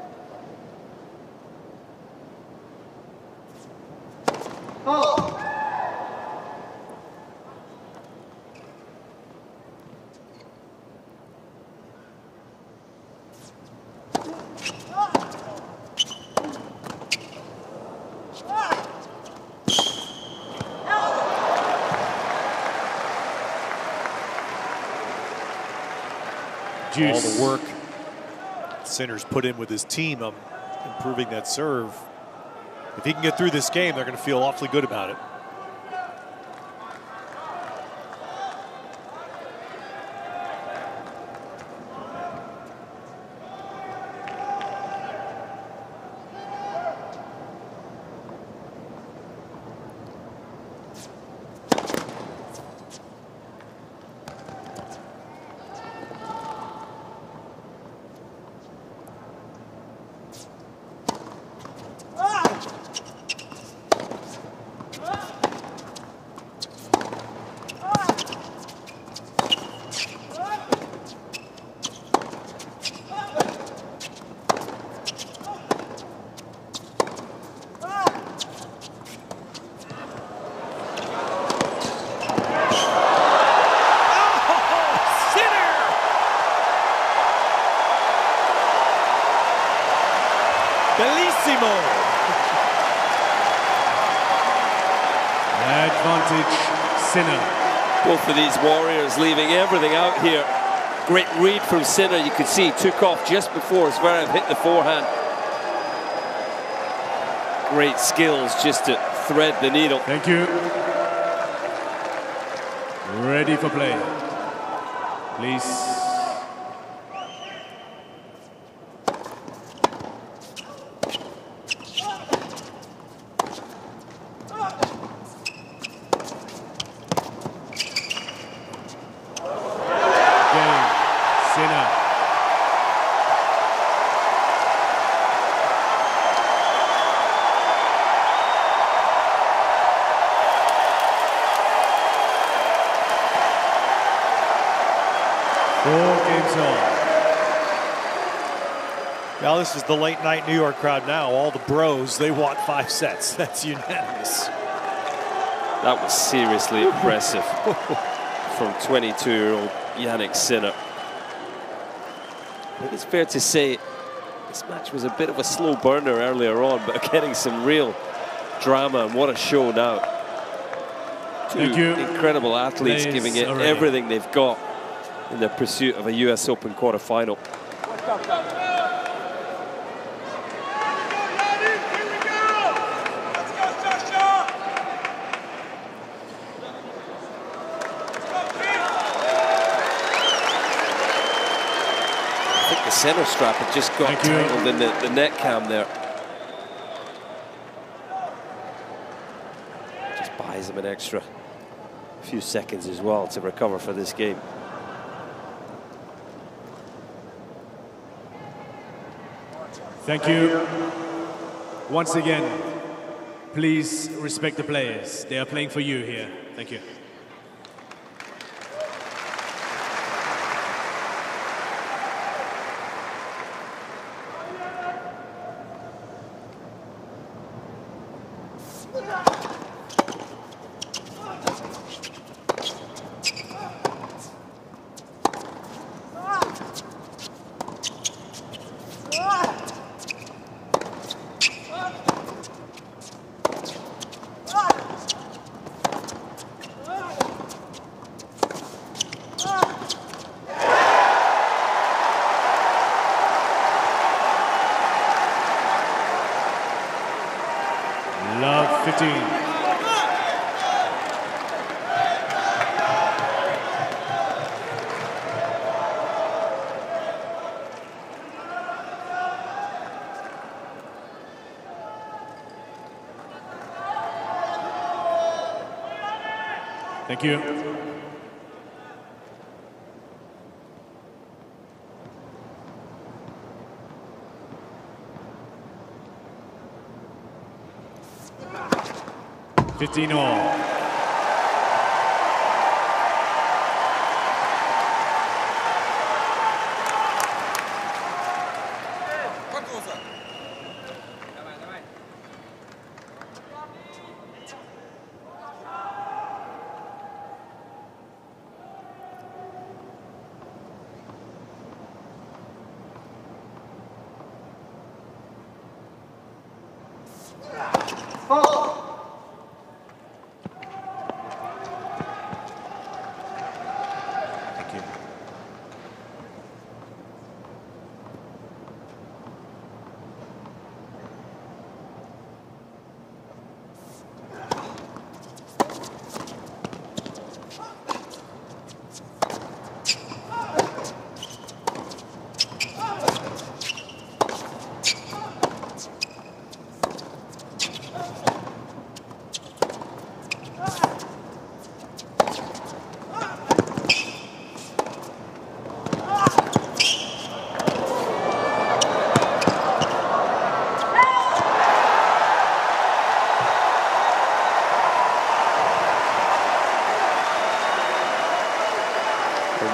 All the work Sinner's put in with his team on improving that serve. If he can get through this game, they're going to feel awfully good about it. Bellissimo!
Advantage Sinner.
Both of these warriors leaving everything out here. Great read from Sinner. You could see he took off just before Zverev hit the forehand. Great skills just to thread the needle.
Thank you. Ready for play. Please.
Now this is the late night New York crowd now. All the bros, they want 5 sets. That's unanimous.
That was seriously impressive from 22-year-old Jannik Sinner. I think it's fair to say this match was a bit of a slow burner earlier on, but getting some real drama, and what a show now. Two incredible athletes giving it everything they've got in their pursuit of a US Open quarterfinal. Center strap had just got tangled in the net cam there. Just buys him an extra few seconds as well to recover for this game.
Thank you. Once again, please respect the players. They are playing for you here. Thank you. Thank you. $15-all.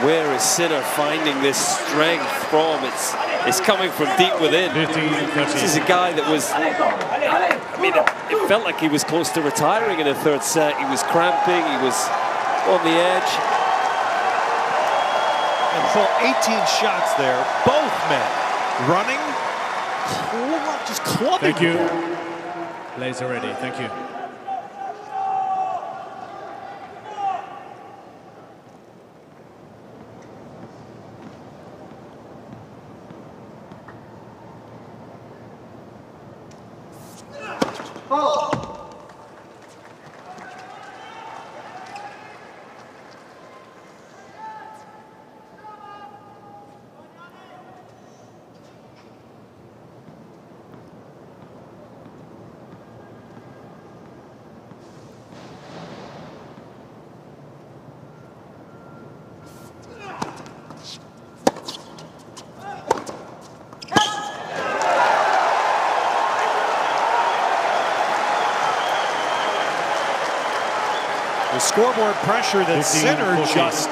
Where is Sinner finding this strength from? It's coming from deep within. This is a guy that was, I mean, it felt like he was close to retiring in the third set. He was cramping, he was on the edge.
And full 18 shots there, both men running, just clubbing.
Thank you. Laser ready, thank you.
The scoreboard pressure that Sinner just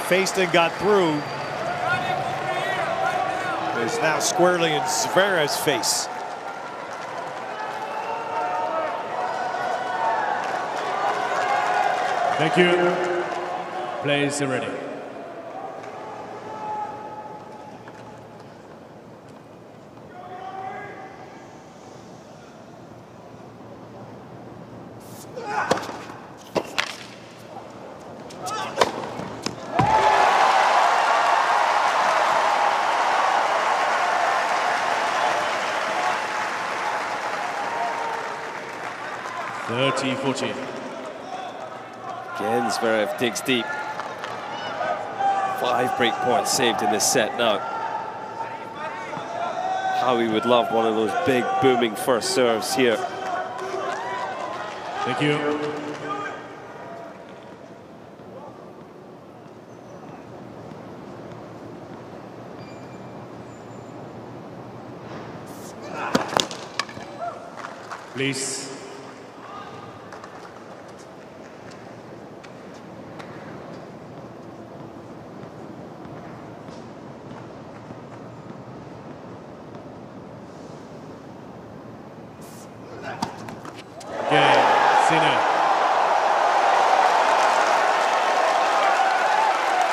faced and got through is now squarely in Zverev's face.
Thank you. Players are ready.
Again, Zverev digs deep. 5 break points saved in this set now. How he would love one of those big booming first serves here.
Thank you. Please.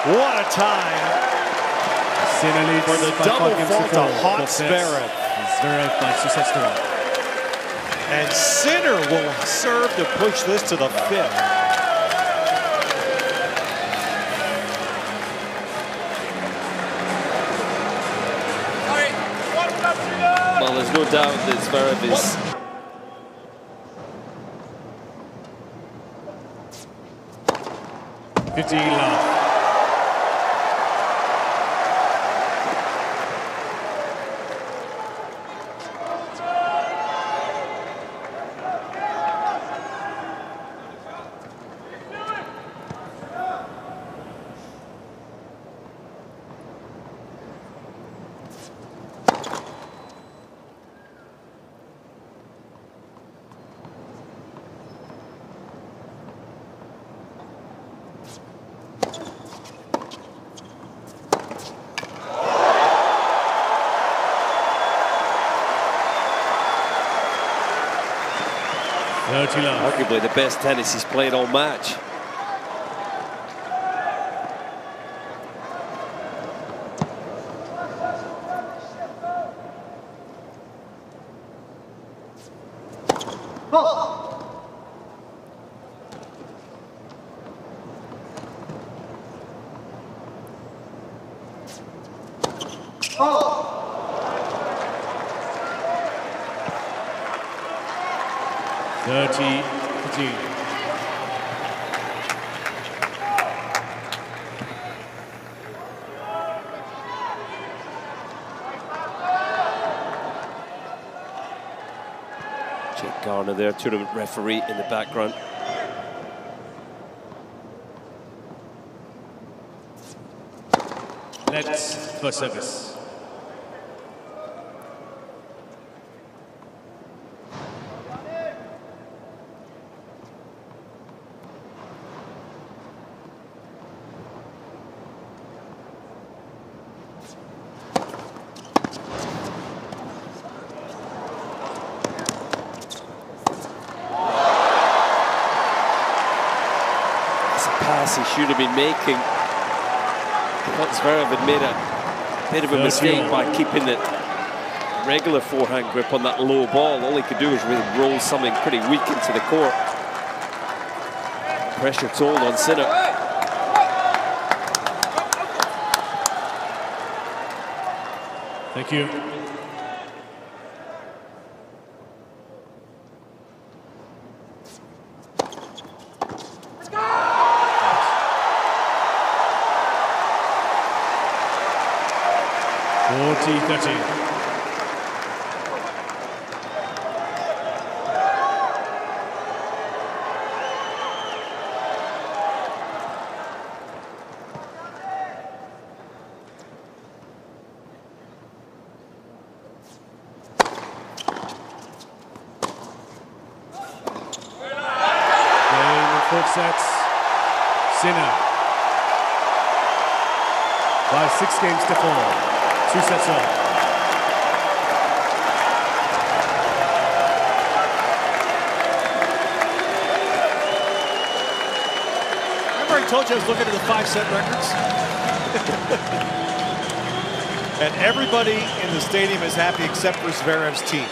What a time for the double fault to haunt Zverev.
Zverev by 2 sets to 1.
And Sinner will serve to push this to the 5th.
Well, there's no doubt that Zverev is...
love. 30 love.
Arguably the best tennis he's played all match. Their tournament referee in the background.
Let's for service.
He should have been making. I thought Zverev had made a bit of a mistake by keeping the regular forehand grip on that low ball. All he could do was really roll something pretty weak into the court. Pressure told on Sinner.
Thank you. Sets. Sinner by 6 games to 4. 2 sets off.
Remember I told you I was looking at the 5-set records? And everybody in the stadium is happy except for Zverev's team.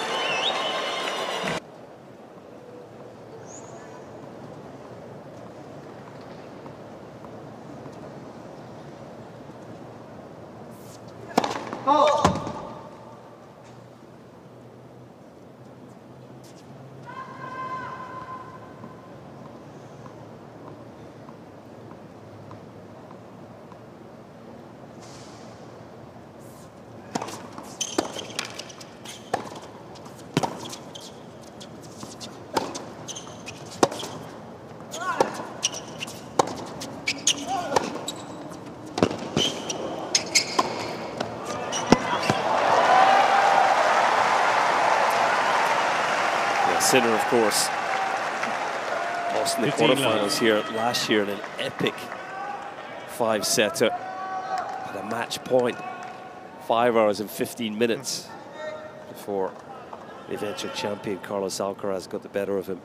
Sinner, of course, lost in the quarterfinals here last year in an epic 5-setter at a match point. 5 hours and 15 minutes before the eventual champion Carlos Alcaraz got the better of him.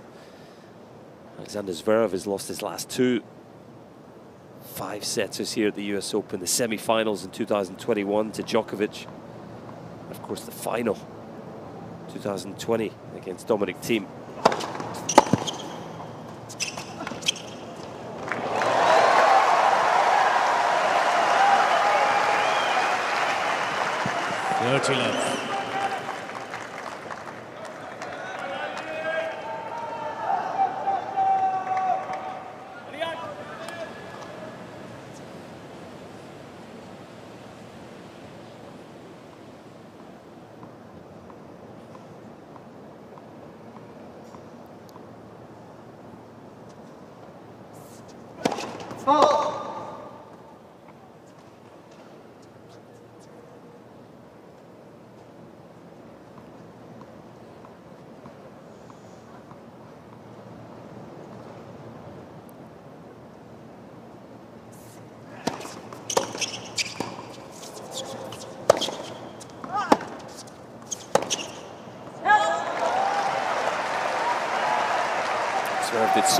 Alexander Zverev has lost his last 2 5-setters here at the US Open, the semi-finals in 2021 to Djokovic. Of course, the final 2020 against Dominic Thiem.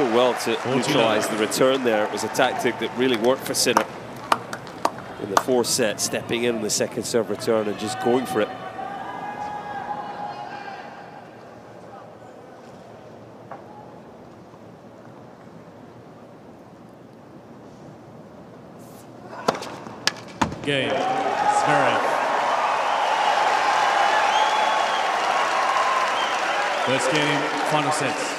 so well to neutralise the return there. It was a tactic that really worked for Sinner in the fourth set, stepping in the second serve return and just going for it.
Game. Zverev. First game, final sets.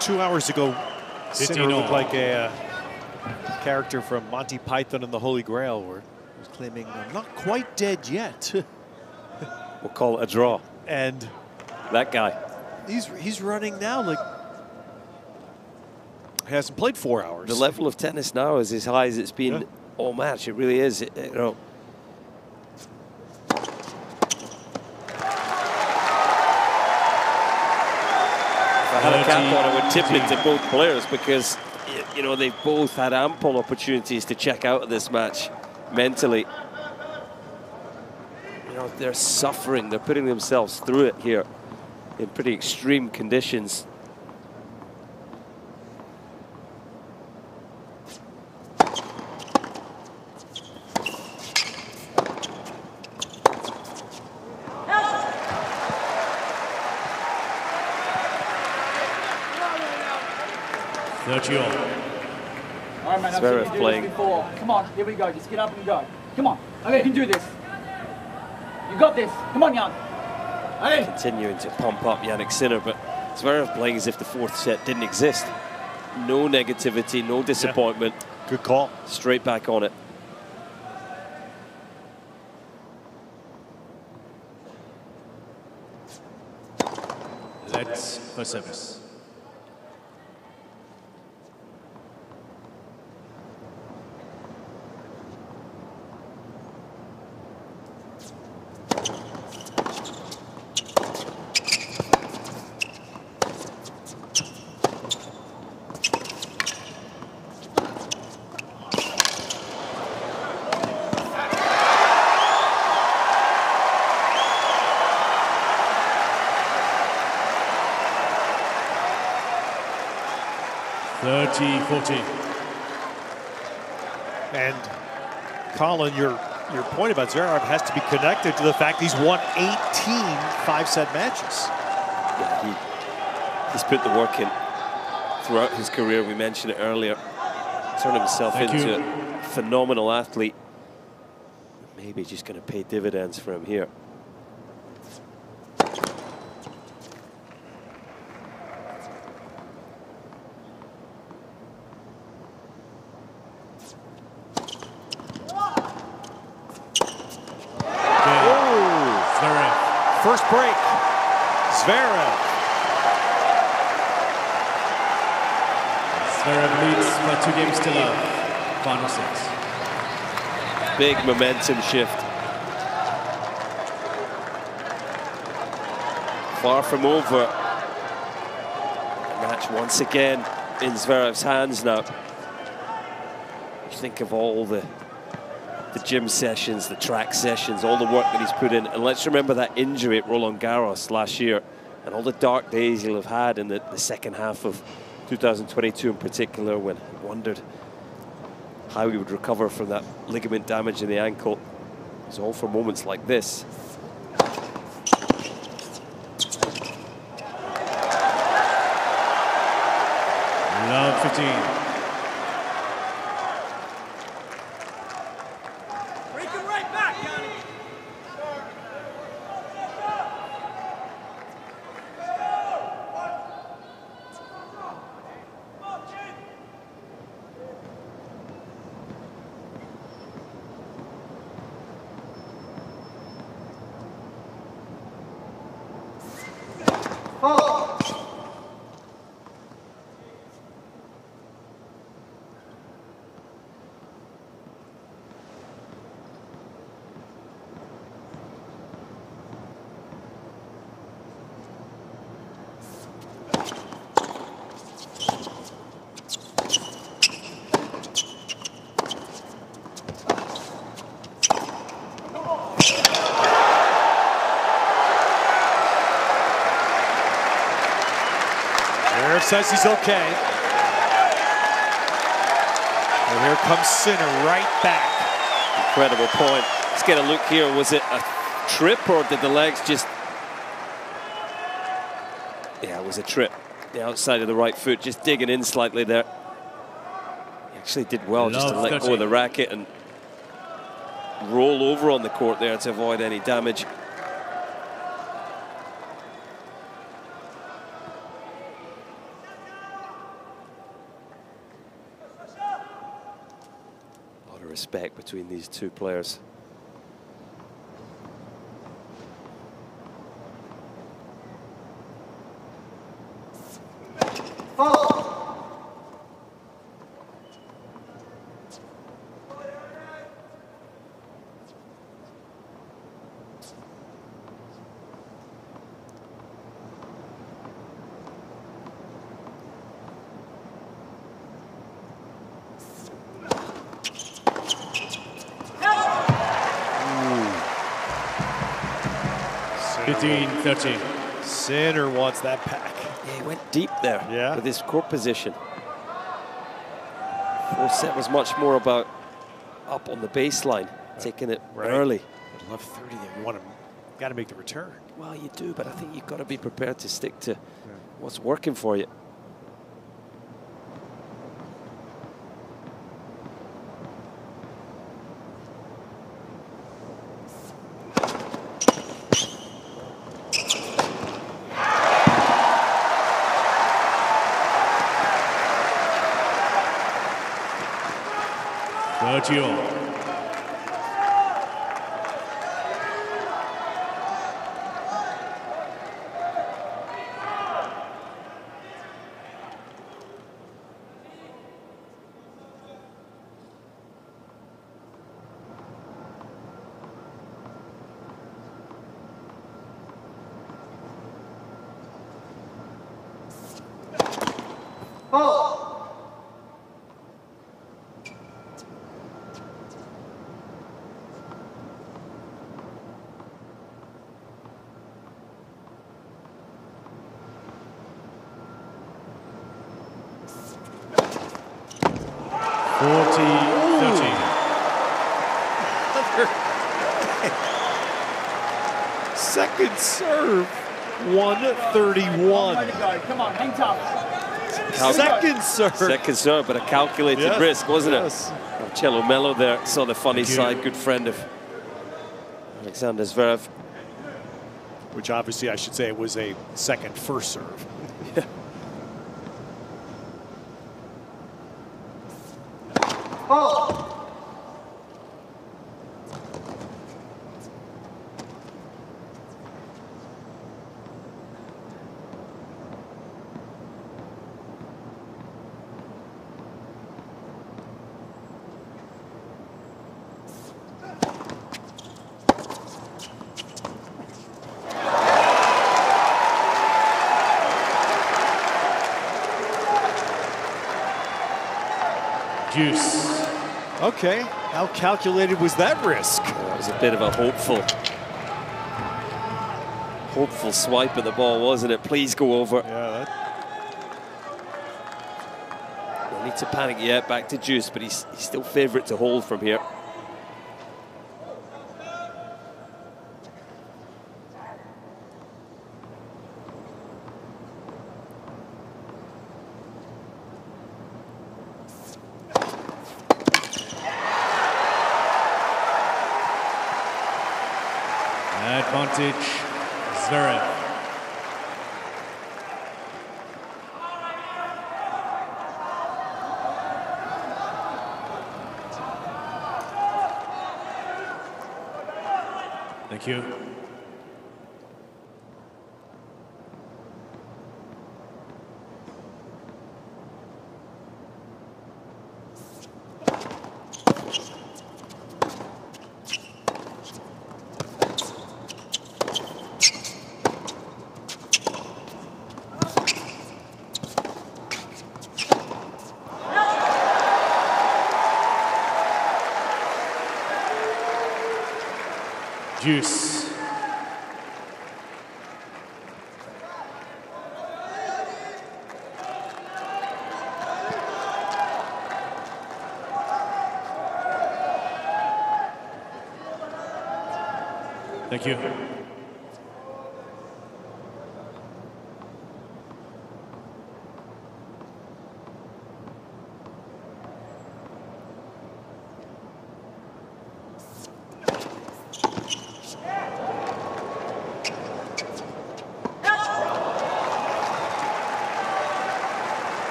Two hours ago, Sinner looked like a character from Monty Python and the Holy Grail, where he was claiming, "I'm not quite dead yet."
We'll call it a draw.
And
that guy,
he's running now like he hasn't played 4 hours.
The level of tennis now is as high as it's been all match. It really is. You know. If I had a cap on, I would tip it to both players because, you know, they've both had ample opportunities to check out of this match mentally. You know, they're suffering. They're putting themselves through it here in pretty extreme conditions.
All right, man, I've seen you do this before. Come on, here we go. Just get up and go. Come on. Okay, you can do this. You got this. Come on, Jan. Hey.
Continuing to pump up Jannik Sinner, but Zverev playing as if the fourth set didn't exist. No negativity, no disappointment.
Yeah. Good call.
Straight back on it.
Let's for service.
And Colin, your point about Zverev has to be connected to the fact he's won 18 5-set matches.
Yeah, he's put the work in throughout his career. We mentioned it earlier. Turned himself into a phenomenal athlete. Maybe just going to pay dividends for him here.
First break, Zverev.
Zverev leads by 2 games to love. Final sets.
Big momentum shift. Far from over. The match once again in Zverev's hands now. You think of all the the gym sessions, the track sessions, all the work that he's put in. And let's remember that injury at Roland Garros last year and all the dark days he'll have had in the second half of 2022 in particular, when he wondered how he would recover from that ligament damage in the ankle. It's all for moments like this.
Love 15.
Says he's okay. And here comes Sinner right back.
Incredible point. Let's get a look here. Was it a trip or did the legs just... Yeah, it was a trip. The outside of the right foot, just digging in slightly there. He actually did well just to let go of the racket and roll over on the court there to avoid any damage. Respect between these two players.
Sinner wants that pack.
Yeah, he went deep there with his court position. Fourth set was much more about up on the baseline, taking it early.
I love 30 there. You got to make the return.
Well, you do, but I think you've got to be prepared to stick to what's working for you.
Second serve, 131.
Come on, hang tough.
Second serve.
Second serve, but a calculated risk, wasn't it? Cello Mello there saw the funny side, good friend of Alexander Zverev.
Which obviously I should say it was a second first serve.
Yeah.
Juice.
Okay. How calculated was that risk?
It was a bit of a hopeful swipe at the ball, wasn't it? Please go over.
Yeah.
No need to panic yet. Back to Deuce, but he's still favourite to hold from here.
Advantage, Zverev. Thank you. Deuce. Thank you.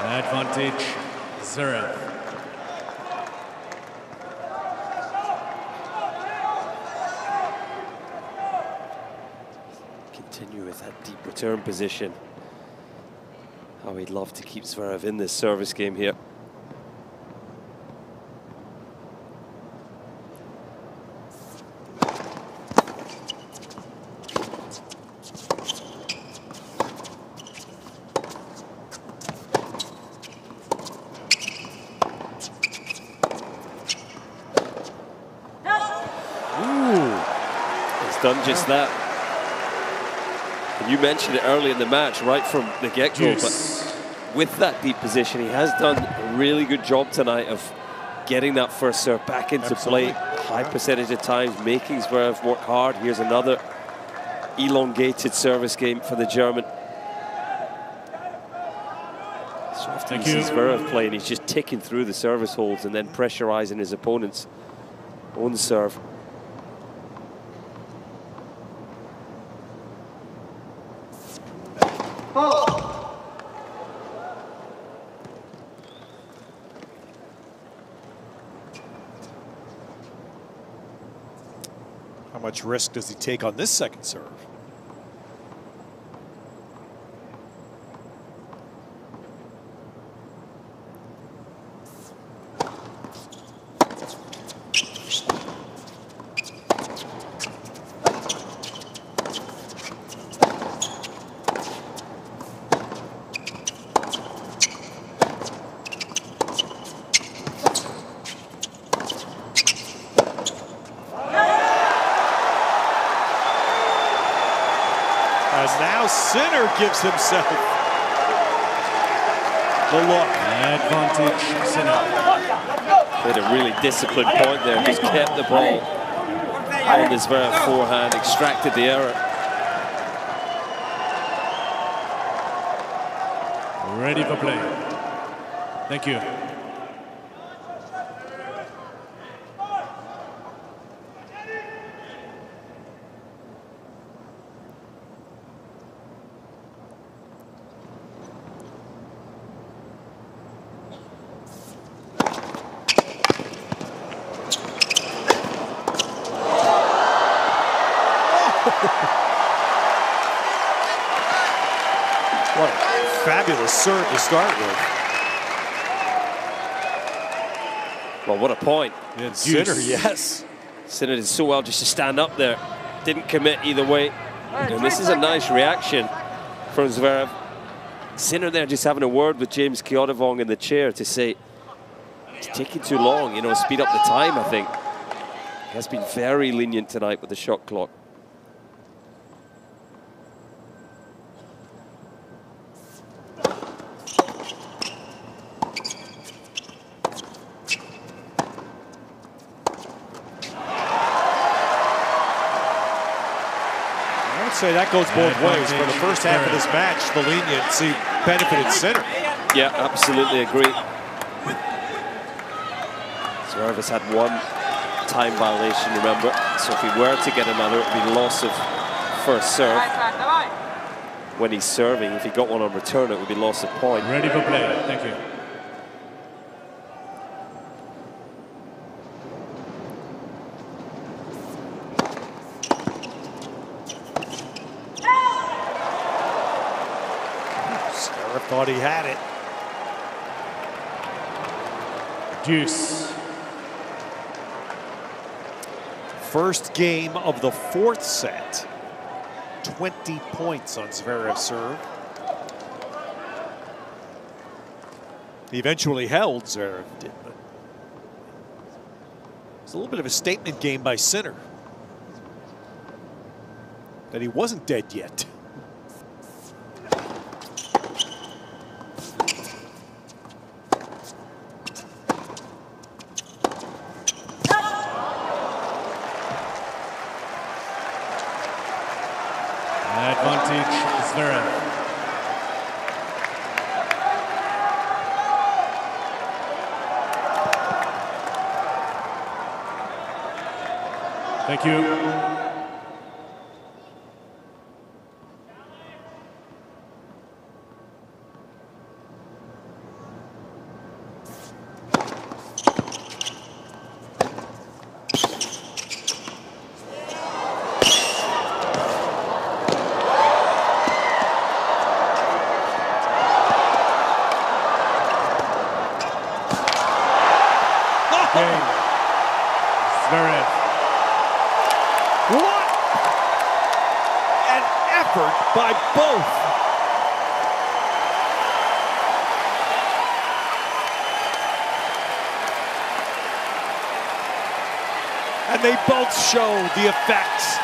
Advantage, Zverev.
Continue with that deep return position. How he'd love to keep Zverev in this service game here. Done just that. And you mentioned it early in the match, right from the get-go, but with that deep position, he has done a really good job tonight of getting that first serve back into play, high percentage of times, making Zverev work hard. Here's another elongated service game for the German. So after you see Zverev playing, he's just ticking through the service holds and then pressurizing his opponent's own serve.
How much risk does he take on this second serve? As now Sinner gives himself the look.
Advantage, Sinner.
Hit a really disciplined point there. Just kept the ball on his Zverev forehand, extracted the error.
Ready for play. Thank you.
What a fabulous serve to start with.
Well, what a point.
And Sinner, yes.
Sinner did so well just to stand up there. Didn't commit either way. And this is a nice reaction from Zverev. Sinner there just having a word with James Kyotovong in the chair to say, It's taking too long, you know, speed up the time, I think. He has been very lenient tonight with the shot clock.
I would say that goes both ways. For the first half of this match, the leniency benefited Sinner.
Yeah, absolutely agree. Zverev has had one time violation, remember. So if he were to get another, it would be loss of first serve. When he's serving, if he got one on return, it would be loss of point.
Ready for play. Thank you.
Zverev thought he had it.
Deuce.
First game of the fourth set. 20 points on Zverev's serve. He eventually held, Zverev did, but it's a little bit of a statement game by Sinner that he wasn't dead yet.
Advantage, Zverev. Thank you. Zverev.
What an effort by both. And they both show the effects.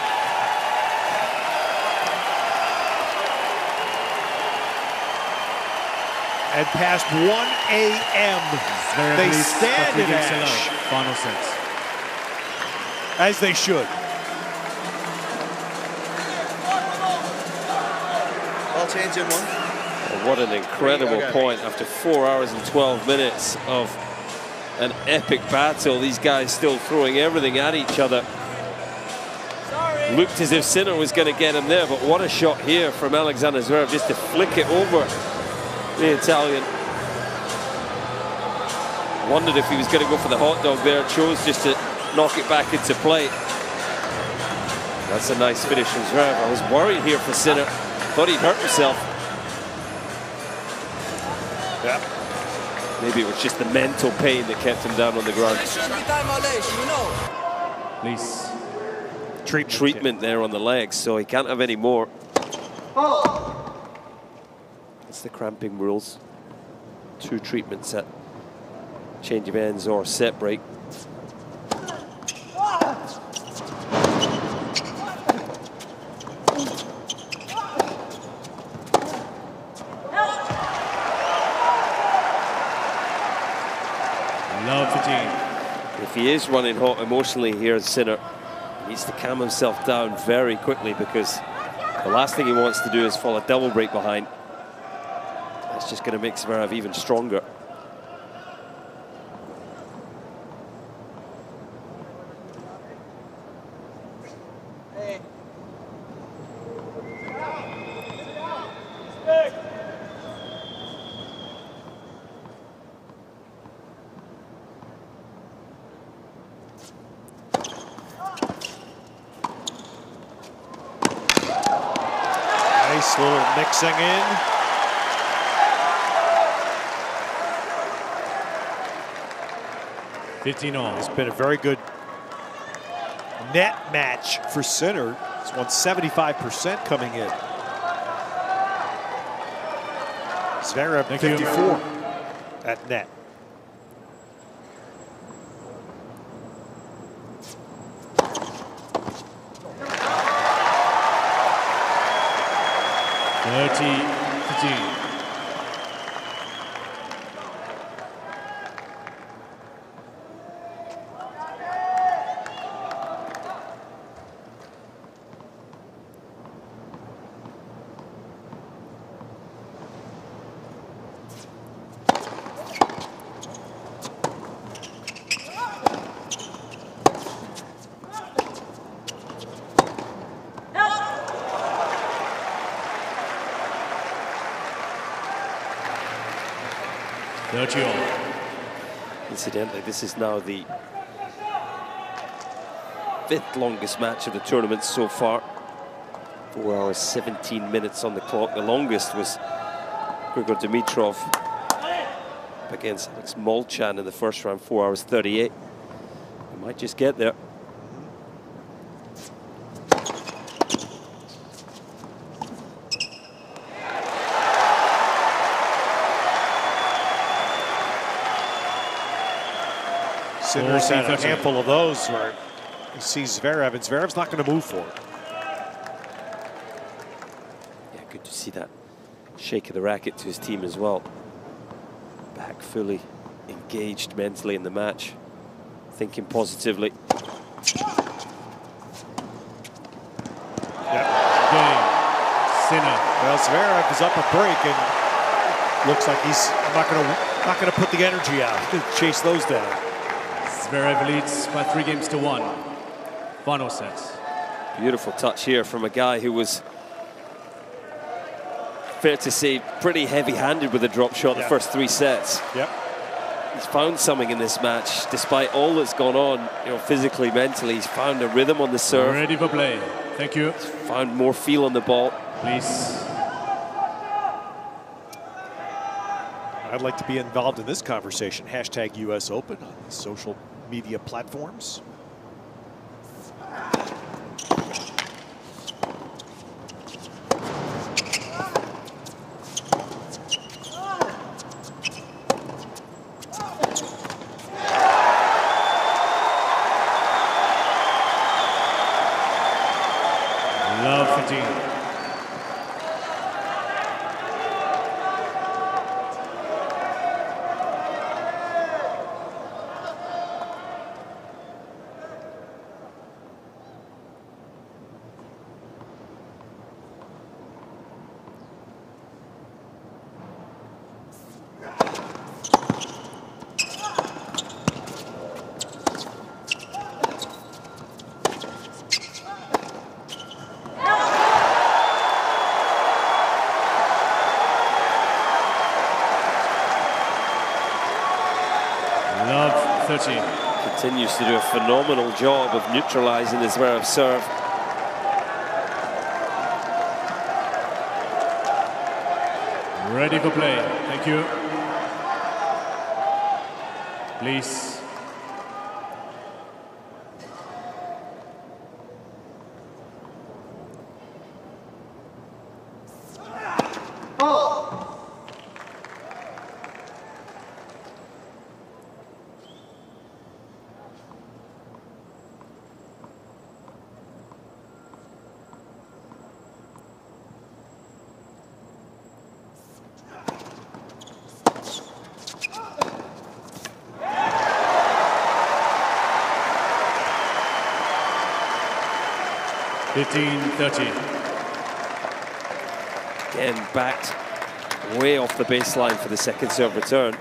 And past 1 a.m. they stand in Ash.
Final sets.
As they should.
I'll change in one.
Oh, what an incredible point after 4 hours and 12 minutes of an epic battle. These guys still throwing everything at each other. Looked as if Sinner was going to get him there, but what a shot here from Alexander Zverev just to flick it over the Italian. Wondered if he was going to go for the hot dog there. Chose just to knock it back into play. That's a nice finish from Zverev. I was worried here for Sinner. Thought he'd hurt himself.
Yeah.
Maybe it was just the mental pain that kept him down on the ground.
Please.
Treatment there on the legs, so he can't have any more. That's the cramping rules. 2 treatments at change of ends or set break.
Love the team.
If he is running hot emotionally here, Sinner needs to calm himself down very quickly, because the last thing he wants to do is fall a double break behind. That's just going to make Zverev even stronger.
Nice little mixing in. It's been a very good net match for Sinner. He's won 75% coming in. Zverev 54 at net.
30-15.
Incidentally, this is now the 5th longest match of the tournament so far. 4 hours, 17 minutes on the clock. The longest was Grigor Dimitrov against Alex Molchan in the first round, 4 hours, 38. We might just get there.
Sinner's had a handful of those where he sees Zverev, and Zverev's not going to move for it.
Yeah, good to see that shake of the racket to his team as well. Back fully engaged mentally in the match, thinking positively.
Game. Sinner.
Well, Zverev is up a break and looks like he's not going to put the energy out to chase those down.
Zverev leads by 3-1. Final sets.
Beautiful touch here from a guy who was, fair to say, pretty heavy-handed with a drop shot the first 3 sets.
Yep.
He's found something in this match, despite all that's gone on, you know, physically, mentally. He's found a rhythm on the serve.
Ready for play. Thank you.
He's found more feel on the ball.
Please.
I'd like to be involved in this conversation. Hashtag US Open on the social media platforms.
Love 15. Love 13.
Continues to do a phenomenal job of neutralizing the Zverev serve.
Ready for play. Thank you. Please.
Again, backed way off the baseline for the second serve return.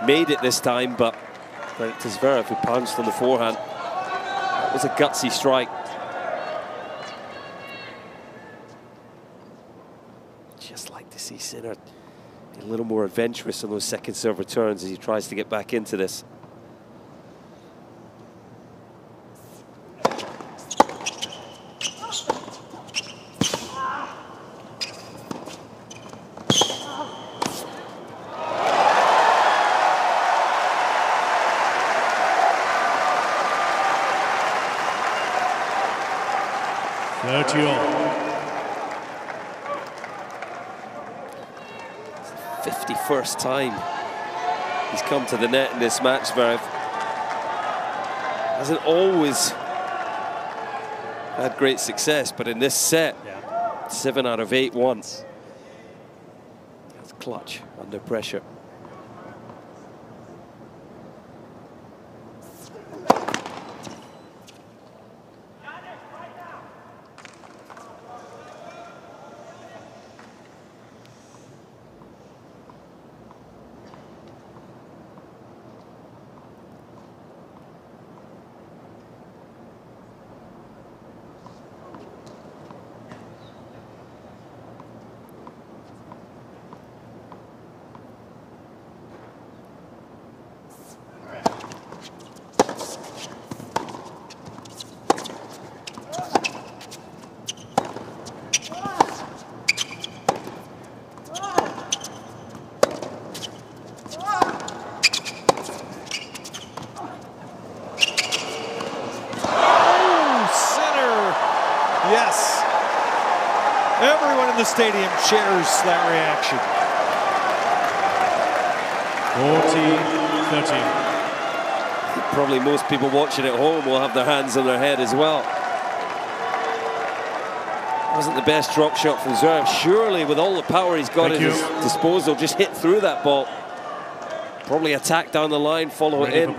Made it this time, but credit to Zverev, who pounced on the forehand. It was a gutsy strike. Just like to see Sinner be a little more adventurous on those second serve returns as he tries to get back into this. First time he's come to the net in this match. Zverev hasn't always had great success, but in this set, 7 out of 8 once. clutch under pressure.
Yes. Everyone in the stadium shares that reaction.
40-30.
Probably most people watching at home will have their hands on their head as well. Wasn't the best drop shot from Zverev. Surely, with all the power he's got at his disposal, just hit through that ball. Probably attack down the line, follow it in.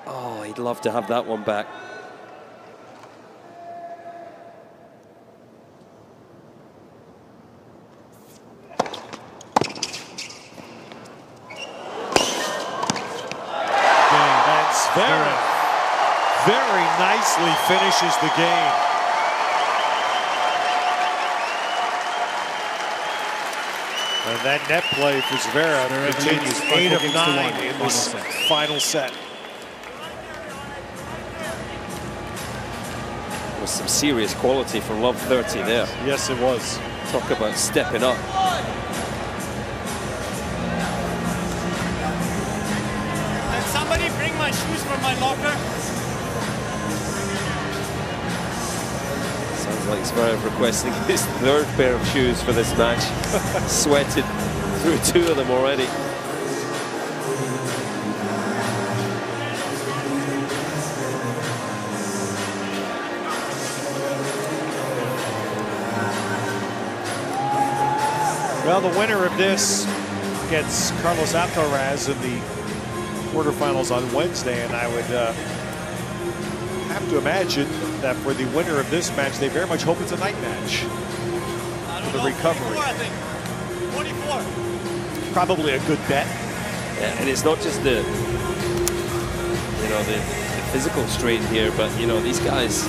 Oh, he'd love to have that one back.
Zverev very nicely finishes the game. And that net play for Zverev continues 8 of 9 in this final set.
With some serious quality from Love 30 there.
Yes, it was.
Talk about stepping up.
Somebody bring my shoes from my locker.
Sounds like Zverev requesting his 3rd pair of shoes for this match. Sweated through 2 of them already.
Well, the winner of this gets Carlos Alcaraz in the quarterfinals on Wednesday, and I would have to imagine that for the winner of this match, they very much hope it's a night match for the recovery.
24, I think. 24.
Probably a good bet.
Yeah, and it's not just the the physical strain here, but these guys,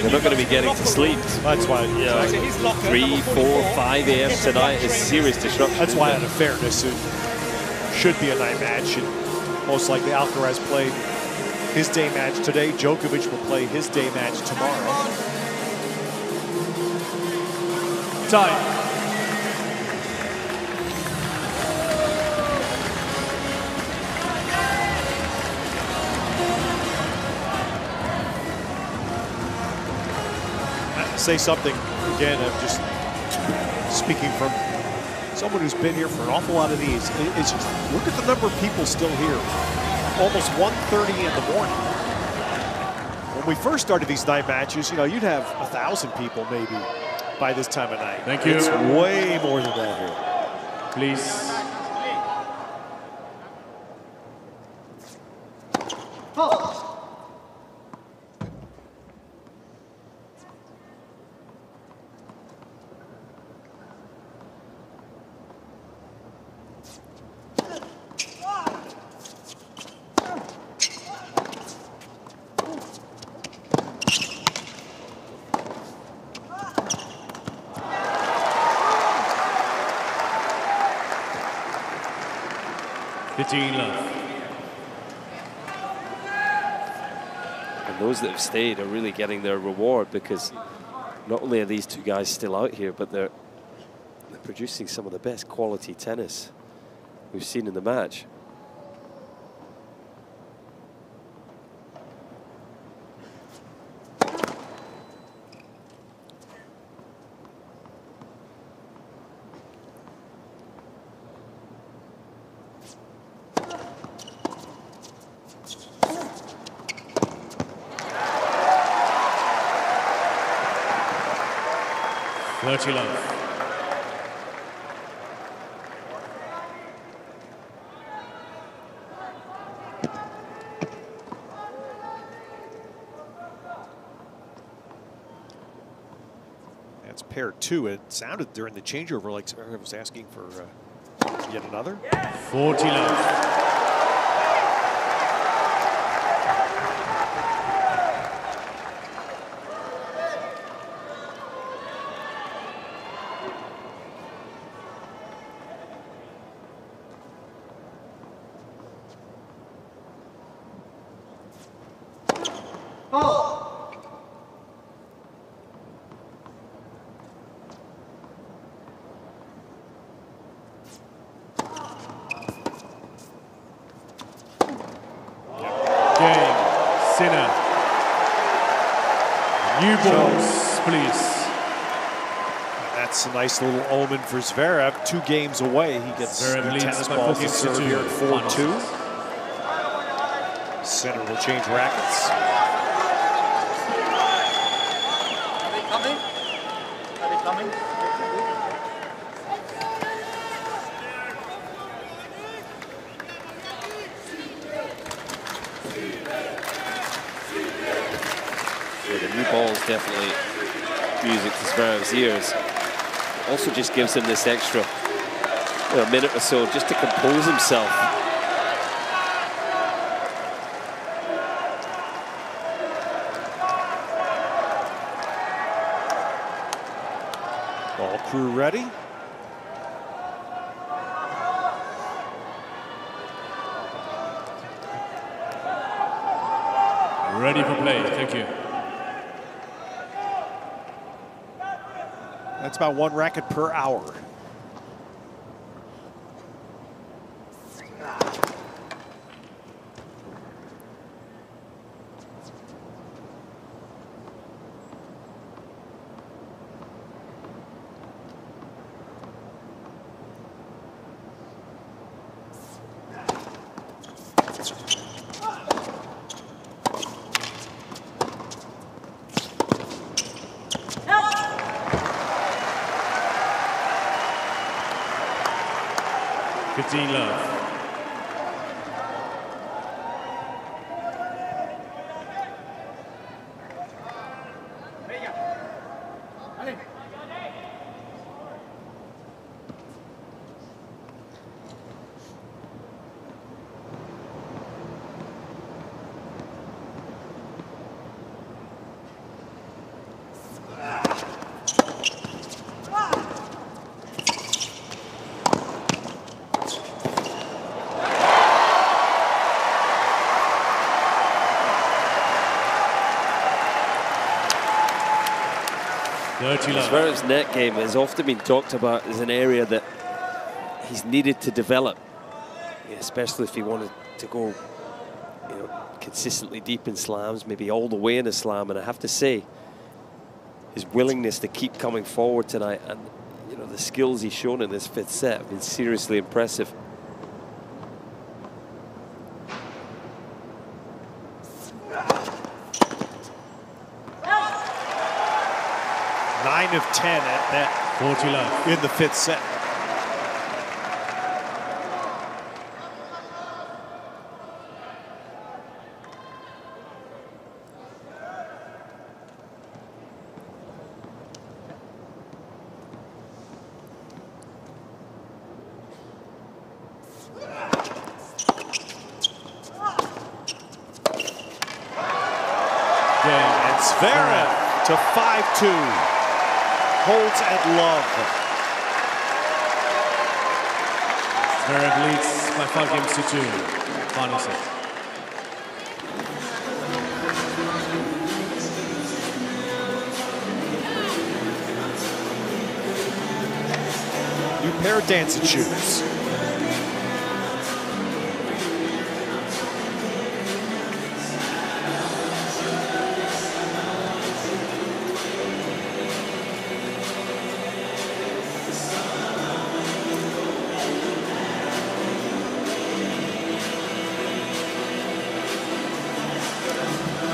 they're not going to be getting to sleep.
That's why
3, 4, 5 a.m. tonight is serious disruption.
That's why, out of fairness, it should be a night match. And most likely Alcaraz played his day match today. Djokovic will play his day match tomorrow.
Time.
Say something again. I'm just speaking from someone who's been here for an awful lot of these. It's just, look at the number of people still here. Almost 1:30 in the morning. When we first started these night matches, you'd have 1,000 people maybe by this time of night.
Thank you.
It's way more than that here.
Please.
And those that have stayed are really getting their reward, because not only are these 2 guys still out here, but they're producing some of the best quality tennis we've seen in the match.
That's pair 2. It sounded during the changeover like Zverev was asking for yet another.
40 love. Sinner. New balls, please.
That's a nice little omen for Zverev. 2 games away. He gets
Zverev leads
tennis
by
balls
4
to
games to
serve
2.
here at 4-2. Sinner will change rackets.
Are they coming? Are they coming?
The new ball is definitely music to Zverev's ears. Also just gives him this extra minute or so just to compose himself.
Ball crew ready.
Ready for play, thank you.
That's about 1 racket per hour.
Love.
Zverev's net game has often been talked about as an area that he's needed to develop, especially if he wanted to go, consistently deep in slams, maybe all the way in a slam. And I have to say, his willingness to keep coming forward tonight and the skills he's shown in this 5th set have been seriously impressive.
Of 10 at that
40 love
in the 5th set. And Zverev to 5-2. Holds at love.
Zverev leads by 5 games to 2. Final set.
New pair of dancing shoes.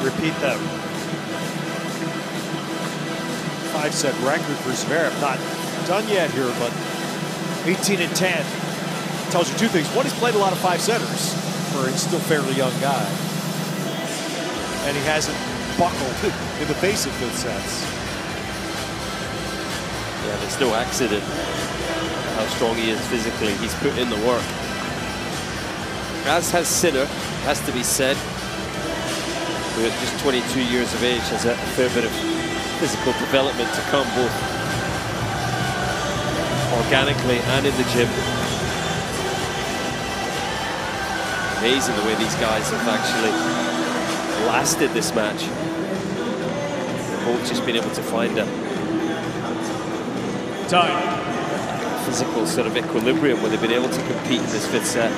Repeat that 5-set record for Zverev. Not done yet here, but 18-10 tells you 2 things. One, he's played a lot of 5-setters for a still fairly young guy, and he hasn't buckled in the face of 5th sets.
Yeah, and it's no accident how strong he is physically. He's put in the work. As has Sinner, has to be said, who at just 22 years of age has a fair bit of physical development to come, both organically and in the gym. Amazing the way these guys have actually lasted this match. They've both just been able to find a physical sort of equilibrium where they've been able to compete in this fifth set.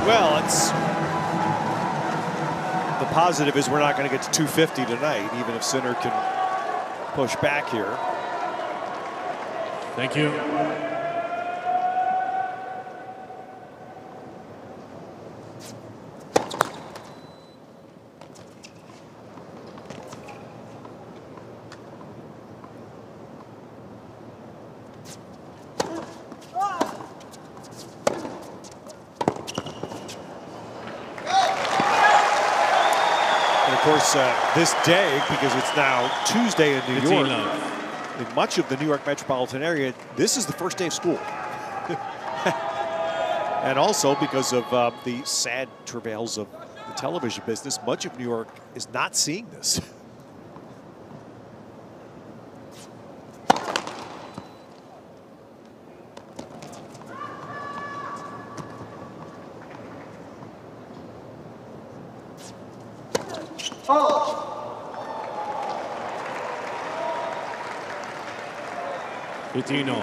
Well, it's the positive is we're not going to get to 250 tonight, even if Sinner can push back here.
Thank you.
This day, because it's now Tuesday in New York, in much of the New York metropolitan area, this is the first day of school. And also because of the sad travails of the television business, much of New York is not seeing this.
Pitino.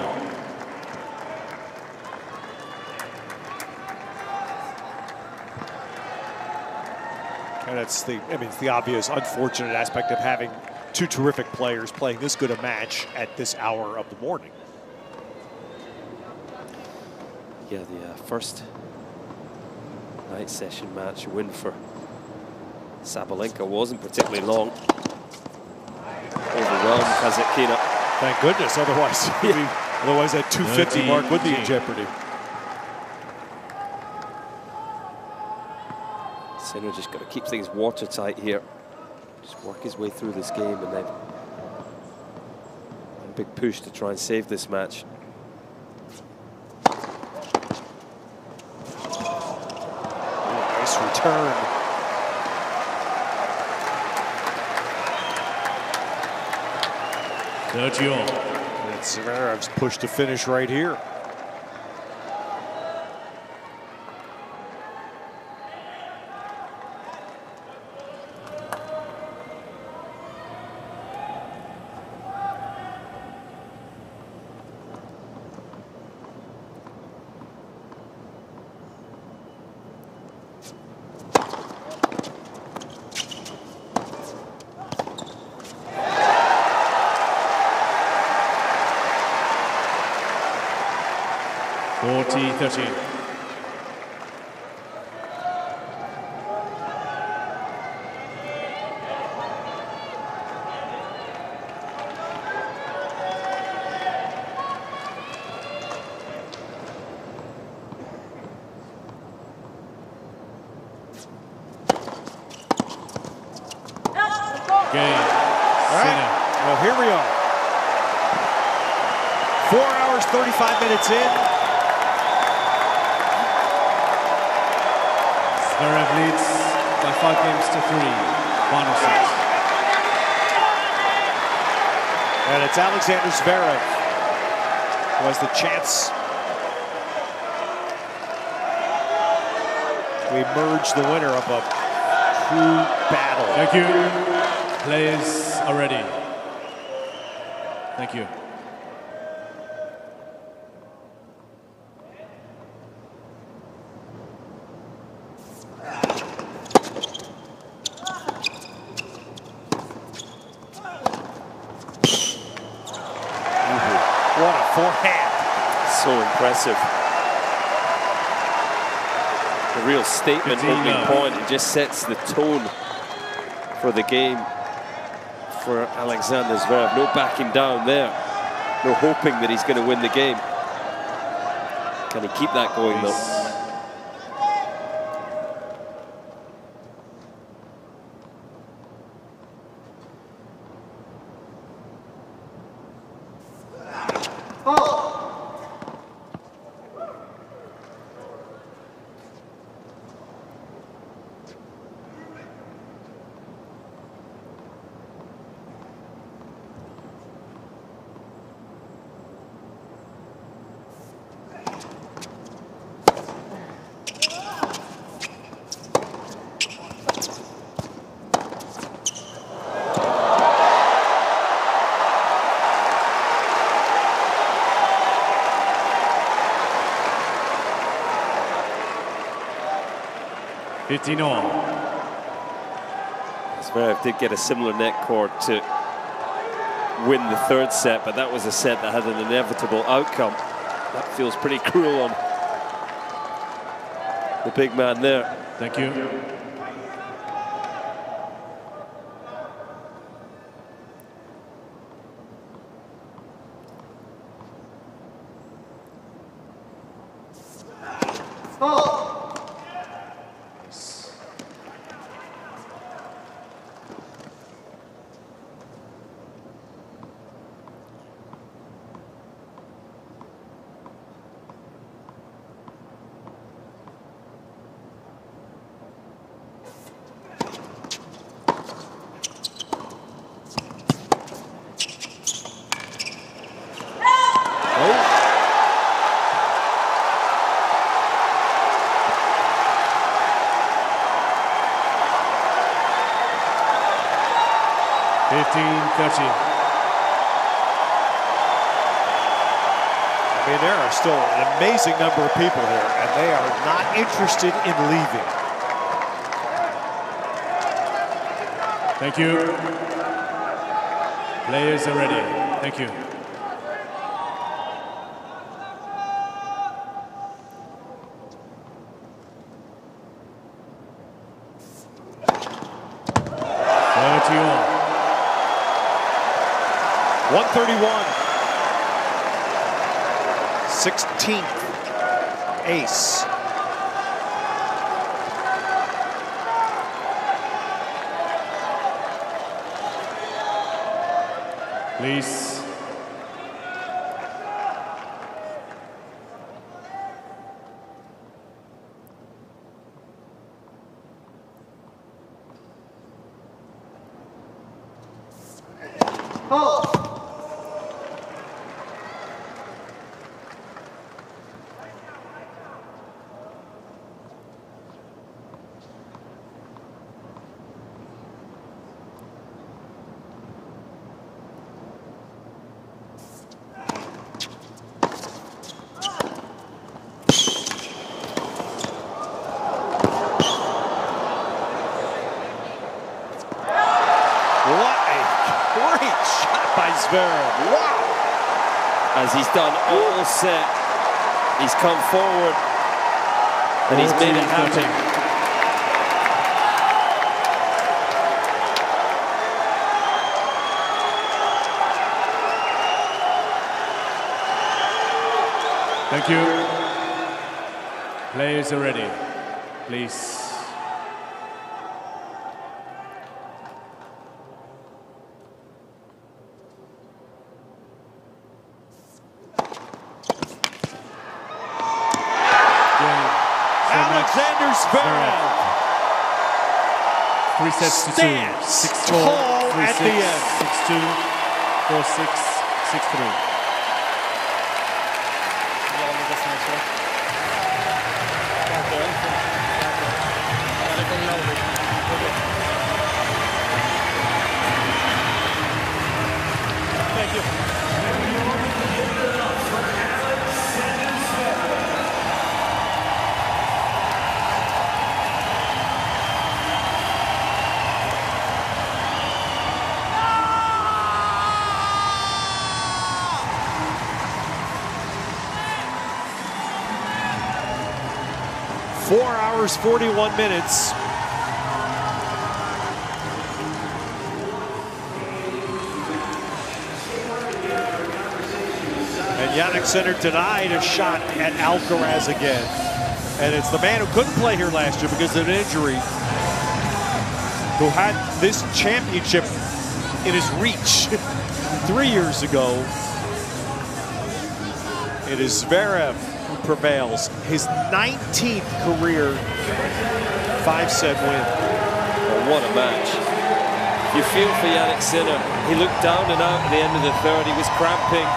And it's the obvious unfortunate aspect of having two terrific players playing this good a match at this hour of the morning.
Yeah, the first night session match win for Sabalenka wasn't particularly long. Overwhelmed Kasatkina.
Thank goodness, otherwise, otherwise that 250 mark would be in jeopardy.
Sinner just got to keep things watertight here. Just work his way through this game and then a big push to try and save this match.
Nice return.
Sergio.
And Zverev's push to finish right here. Well, here we are. 4 hours, 35 minutes in.
Zverev leads by 5 games to 3. Final set.
And it's Alexander Zverev who has the chance to emerge the winner of a true battle.
Thank you. Players are ready. Thank you.
What a forehand.
So impressive. A real statement opening point. It just sets the tone for the game. for Alexander Zverev. No backing down there. No hoping that he's going to win the game. Can he keep that going though? Zverev did get a similar net cord to win the third set, but that was a set that had an inevitable outcome. That feels pretty cruel on the big man there.
Thank you.
I mean, there are still an amazing number of people here, and they are not interested in leaving.
Thank you. Players are ready. Thank you. all.
131. 16th ace.
Please.
Zverev. Wow!
As he's done all set, he's come forward and he's made it happen.
Thank you. Players are ready, please.
Alexander Zverev.
3 sets to 2. 6-4, 3-6, 6-2, 4-6, 6-3.
Thank you. Four hours, 41 minutes. Jannik Sinner denied a shot at Alcaraz again. And it's the man who couldn't play here last year because of an injury, who had this championship in his reach 3 years ago. It is Zverev who prevails. His 19th career 5-set win.
Oh, what a match. You feel for Jannik Sinner. He looked down and out at the end of the third. He was cramping.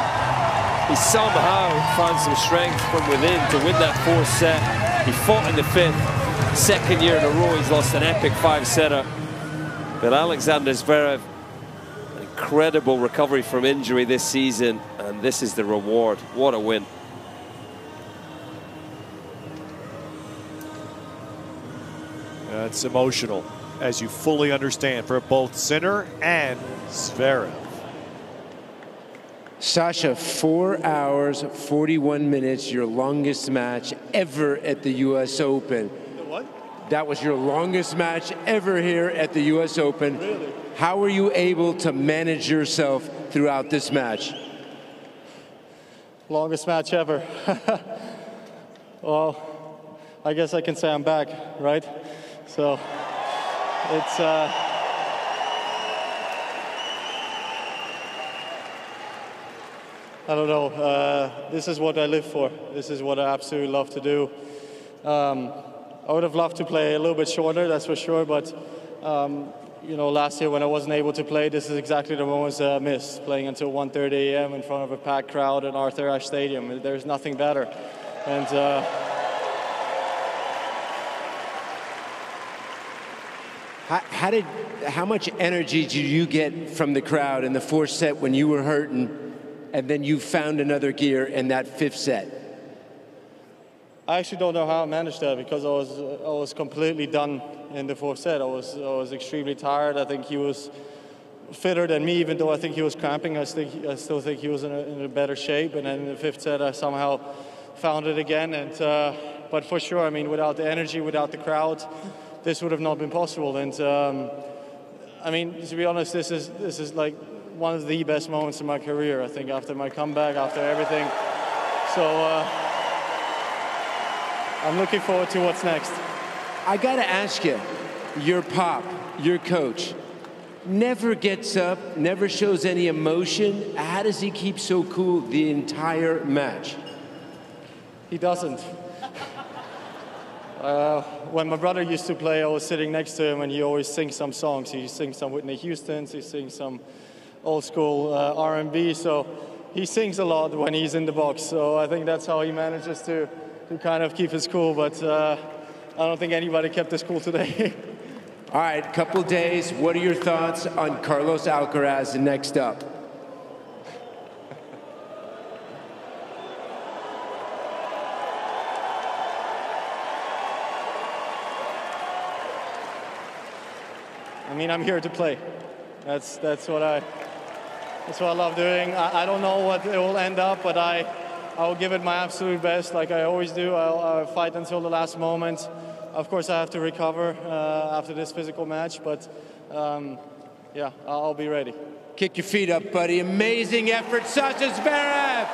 He somehow found some strength from within to win that 4th set. He fought in the 5th. Second year in a row he's lost an epic 5-setter. But Alexander Zverev, an incredible recovery from injury this season, and this is the reward. What a win.
It's emotional, as you fully understand, for both Sinner and Zverev.
Sasha, 4 hours, 41 minutes, your longest match ever at the US Open.
What?
That was your longest match ever here at the US Open.
Really?
How were you able to manage yourself throughout this match?
Longest match ever. Well, I guess I can say I'm back, right? So it's I don't know. This is what I live for. This is what I absolutely love to do. I would have loved to play a little bit shorter, that's for sure. But you know, last year when I wasn't able to play, this is exactly the moments that I missed. Playing until 1:30 a.m. in front of a packed crowd at Arthur Ashe Stadium. There's nothing better. And
how much energy did you get from the crowd in the 4th set when you were hurting, and then you found another gear in that 5th set?
I actually don't know how I managed that, because I was completely done in the 4th set. I was extremely tired. I think he was fitter than me, even though I think he was cramping. I still think he was in a better shape. And then in the 5th set, I somehow found it again. And but for sure, I mean, without the energy, without the crowd, this would have not been possible. And I mean, to be honest, this is like one of the best moments in my career. I think after my comeback, after everything. So I'm looking forward to what's next.
I gotta ask you, your pop, your coach, never gets up, never shows any emotion. How does he keep so cool the entire match?
He doesn't. When my brother used to play, I was sitting next to him, and he always sings some songs. He sings some Whitney Houston's, he sings some old school R&B. So he sings a lot when he's in the box. So I think that's how he manages to kind of keep his cool. But I don't think anybody kept his cool today.
All right, couple days. What are your thoughts on Carlos Alcaraz next up?
I mean, I'm here to play. That's what I love doing. I don't know what it will end up, but I will give it my absolute best, like I always do. I'll fight until the last moment. Of course, I have to recover after this physical match, but yeah, I'll be ready.
Kick your feet up, buddy. Amazing effort, Sasha Zverev.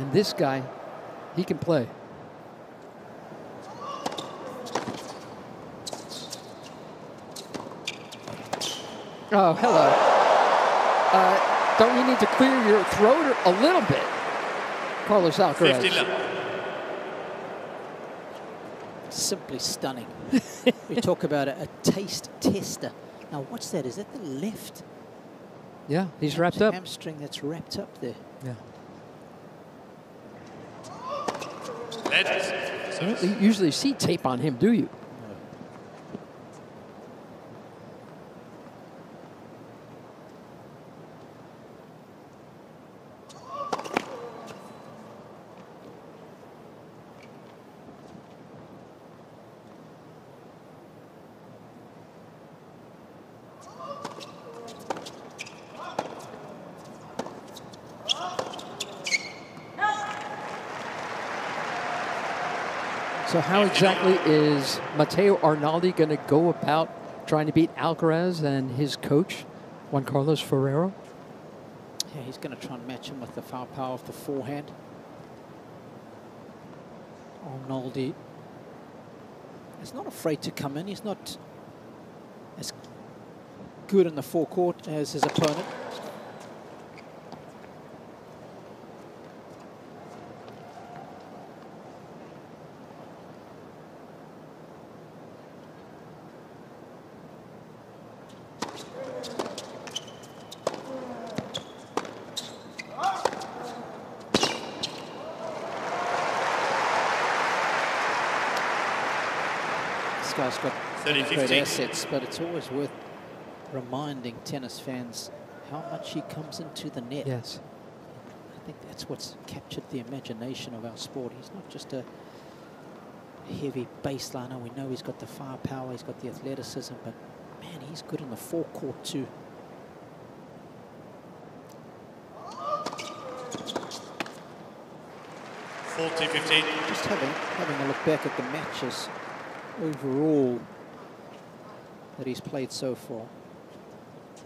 And this guy, he can play. Oh, hello. Don't you need to clear your throat a little bit, Carlos Alcaraz?
Simply stunning. We talk about a taste tester. Now, what's that? Is that the left?
Yeah, he's wrapped up.
Hamstring that's wrapped up there.
Yeah. You don't usually see tape on him, do you? So how exactly is Matteo Arnaldi going to go about trying to beat Alcaraz and his coach, Juan Carlos Ferrero?
Yeah, he's going to try and match him with the foul power of the forehand. Arnaldi is not afraid to come in. He's not as good in the forecourt as his opponent. This guy's got great assets, but it's always worth reminding tennis fans how much he comes into the net.
Yes.
I think that's what's captured the imagination of our sport. He's not just a heavy baseliner. We know he's got the firepower, he's got the athleticism, but man, he's good in the forecourt too. Just having a look back at the matches overall that he's played so far.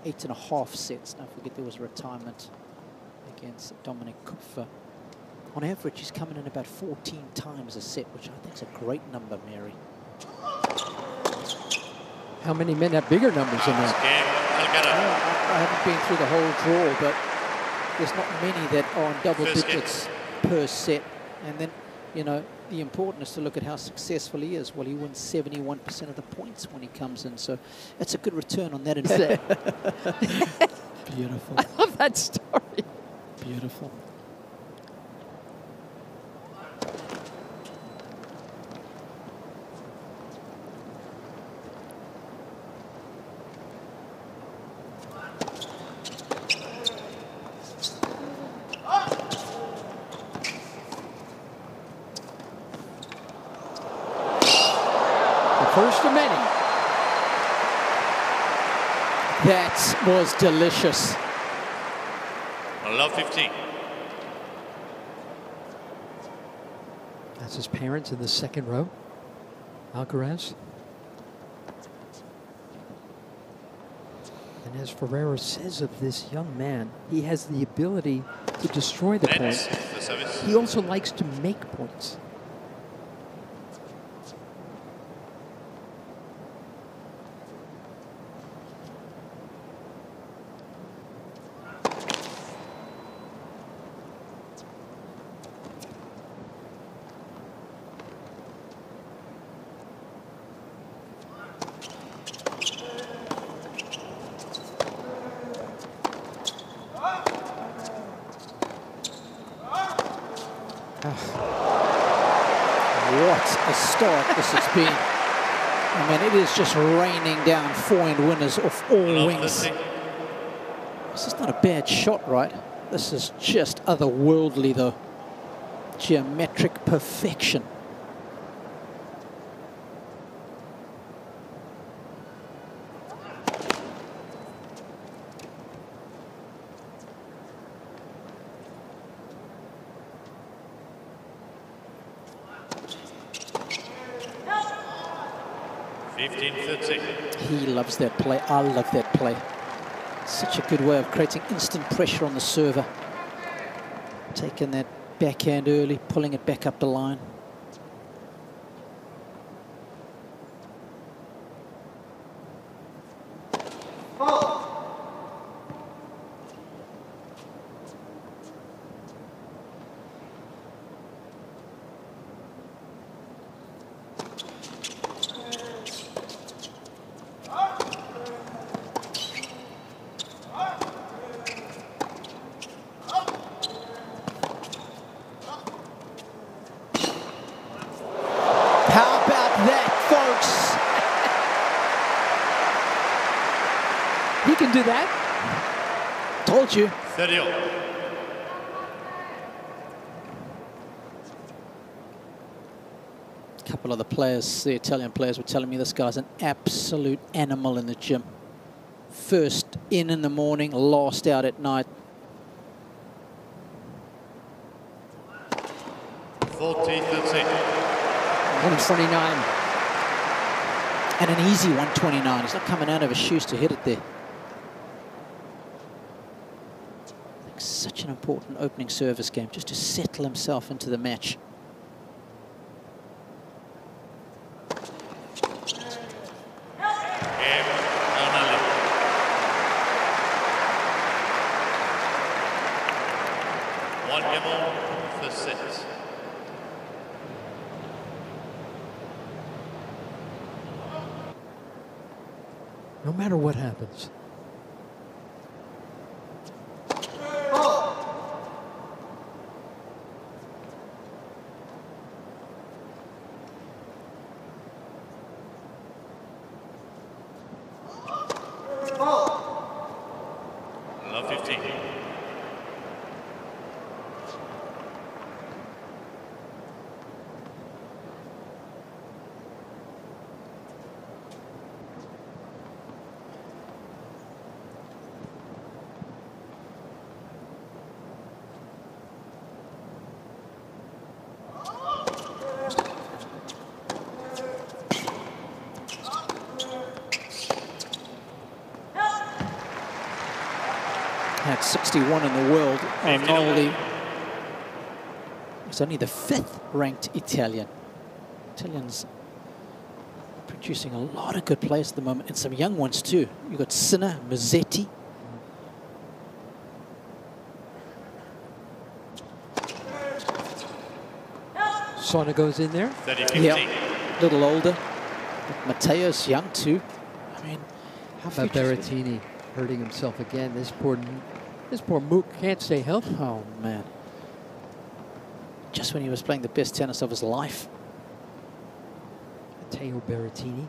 8.5 sets. Don't forget there was a retirement against Dominic Kupfer. On average, he's coming in about 14 times a set, which I think is a great number, Mary.
How many men have bigger numbers than that?
I haven't been through the whole draw, but there's not many that are on double digits per set. And then, you know, the important is to look at how successful he is. Well, he wins 71% of the points when he comes in, so that's a good return on that investment. Beautiful.
I love that story.
Beautiful.
First of many.
That was delicious.
Love 15.
That's his parents in the second row. Alcaraz. And as Ferrero says of this young man, he has the ability to destroy the point. He also likes to make points.
What a start this has been. I mean, it is just raining down forehand winners off all wings. This is not a bad shot, right? This is just otherworldly, though. Geometric perfection. He loves that play. I love that play. Such a good way of creating instant pressure on the server. Taking that Backhand early, pulling it back up the line.
He can do that.
Told you.
30-all.
A couple of the players, the Italian players, were telling me this guy's an absolute animal in the gym. First in the morning, last out at night.
40-13.
129.
And an easy 129. He's not coming out of his shoes to hit it there. Such an important opening service game, just to settle himself into the match.
One game on for 6.
No matter what happens.
Love 15.
At 61 in the world, Arnoldi is only the 5th ranked Italian. Italians producing a lot of good players at the moment, and some young ones too. You've got Sinner, Mazzetti.
Sona goes in there.
30-15.
Yeah, a little older. Matteo's young too. I mean,
how about Berrettini hurting himself again? This poor mook can't stay healthy.
Oh man! Just when he was playing the best tennis of his life.
Matteo Berrettini.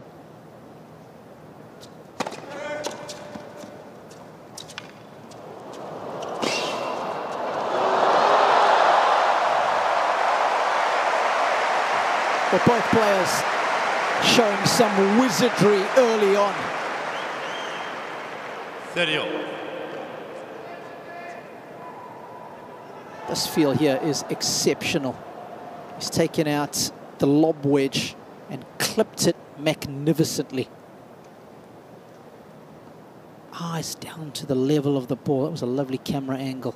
Well, both players showing some wizardry early on.
30-all.
This feel here is exceptional. He's taken out the lob wedge and clipped it magnificently. Eyes down to the level of the ball. That was a lovely camera angle.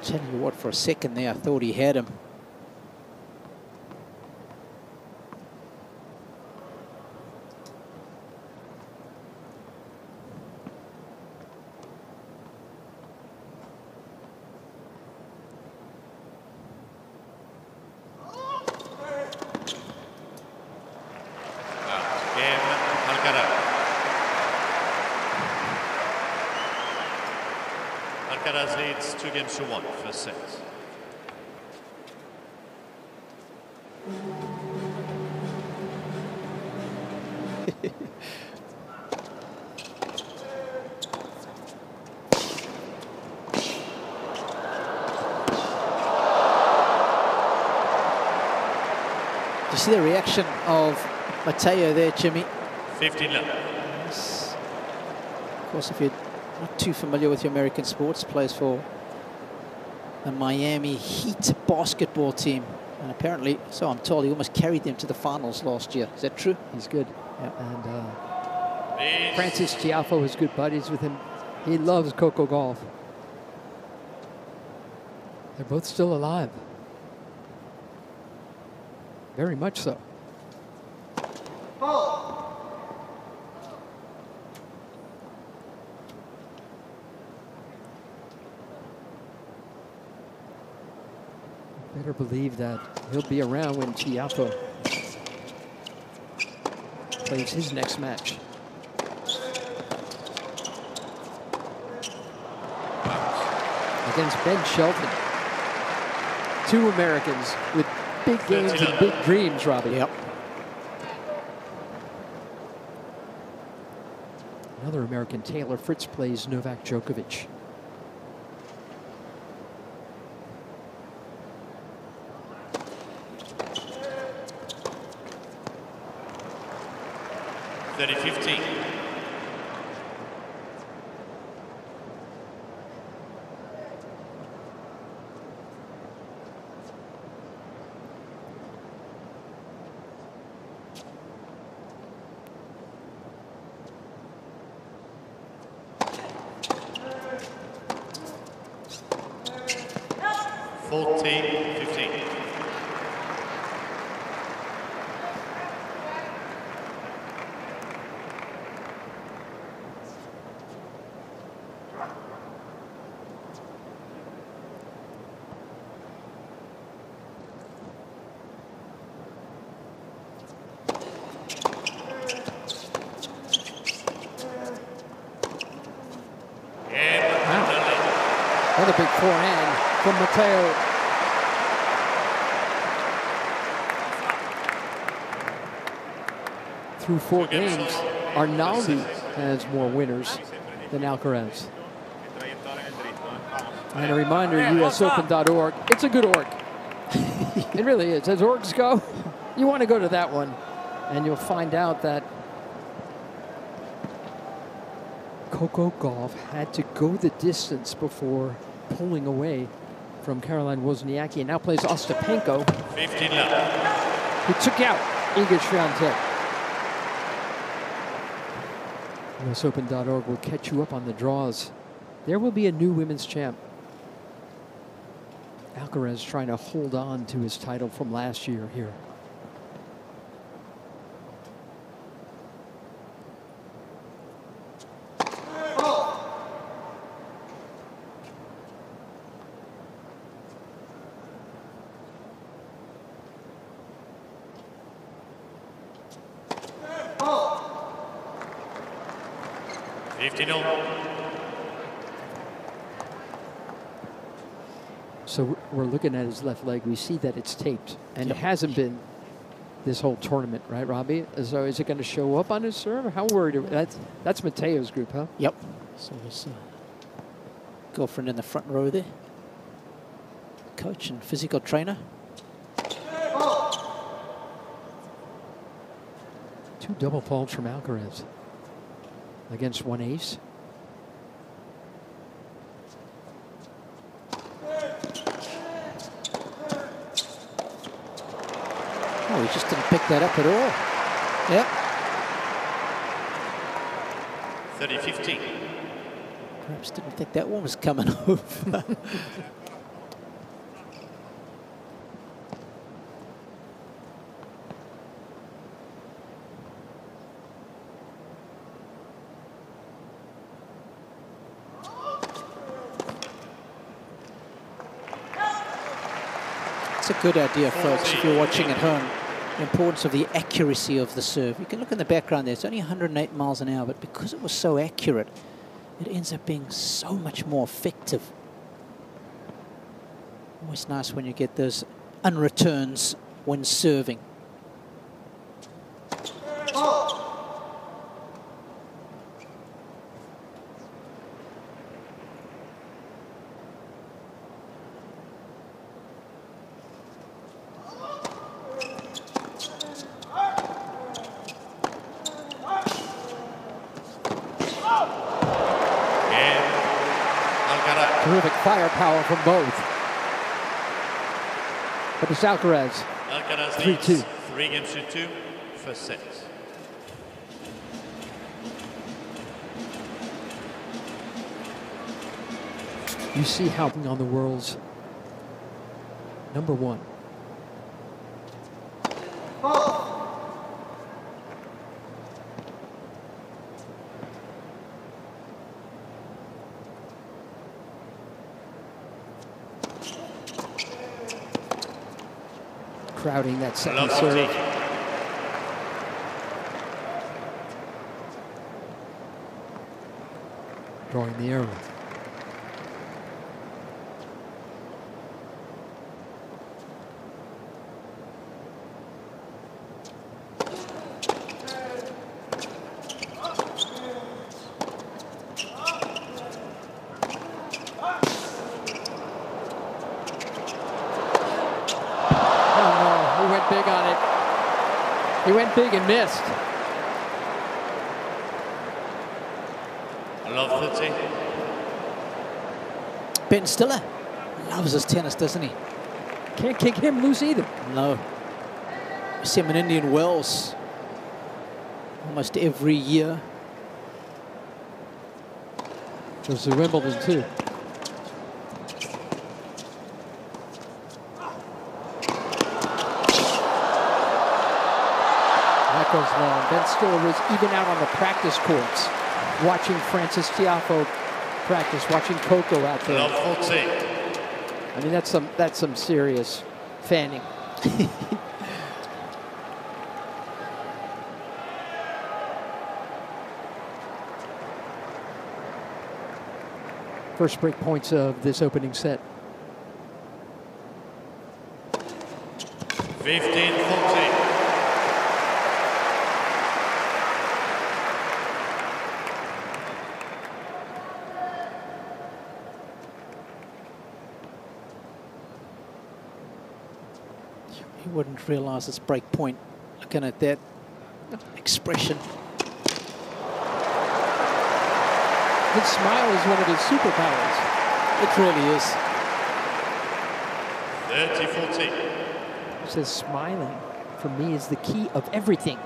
Tell you what, for a second there, I thought he had him.
Alcaraz leads 2-1 first set.
you see the reaction of Matteo there, Jimmy?
15 love.
Of course, if you're not too familiar with your American sports, plays for the Miami Heat basketball team. And apparently, so I'm told, he almost carried them to the finals last year. Is that true?
He's good. Yeah. And Francis Tiafoe is good buddies with him. He loves Coco Gauff. They're both still alive. Very much so. Better believe that he'll be around when Tiafoe plays his next match. Against Ben Shelton. Two Americans with big games and big dreams, Robbie.
Yep.
Another American, Taylor Fritz, plays Novak Djokovic. Another big forehand from Matteo. Through 4 games, Arnaldi has more winners than Alcaraz. And a reminder, usopen.org. It's a good org. It really is. As orgs go, you want to go to that one. And you'll find out that Coco Gauff had to go the distance before pulling away from Caroline Wozniacki, and now plays Ostapenko,
15 love.
who took out Iga Swiatek. usopen.org will catch you up on the draws. There will be a new women's champ. Alcaraz trying to hold on to his title from last year here. So we're looking at his left leg. We see that it's taped, and it hasn't been this whole tournament, right, Robbie? So is it going to show up on his serve? How worried are we? That's Matteo's group, huh?
Yep. So his girlfriend in the front row there. Coach and physical trainer.
2 double faults from Alcaraz against 1 ace.
Oh, he just didn't pick that up at all. Yep.
30-15.
Perhaps didn't think that one was coming over. It's a good idea, folks, if you're watching at home. The importance of the accuracy of the serve. You can look in the background there. It's only 108 miles an hour, but because it was so accurate, it ends up being so much more effective. Always nice when you get those unreturns when serving.
firepower from both. But it's Alcaraz.
Alcaraz
3-2.
leads 3 games to 2, first set.
You see how on the world's #1. Crowding that second serve. Drawing the arrow. Big on it. He went big and missed.
I love 30.
Ben Stiller loves his tennis, doesn't he?
Can't kick him loose either.
No. We see him in Indian Wells almost every year.
Goes to Wimbledon too. Goes long. Ben Stiller was even out on the practice courts, watching Francis Tiafoe practice, watching Coco out there. I mean, that's some serious fanning. First break points of this opening set.
15-14.
You wouldn't realize it's break point looking at that expression.
His smile is one of his superpowers.
It really is.
30-14.
He says smiling, for me, is the key of everything.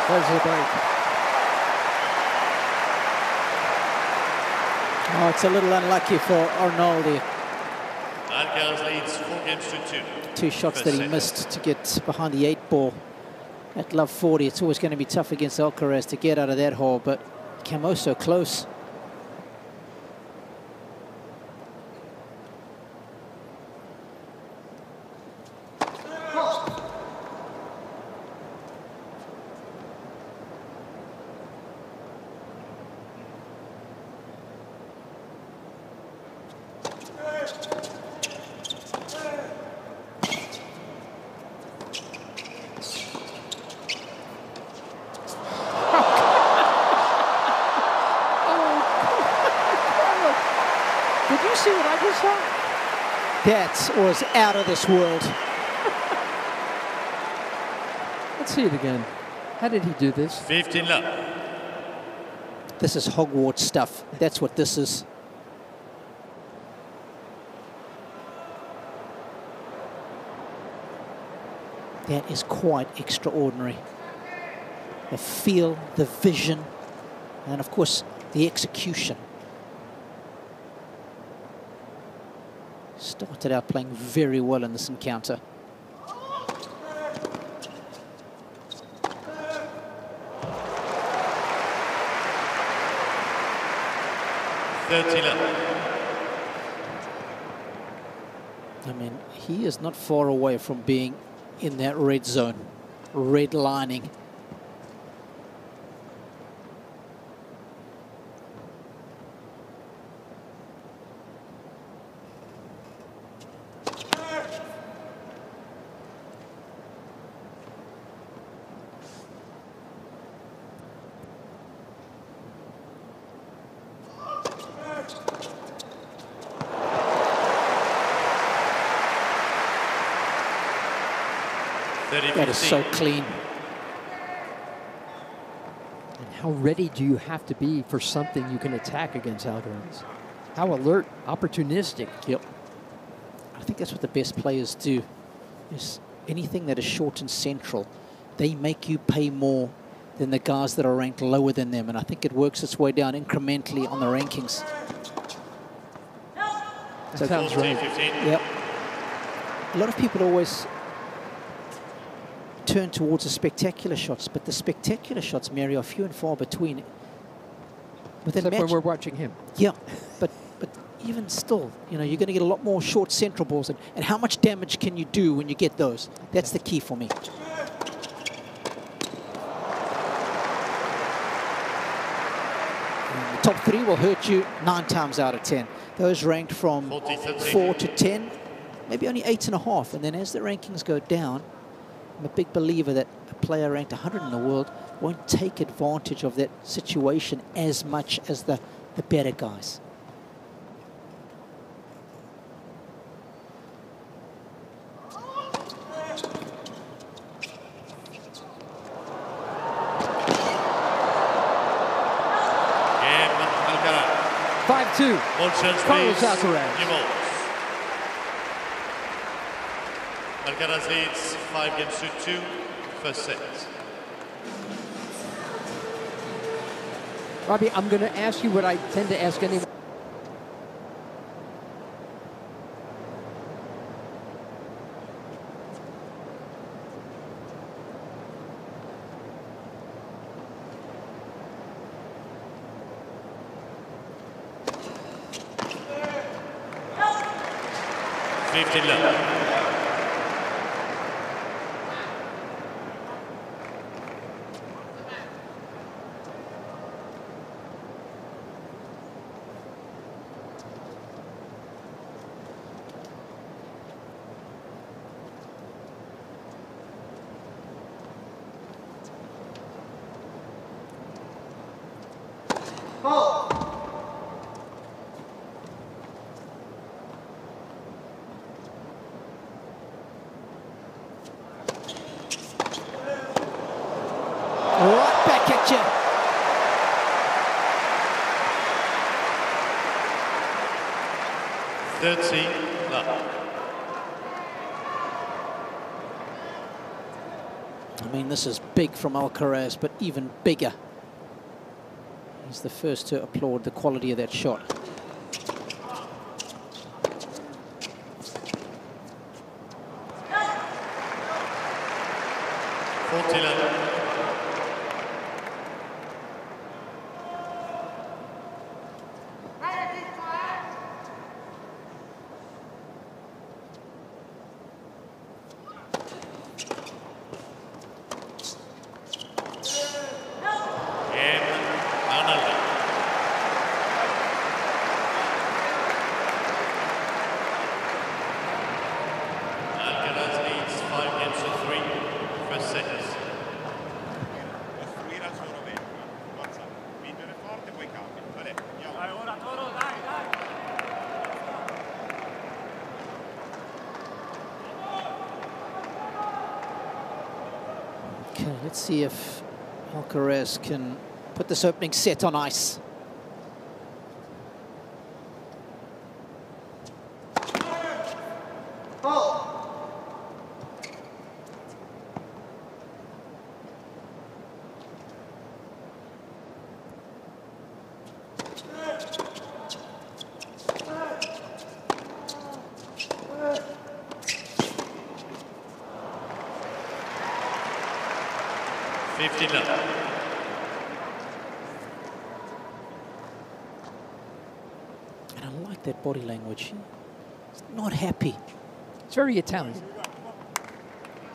There's the break.
Oh, it's a little unlucky for Arnoldi.
Alcaraz leads 4 games to 2.
Two shots that he missed to get behind the 8 ball at love 40. It's always going to be tough against Alcaraz to get out of that hole, but came oh so close. That was out of this world.
Let's see it again. How did he do this?
15 love.
This is Hogwarts stuff. That's what this is. That is quite extraordinary. The feel, the vision, and of course, the execution. Started out playing very well in this encounter. I mean, he is not far away from being in that red zone, red lining.
That is so clean. And how ready do you have to be for something you can attack against Alcaraz? How alert, opportunistic.
Yep. I think that's what the best players do. Is anything that is short and central, they make you pay more than the guys that are ranked lower than them. And I think it works its way down incrementally on the rankings.
That sounds right.
Yep. A lot of people always turn towards the spectacular shots, but the spectacular shots, Mary, are few and far between.
Except when we're watching him.
Yeah, but even still, you know, you're going to get a lot more short central balls. And how much damage can you do when you get those? That's the key for me. And the top three will hurt you 9 times out of 10. Those ranked from 4 to 10, maybe only 8.5. And then as the rankings go down, I'm a big believer that a player ranked 100 in the world won't take advantage of that situation as much as the better guys.
Game Alcaraz.
5-2. Carlos Alcaraz.
Alcaraz leads 5-2 first set.
Robbie, I'm going to ask you what I tend to ask anyone.
Right back at you. I mean, this is big from Alcaraz, but even bigger. He's the first to applaud the quality of that shot. Okay, let's see if Alcaraz can put this opening set on ice. And I like that body language. He's not happy.
It's very Italian.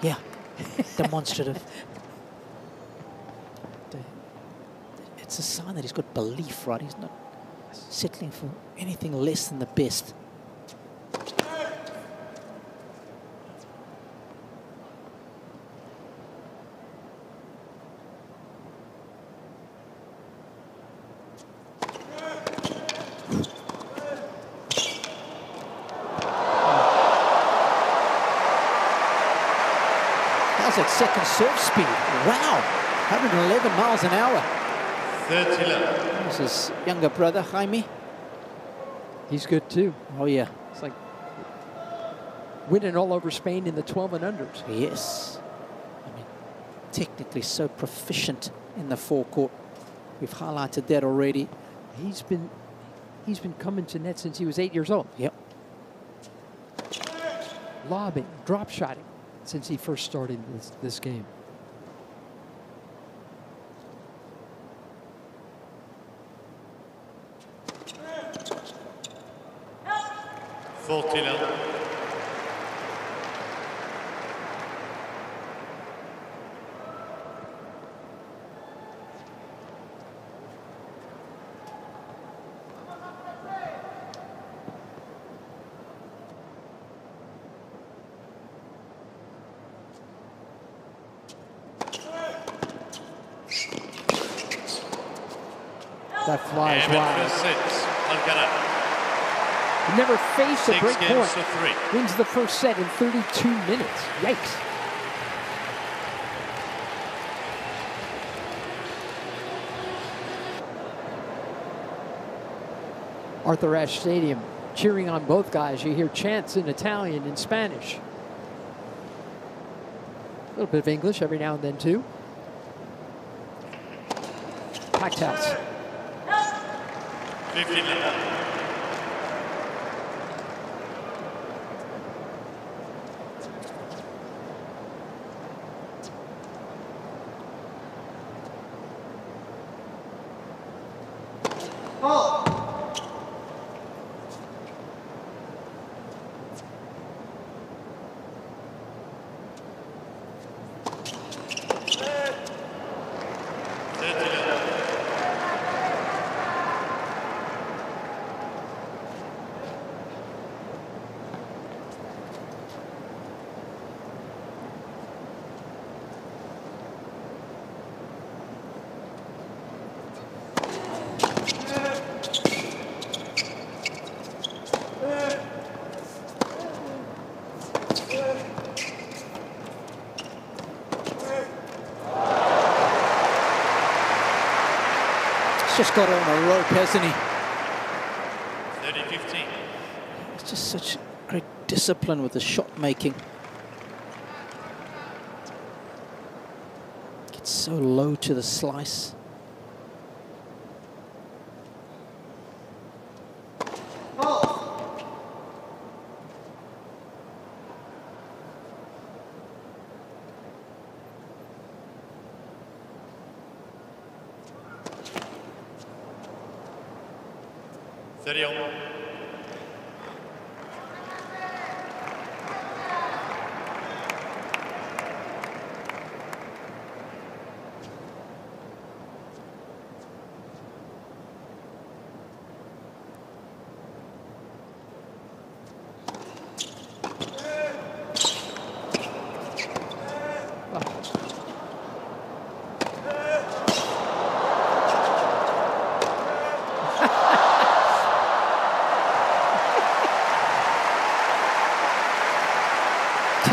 Yeah, demonstrative. It's a sign that he's got belief, right? He's not settling for anything less than the best. at second serve speed. Wow, 111 miles an hour.
30 love.
This is his younger brother, Jaime.
He's good too.
Oh yeah.
It's like winning all over Spain in the 12 and unders.
Yes. I mean, technically so proficient in the forecourt. We've highlighted that already.
He's been coming to net since he was 8 years old.
Yep.
Lobbing, drop shotting since he first started this game.
That flies wide.
He never faced a break point.
3.
Wins the first set in 32 minutes. Yikes. Arthur Ashe Stadium, cheering on both guys. You hear chants in Italian and Spanish. A little bit of English every now and then, too. Packed house.
15 love.
Just got her on a rope, hasn't he?
30-15.
It's just such great discipline with the shot making. Gets so low to the slice.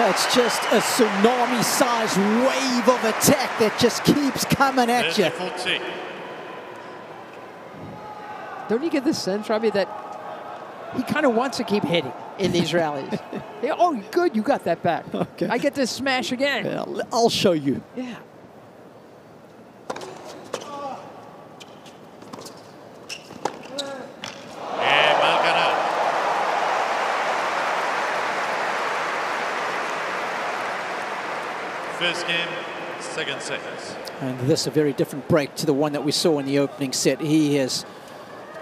It's just a tsunami-sized wave of attack that just keeps coming at you.
Don't you get the sense, Robbie, that he kind of wants to keep hitting in these rallies? Yeah, oh, good, you got that back.
Okay.
I get to smash again.
Yeah, I'll show you.
Yeah.
First game, second set.
And this is a very different break to the one that we saw in the opening set. He has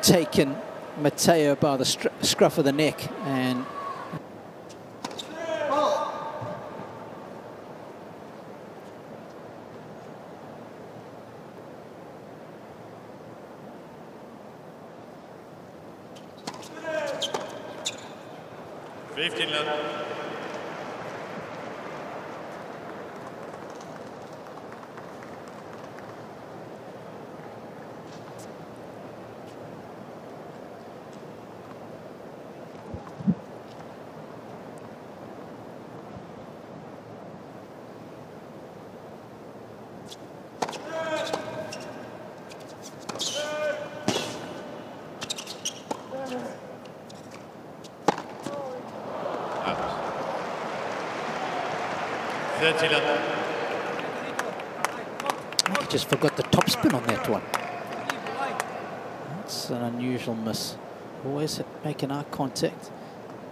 taken Matteo by the scruff of the neck and
30 love.
I just forgot the topspin on that one. That's an unusual miss. Always making eye contact.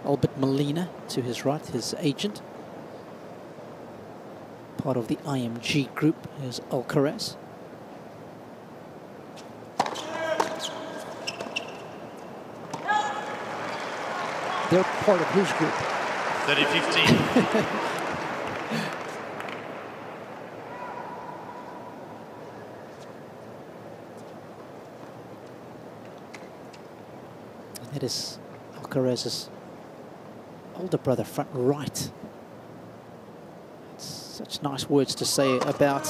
Albert Molina to his right, his agent. Part of the IMG group is Alcaraz.
They're part of his group.
30-15.
That is Alcaraz's older brother, front right. Such nice words to say about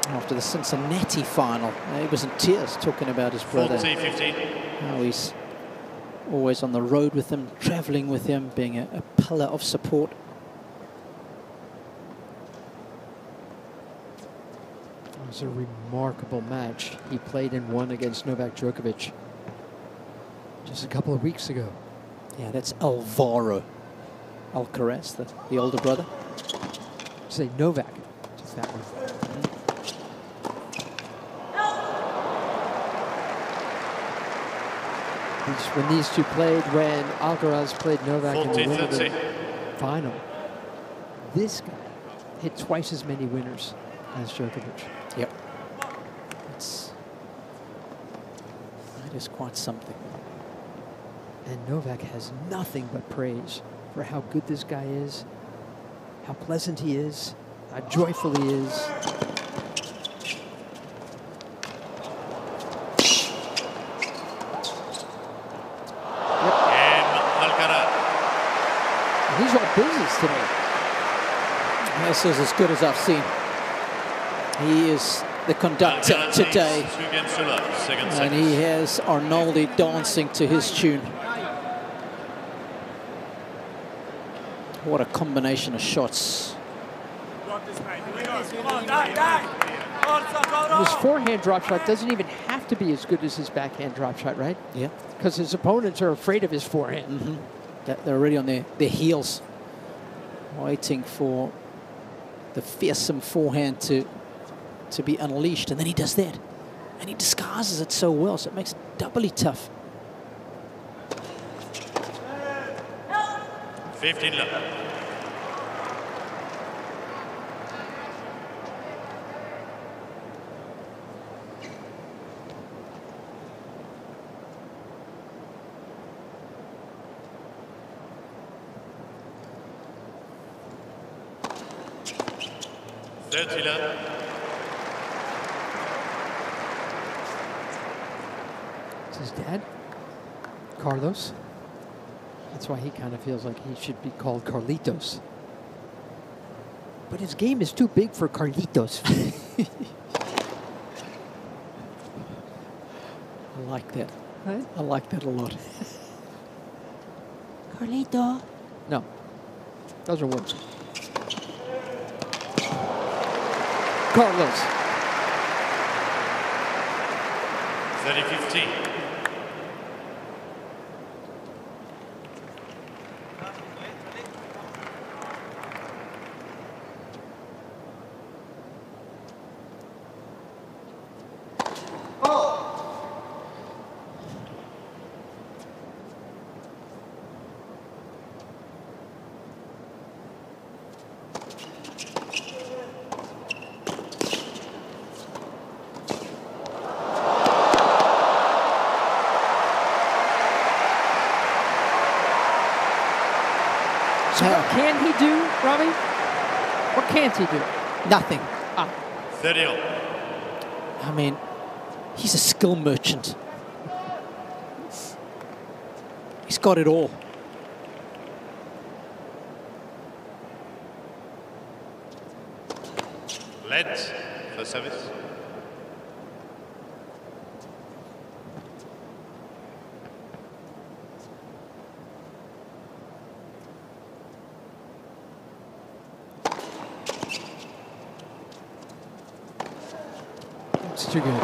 after the Cincinnati final. He was in tears talking about his brother.
40-15.
How he's always on the road with him, traveling with him, being a pillar of support.
It was a remarkable match he played and won against Novak Djokovic just a couple of weeks ago.
Yeah, that's Alvaro Alcaraz, the older brother.
Say Novak took that one. When these two played, when Alcaraz played Novak in the Wimbledon final, this guy hit twice as many winners as Djokovic.
Yep. That is quite something.
And Novak has nothing but praise for how good this guy is, how pleasant he is, how joyful he is. He's all business today.
This is as good as I've seen. He is the conductor today. And he has Arnoldi dancing to his tune. What a combination of shots.
His forehand drop shot doesn't even have to be as good as his backhand drop shot, right?
Yeah.
Because his opponents are afraid of his forehand.
Mm-hmm. They're already on their heels, waiting for the fearsome forehand to be unleashed. And then he does that. And he disguises it so well, so it makes it doubly tough.
15 love.
It's his dad, Carlos. That's why he kind of feels like he should be called Carlitos. But his game is too big for Carlitos.
I like that.
Right?
I like that a lot.
Carlito. No, those are words. Carlos.
30-15.
So what can he do, Robbie? What can't he do?
Nothing.
30 all.
I mean, he's a skill merchant. He's got it all.
Led for service.
It's too good.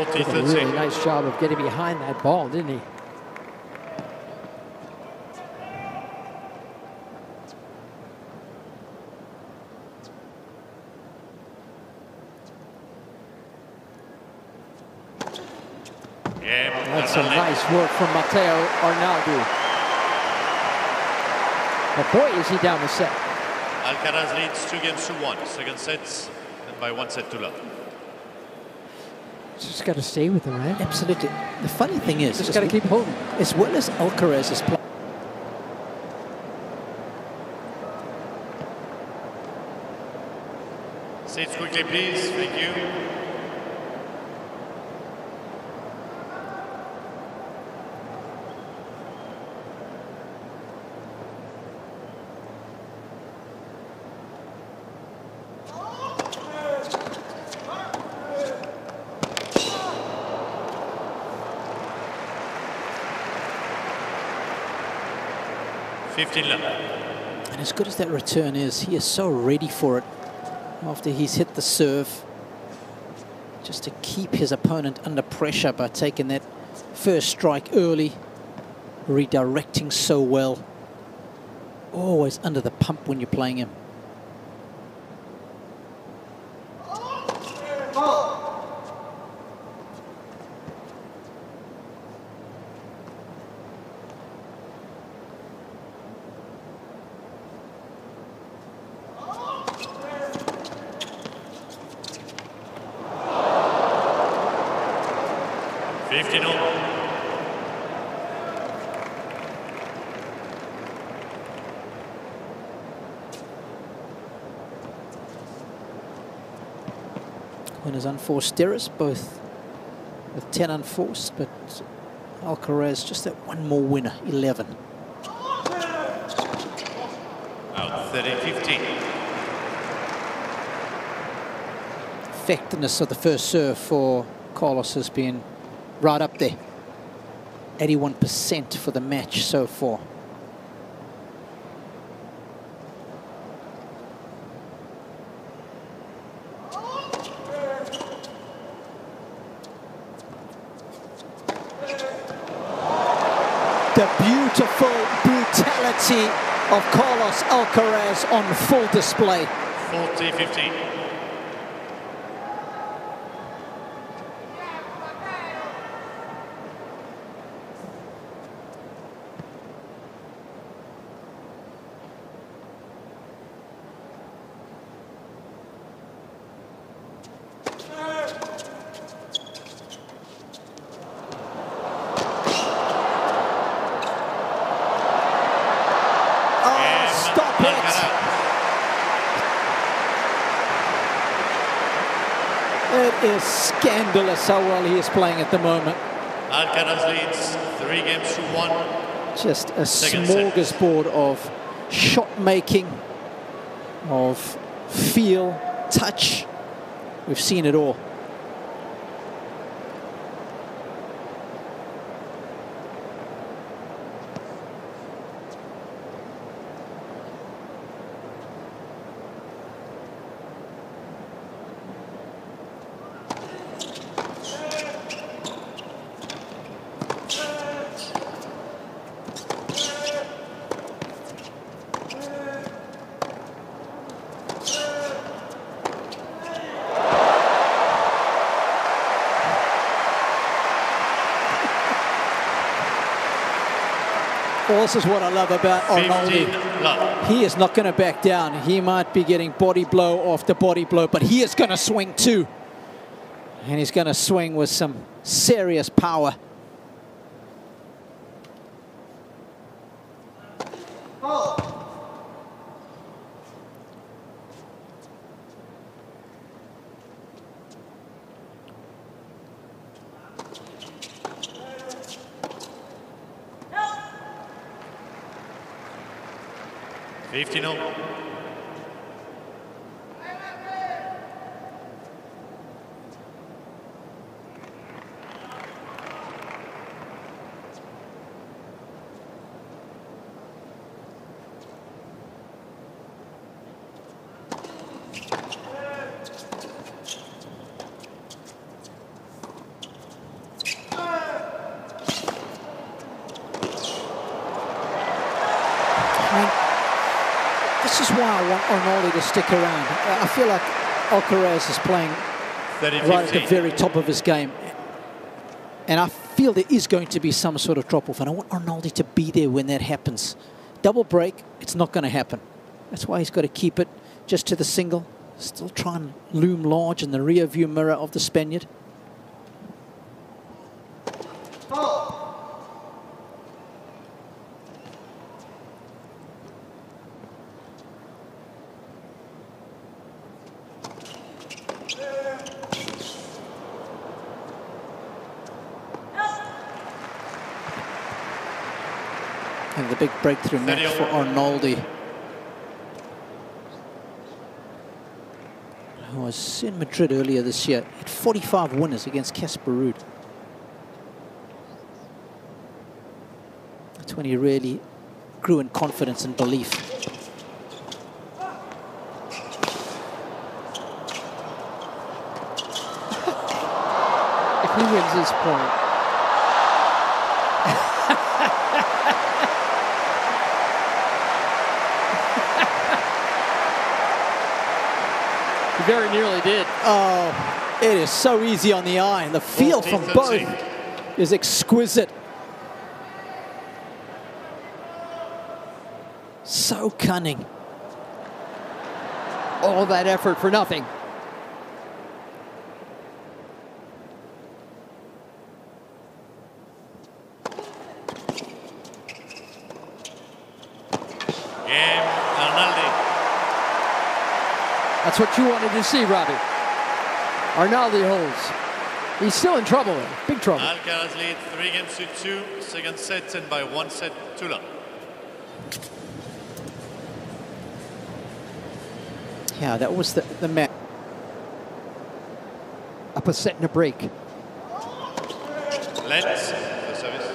Did a really nice job of getting behind that ball, didn't he? That's some nice work from Matteo Arnaldo. But boy, is he down the set.
Alcaraz leads 2-1. Second set, and by 1 set to love.
Just got to stay with him, right?
Absolutely. The funny thing is,
just got to keep holding.
As well as Alcaraz is playing.
Seats quickly, please. Thank you.
And as good as that return is, he is so ready for it after he's hit the serve. Just to keep his opponent under pressure by taking that first strike early, redirecting so well. Always under the pump when you're playing him. Winners unforced errors, both with 10 unforced, but Alcaraz just that one more winner, 11.
Out 30-15.
Effectiveness of the first serve for Carlos has been right up there. 81% for the match so far. The beautiful brutality of Carlos Alcaraz on full display.
40-15.
It is scandalous how well he is playing at the moment.
Alcaraz leads 3-1.
Just a smorgasbord of shot making, of feel, touch. We've seen it all. Well, this is what I love about Arnaldo. He is not going to back down. He might be getting body blow after body blow, but he is going to swing too. And he's going to swing with some serious power. I mean, this is why I want Arnaldi to stick around. I feel like Alcaraz is playing right at the very top of his game. And I feel there is going to be some sort of drop-off, and I want Arnaldi to be there when that happens. Double break, it's not going to happen. That's why he's got to keep it just to the single. Still try and loom large in the rear view mirror of the Spaniard. And the big breakthrough match for Arnaldi, who was in Madrid earlier this year. He had 45 winners against Casper Ruud. That's when he really grew in confidence and belief.
If he wins this point, he very nearly did.
Oh, it is so easy on the eye, and the feel from both is exquisite. So cunning.
All that effort for nothing. That's what you wanted to see, Robbie. Arnaldi holds. He's still in trouble, big trouble.
Alcaraz lead 3-2, second set, and by 1 set to love.
Yeah, that was the match.
Up a set and a break.
Let's the service.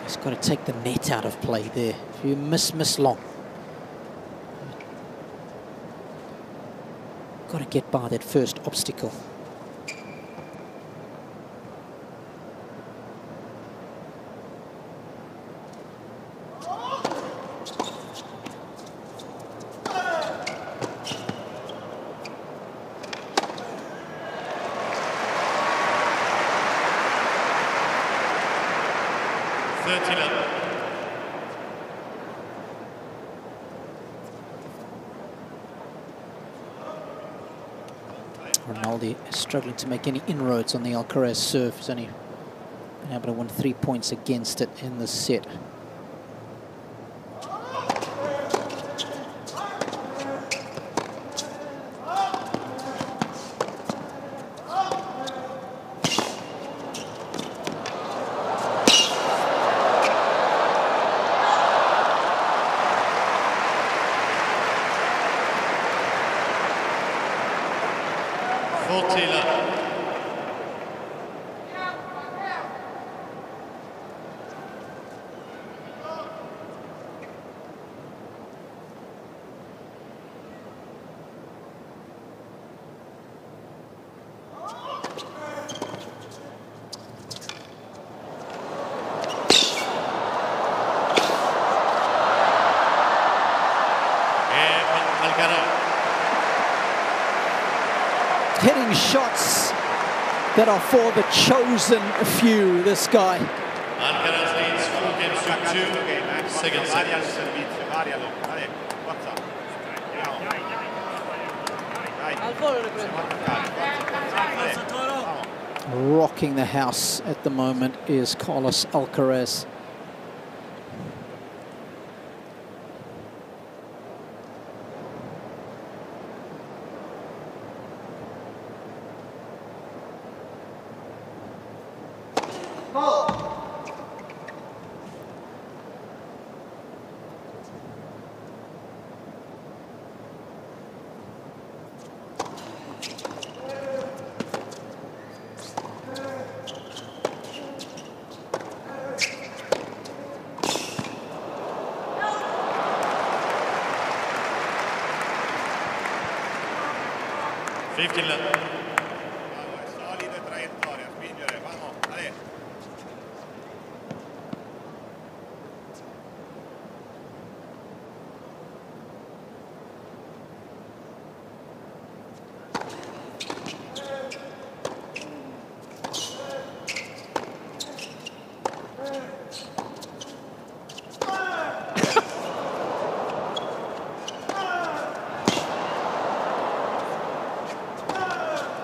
He's got to take the net out of play there. If you miss long. Got to get by that first obstacle. Arnaldi is struggling to make any inroads on the Alcaraz serve. He's only been able to win 3 points against it in the set. Hitting shots that are for the chosen few, this guy.
Alcaraz leads 4-2, second set.
Rocking the house at the moment is Carlos Alcaraz.
15 love.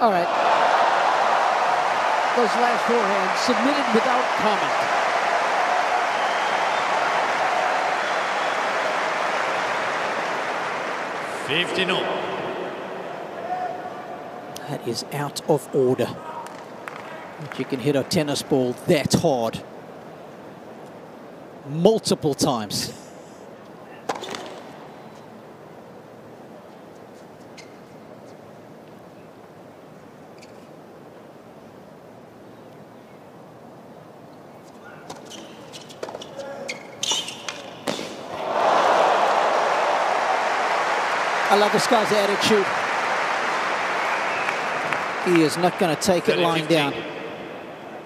All right. Those last forehands submitted without comment.
That is out of order. If you can hit a tennis ball that hard multiple times. I love this guy's attitude. He is not going to take it lying down.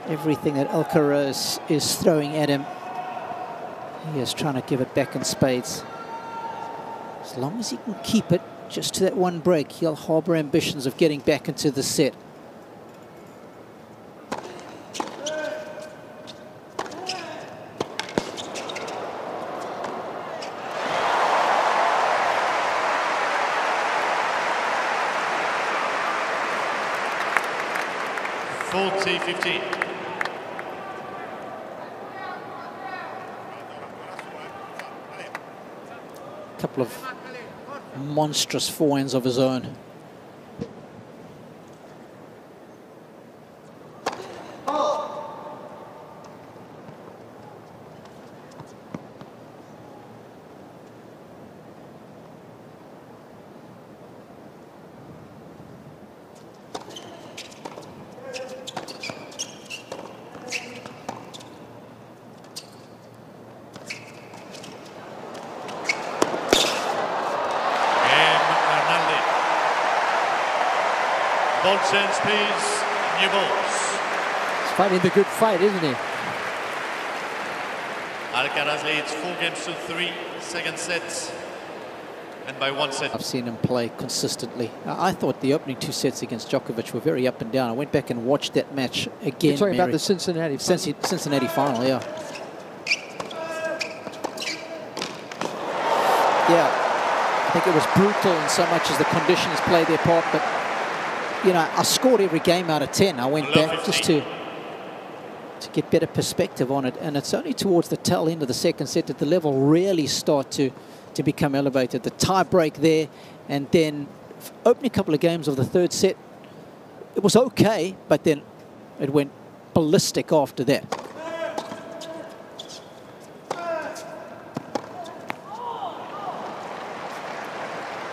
Everything that Alcaraz is throwing at him, he is trying to give it back in spades. As long as he can keep it just to that one break, he'll harbour ambitions of getting back into the set. Couple of monstrous forehands of his own.
Ball change, please. New balls.
He's fighting the good fight, isn't he?
Alcaraz leads 4-3, second set, and by 1 set.
I've seen him play consistently. I thought the opening 2 sets against Djokovic were very up and down. I went back and watched that match again.
You're talking about the Cincinnati final?
Cincinnati final, yeah. Yeah, I think it was brutal in so much as the conditions played their part, but you know, I scored every game out of 10. I went back just to get better perspective on it, and it's only towards the tail end of the second set that the level really start to become elevated. The tie break there, and then opening a couple of games of the third set, it was okay, but then it went ballistic after that.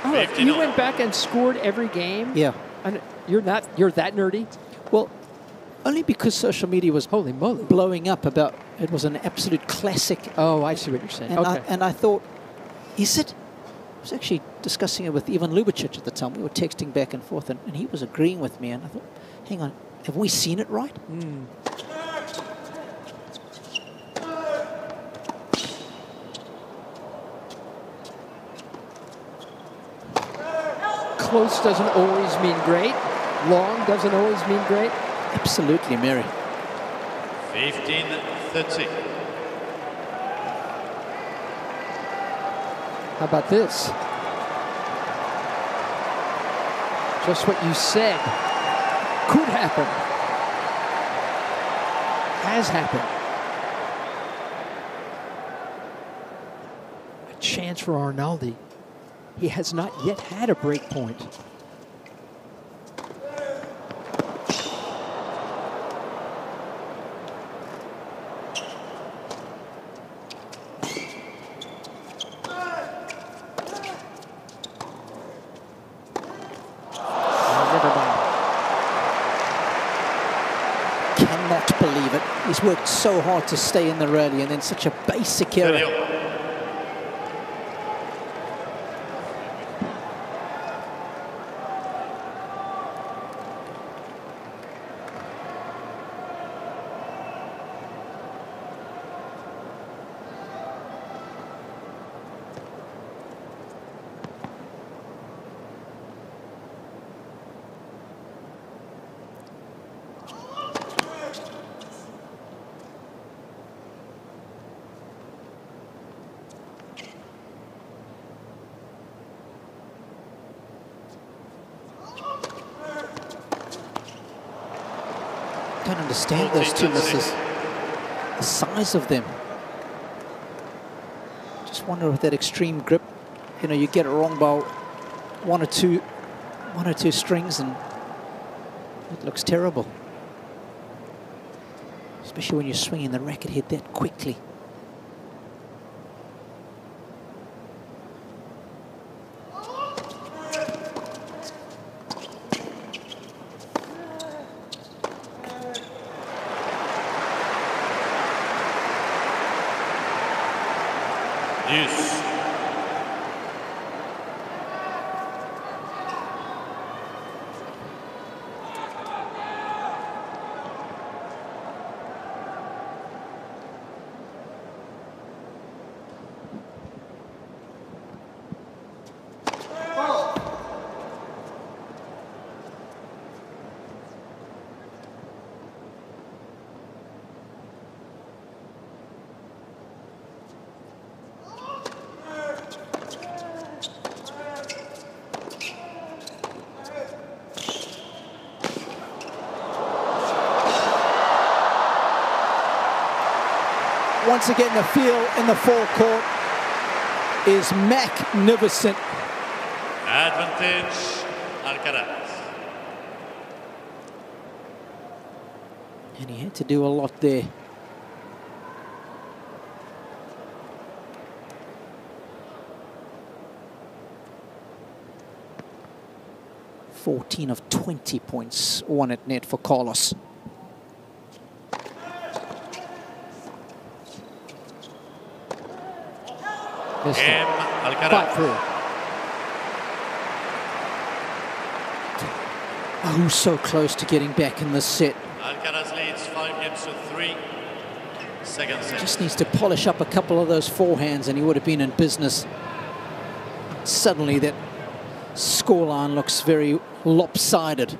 Oh, you went back and scored every game?
Yeah.
And you're that nerdy?
Well, only because social media was
holy moly
blowing up about it was an absolute classic.
Oh, I see what you're saying.
And,
okay.
I thought, is it? I was actually discussing it with Ivan Lubicic at the time. We were texting back and forth, and he was agreeing with me. And I thought, hang on, have we seen it right?
Close doesn't always mean great. Long doesn't always mean great.
Absolutely, Mary.
15-30.
How about this? Just what you said could happen. Has happened. A chance for Arnaldi. He has not yet had a break point.
Cannot believe it. He's worked so hard to stay in the rally, and then such a basic error. don't understand those two misses. The size of them. Just wonder with that extreme grip, you know, you get it wrong by one or two strings and it looks terrible. Especially when you're swinging the racket head that quickly.
Deuce.
Once again, the feel in the forecourt is magnificent.
Advantage, Alcaraz.
And he had to do a lot there. of 20 points, one at net for Carlos.
Alcaraz.
Oh, so close to getting back in this set.
Alcaraz leads 5-3. Second set.
Just needs to polish up a couple of those forehands and he would have been in business. Suddenly that scoreline looks very lopsided.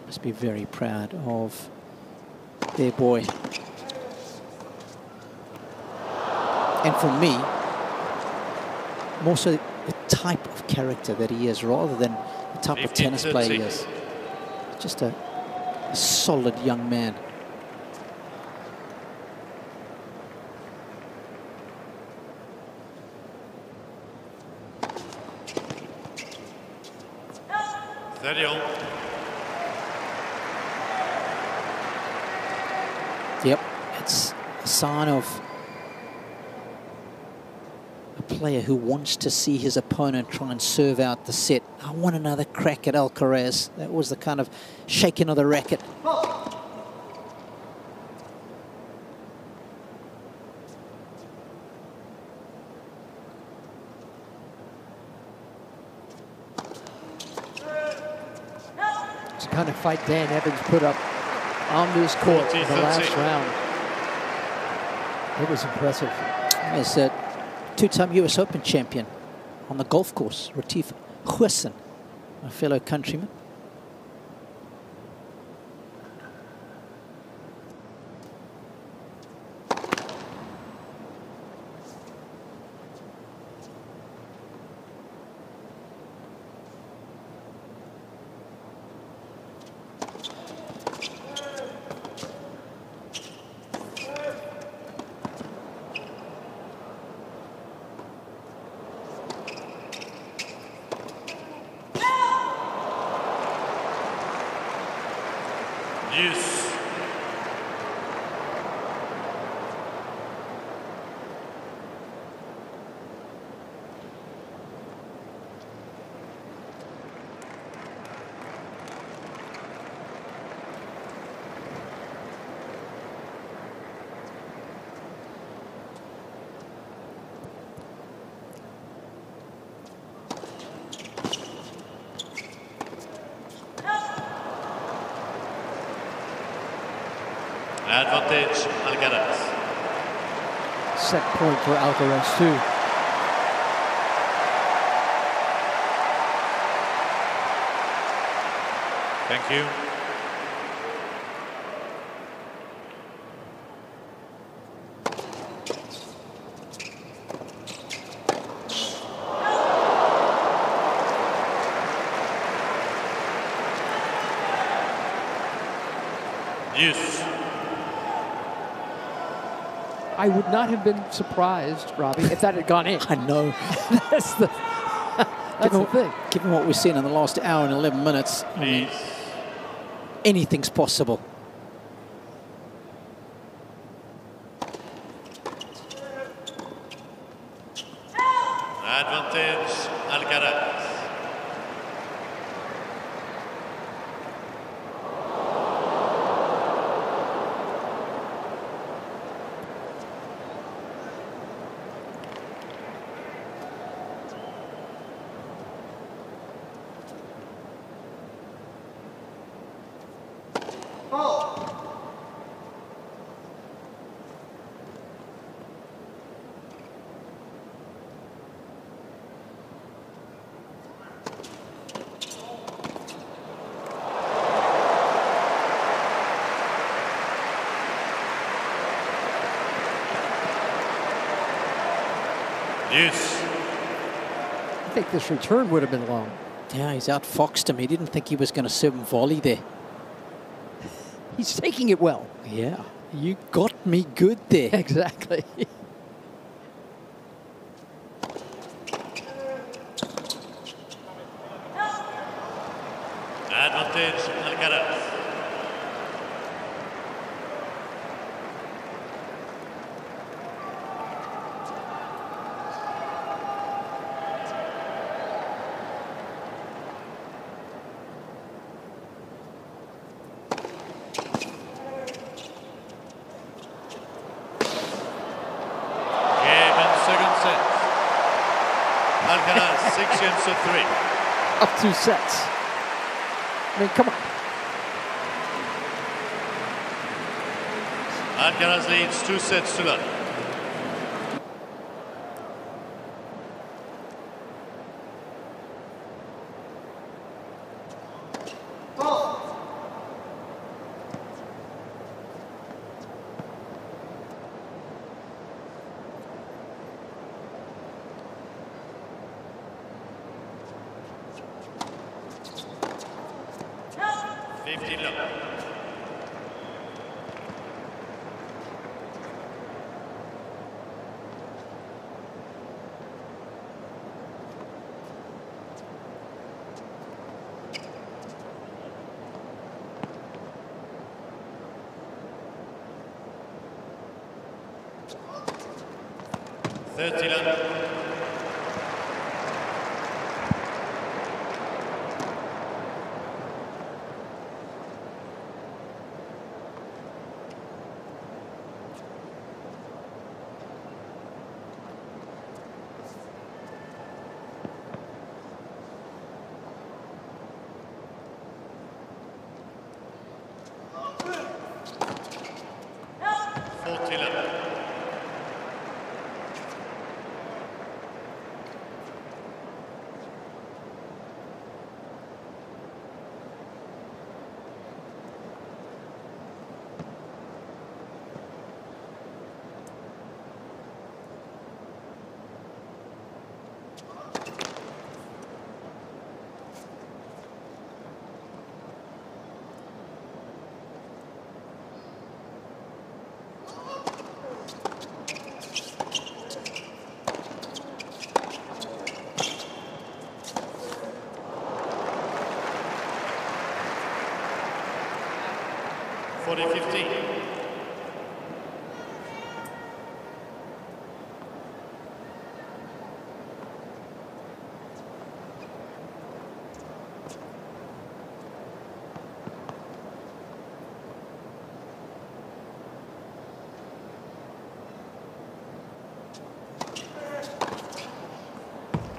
Must be very proud of their boy. And for me, more so the type of character that he is rather than the type of tennis player he is. Just a solid young man. Yep, it's a sign of a player who wants to see his opponent try and serve out the set. I want another crack at Alcaraz. That was the kind of shaking of the racket.
It's the kind of fight Dan Evans put up on this court in the last round. It was impressive.
As a two-time US Open champion on the golf course, Retief Goosen, a fellow countryman.
Advantage, Alcaraz.
Set point for Alcaraz too.
Thank you. Yes.
I would not have been surprised, Robbie, if that had gone in.
I know.
That's the thing.
Given what we've seen in the last hour and 11 minutes, I mean, anything's possible.
Advantage, Alcaraz. Yes.
I think this return would have been long.
Yeah, he's outfoxed him. He didn't think he was going to serve him volley there.
He's taking it well.
Yeah, you got me good there.
Exactly.
Advantage, Alcaraz. Alcaraz, 6 games to 3.
Up 2 sets. I mean, come on.
Alcaraz leads 2 sets to none.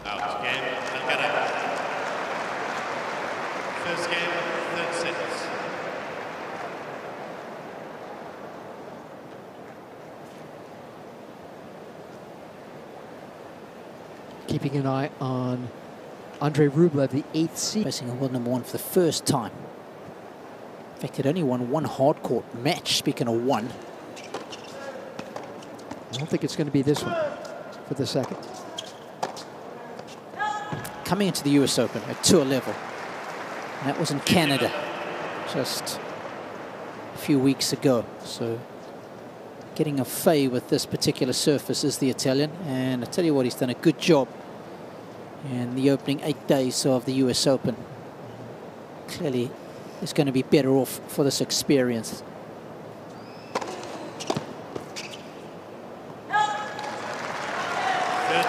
Out game, Alcaraz. First game, third set.
keeping an eye on Andrei Rublev, the 8th seed.
Facing a world number 1 for the first time. In fact, it only won 1 hard court match, speaking of 1.
I don't think it's going to be this one for the second.
Coming into the US Open at tour level. And that was in Canada just a few weeks ago. So getting a fay with this particular surface is the Italian. And I tell you what, he's done a good job in the opening 8 days of the US Open. Clearly, he's going to be better off for this experience.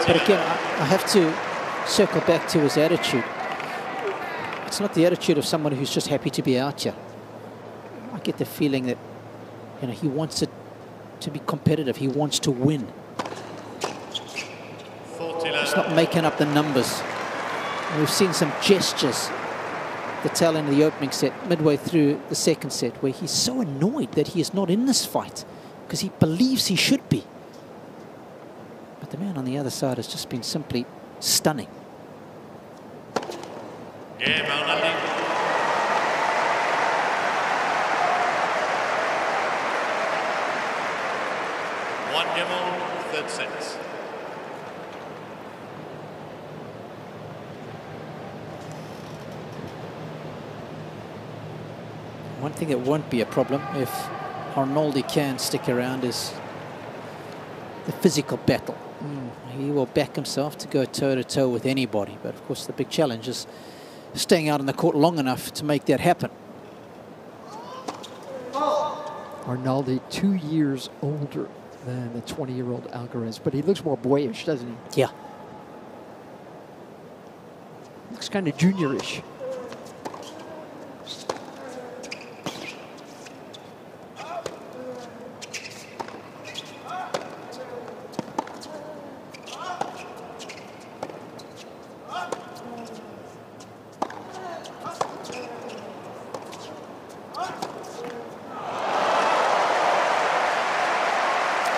But again, I have to circle back to his attitude. It's not the attitude of someone who's just happy to be out here. I get the feeling that, you know, he wants it to be competitive. He wants to win. He's not making up the numbers. And we've seen some gestures, the tail end of the opening set, midway through the second set, where he's so annoyed that he is not in this fight because he believes he should be. But the man on the other side has just been simply stunning.
Game Arnaldi. One game on, third set.
One thing that won't be a problem if Arnaldi can stick around is the physical battle. He will back himself to go toe-to-toe with anybody. But of course, the big challenge is staying out on the court long enough to make that happen.
Arnaldi 2 years older than the 20-year-old Alcaraz, but he looks more boyish, doesn't he?
Yeah.
Looks kind of juniorish.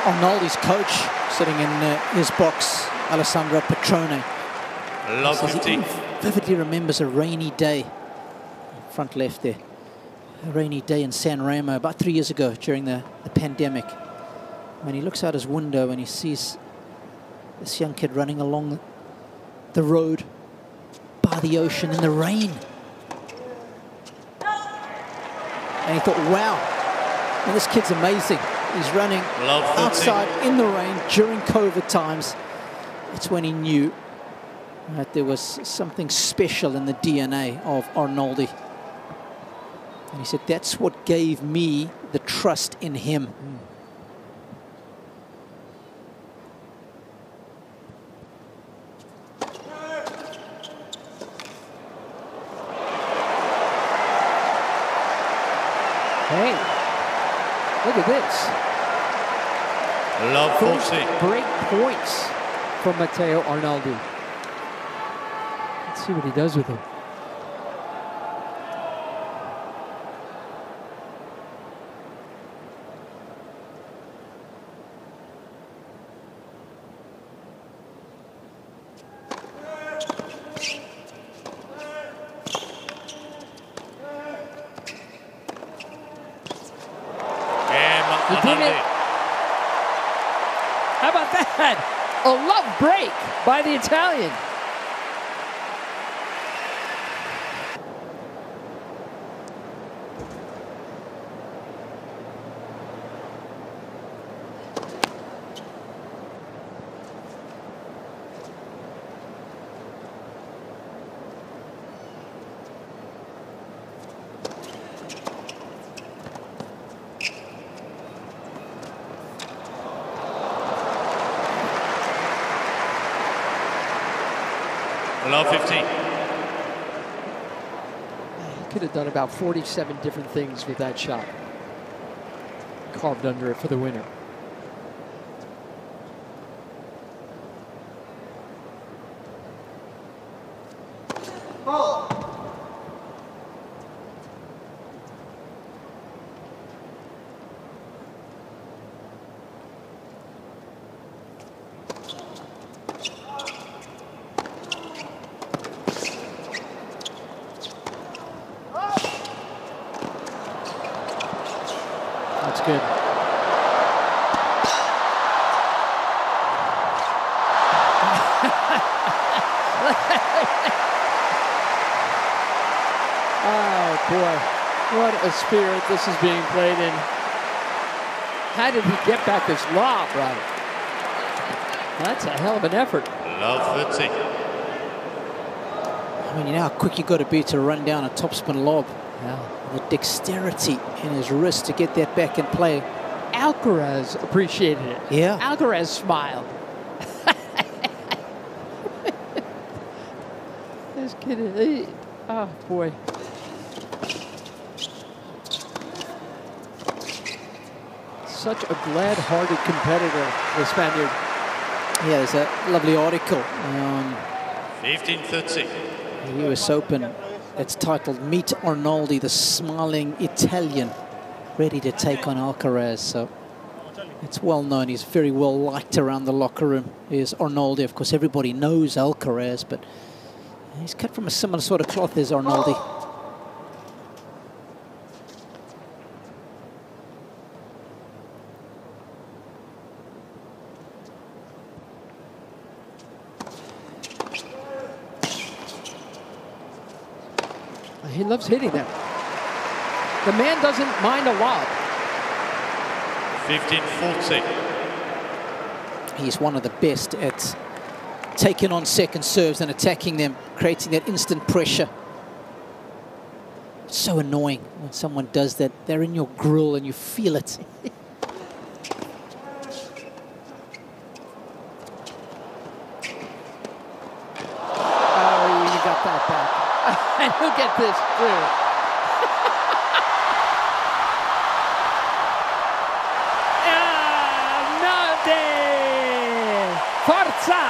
Arnaldi's coach sitting in his box, Alessandro Petrone. He vividly remembers a rainy day, front left there, a rainy day in San Remo about 3 years ago during the pandemic. When he looks out his window and he sees this young kid running along the road by the ocean in the rain. And he thought, wow, well, this kid's amazing. He's running outside in the rain during COVID times. It's when he knew that there was something special in the DNA of Arnaldi. And he said, that's what gave me the trust in him.
Hey, look at this.
Love
First break points for Matteo Arnaldi. Let's see what he does with him. He did it. How about that? A love break by the Italian.
Love 15.
He could have done about 47 different things with that shot. Carved under it for the winner. Oh, boy. What a spirit this is being played in. How did he get back this lob right? That's a hell of an effort.
Love 30.
I mean, you know how quick you got to be to run down a topspin lob.
Yeah.
The dexterity in his wrist to get that back in play.
Alcaraz appreciated it.
Yeah.
Alcaraz smiled. This kid is, oh boy. Such a glad-hearted competitor, the Spaniard.
Yeah, there's a lovely article
15-30.
the US Open. It's titled "Meet Arnaldi, the smiling Italian, ready to take on Alcaraz." So it's well known. He's very well liked around the locker room. Is Arnaldi, of course, everybody knows Alcaraz, but he's cut from a similar sort of cloth as Arnaldi.
He loves hitting them. The man doesn't mind a lob.
15-40.
He's one of the best at taking on second serves and attacking them, creating that instant pressure. It's so annoying when someone does that. They're in your grill and you feel it.
Oh, you got that back. And he'll get this through. Forza!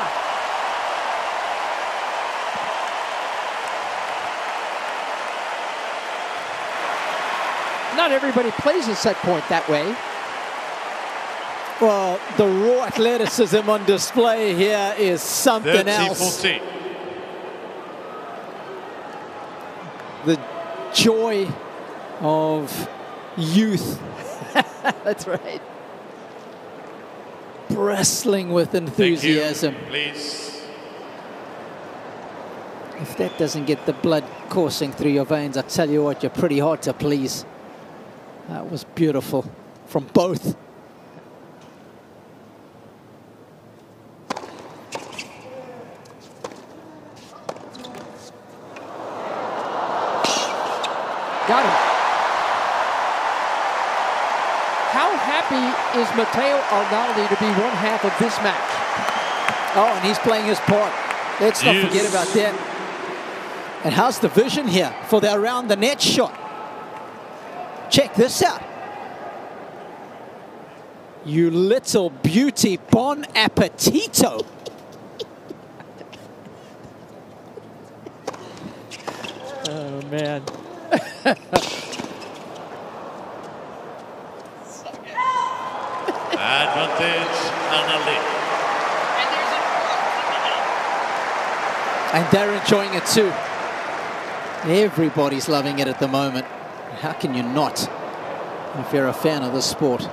Not everybody plays a set point that way.
Well, the raw athleticism on display here is something else.
30-40.
The joy of youth.
That's right.
Bristling with enthusiasm.
Thank you. Please.
If that doesn't get the blood coursing through your veins, I tell you what, you're pretty hard to please. That was beautiful from both.
Got him. How happy is Matteo Arnaldi to be one half of this match?
Oh, and he's playing his part. Let's not forget about that. And how's the vision here for the around the net shot? Check this out. You little beauty, bon appetito.
Oh, man.
Advantage, Arnaldi.
And they're enjoying it too. Everybody's loving it at the moment. How can you not if you're a fan of this sport?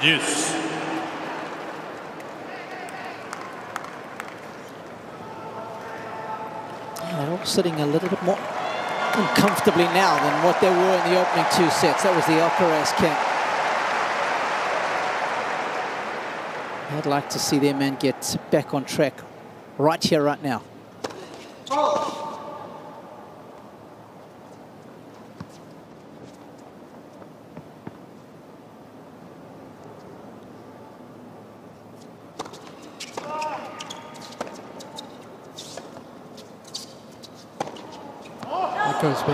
Deuce.
They're all sitting a little bit more uncomfortably now than what they were in the opening two sets. That was the Alcaraz camp. I'd like to see their men get back on track right here, right now.
Goes big.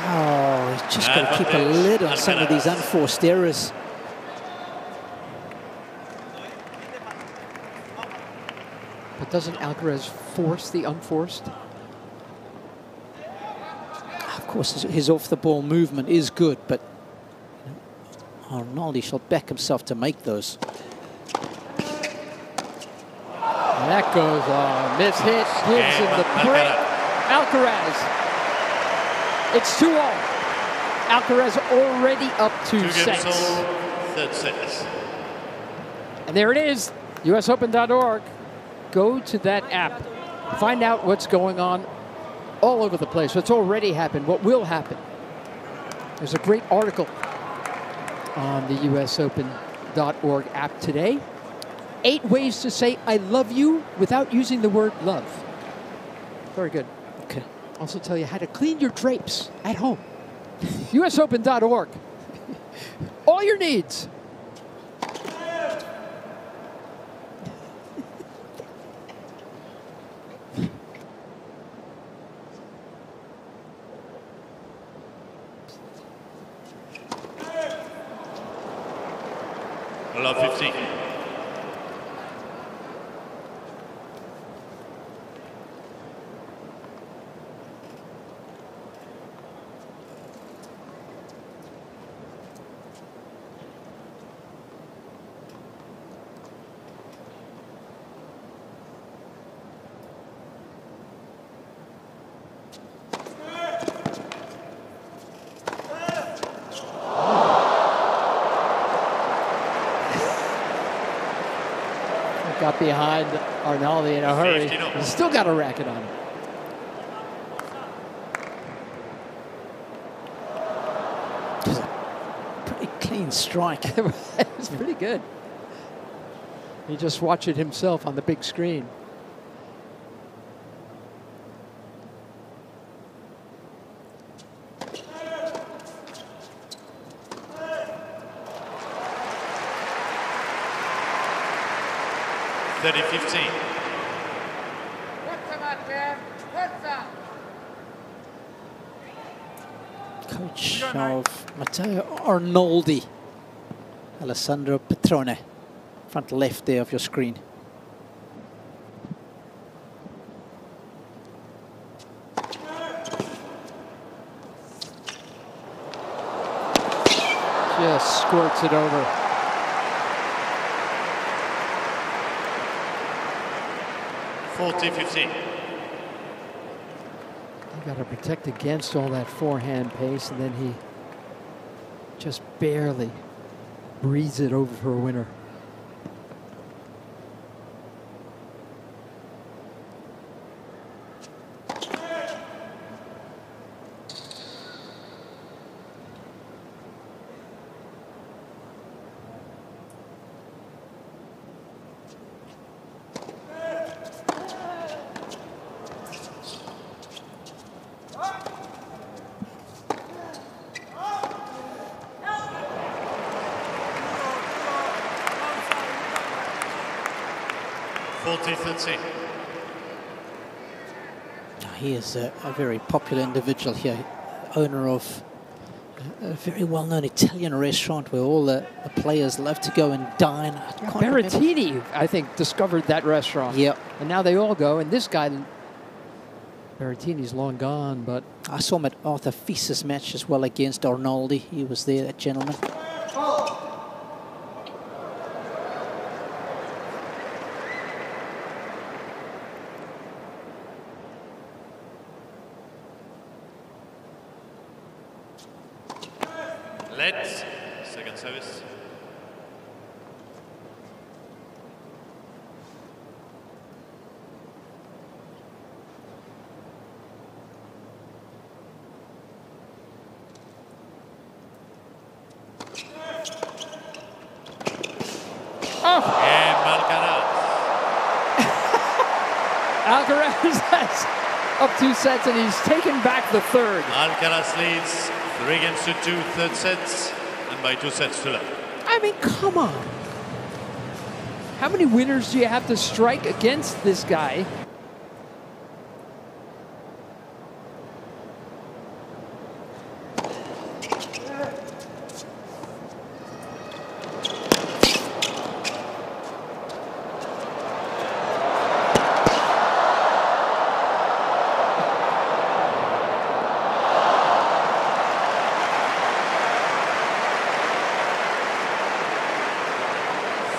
Oh, he's just got to keep a lid on some of these unforced errors.
But doesn't Alcaraz force the unforced?
Of course, his off-the-ball movement is good, but Arnaldi shall back himself to make those.
And that goes on. Miss hit gives him the break. Alcaraz. It's 2-all. Alcaraz already up 2 sets.
Third set.
And there it is. USOpen.org. Go to that app. Find out what's going on all over the place. What's already happened. What will happen. There's a great article on the USOpen.org app today. 8 ways to say I love you without using the word love. Very good.
Okay.
Also tell you how to clean your drapes at home. USOpen.org. All your needs.
Love 15.
Got behind Arnaldi in a hurry. He's still got a racket on him.
Pretty clean strike.
It's pretty good. He just watched it himself on the big screen.
Coach of Matteo Arnaldi, Alessandro Petrone, front left there of your screen.
Just squirts it over.
$40-15.
You got to protect against all that forehand pace, and then he just barely breathes it over for a winner.
He is a very popular individual here, owner of a very well-known Italian restaurant where all the players love to go and dine.
Berrettini, I think, discovered that restaurant.
Yep.
And now they all go, and this guy, Berrettini's long gone, but...
I saw him at Arthur Fils' match as well against Arnaldi. He was there, that gentleman.
Let's second service.
Alcaraz has up 2 sets, and he's taken back the third.
Alcaraz leads 3-2, third sets, and by 2 sets to love.
I mean, come on. How many winners do you have to strike against this guy?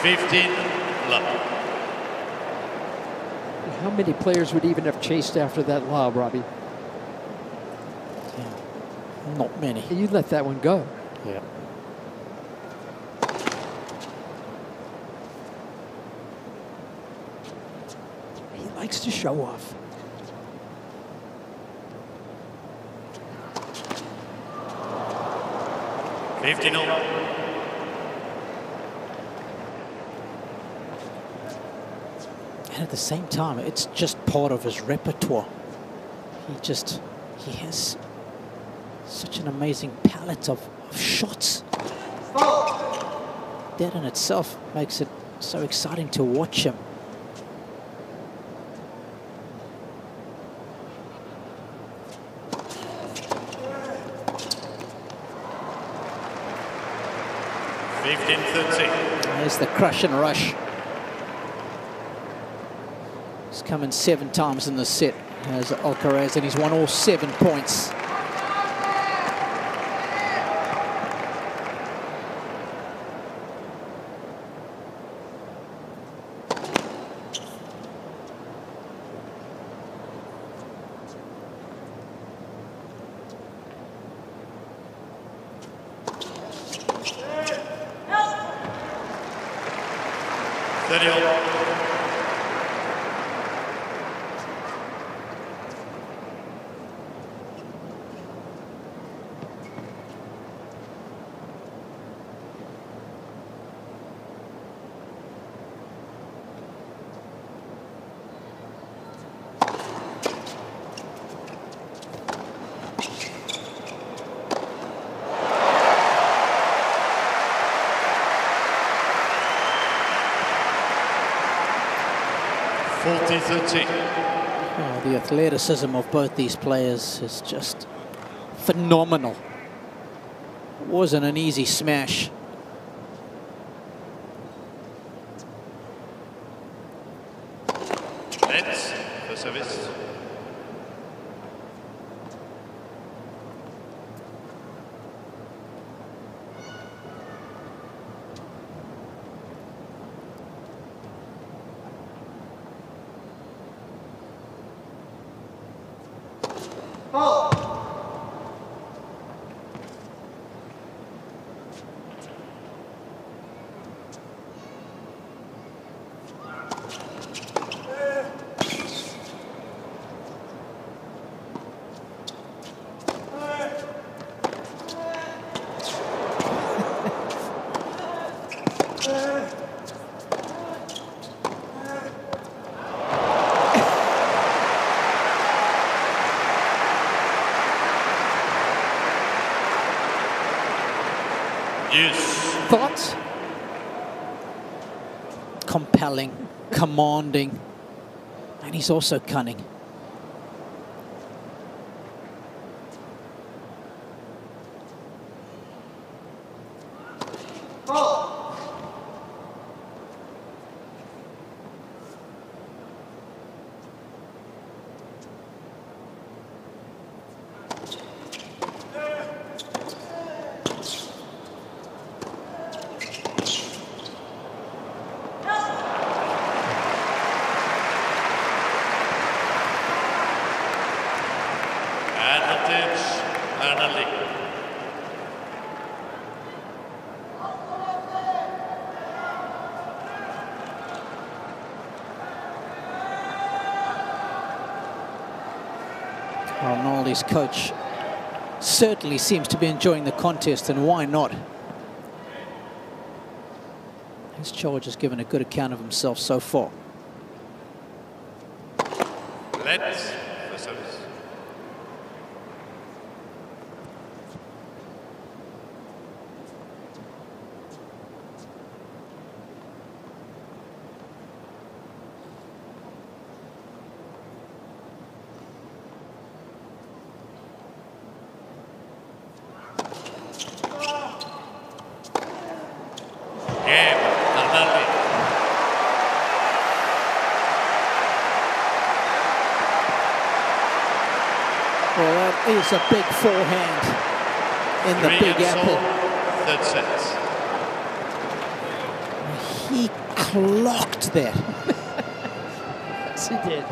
15 love.
How many players would even have chased after that lob, Robbie?
Yeah. Not many.
You let that one go.
Yeah. He likes to show off.
$15 all.
And at the same time, it's just part of his repertoire. He has such an amazing palette of shots. That in itself makes it so exciting to watch him. There's the crush and rush. He's come in 7 times in the set as Alcaraz, and he's won all 7 points. Oh, the athleticism of both these players is just phenomenal. It wasn't an easy smash.
Nets for service.
Thoughts? Compelling, commanding, and he's also cunning. Arnaldi's coach certainly seems to be enjoying the contest, and why not? His charge has given a good account of himself so far.
Let's for service.
Well, that is a big forehand in the big apple.
Third set.
He clocked that.
Yes, he did.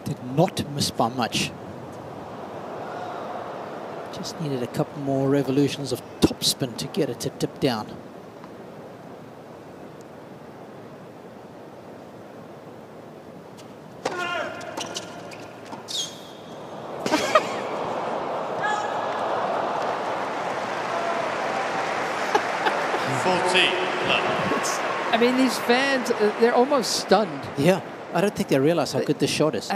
Did not miss by much. Just needed a couple more revolutions of topspin to get it to tip down.
I mean, these fans, they're almost stunned.
Yeah, I don't think they realize how good this shot is.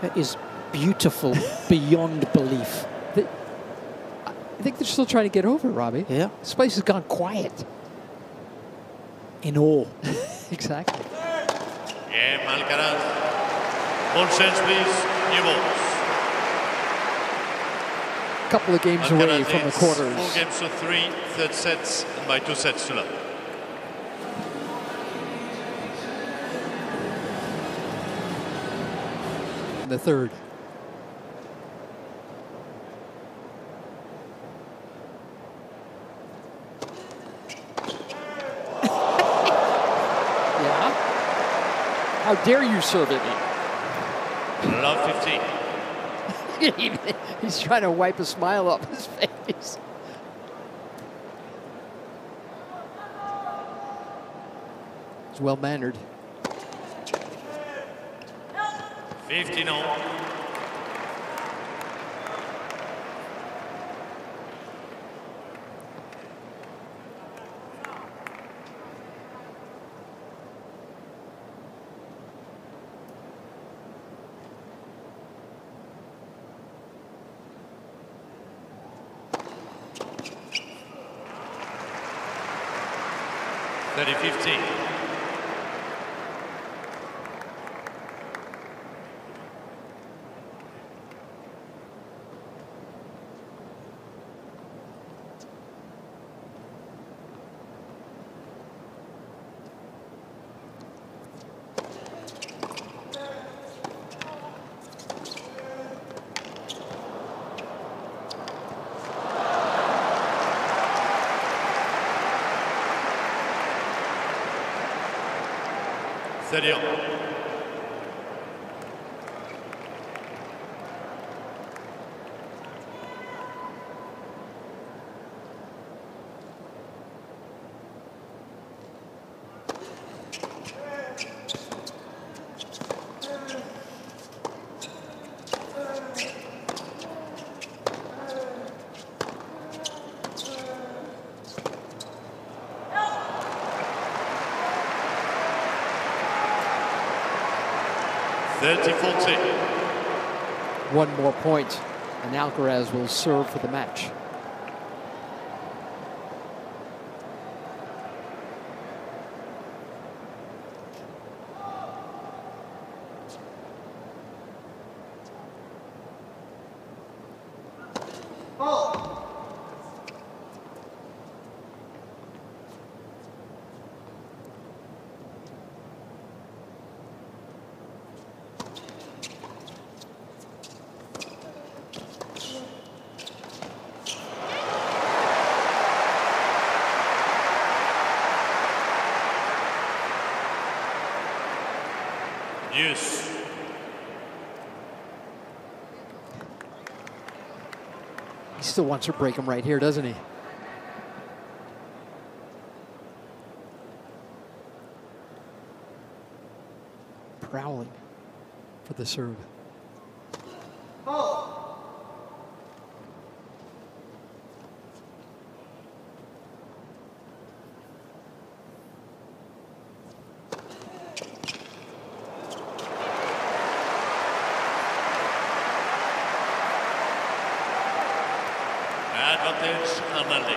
That is beautiful beyond belief.
I think they're still trying to get over, Robbie.
Yeah.
This place has gone quiet.
In awe.
Exactly.
Game Alcaraz. Ball change, please. New balls.
Couple of games away from the quarters.
4 games to 3, third sets, and by 2 sets to love.
The third. Yeah. How dare you serve at me?
Love 15.
He's trying to wipe a smile off his face. He's well mannered.
15 all. Thirty 15. Steady on.
One more point, and Alcaraz will serve for the match.
Yes.
He's still wants to break him right here, doesn't he? Prowling for the serve.
Advantage Amaldi.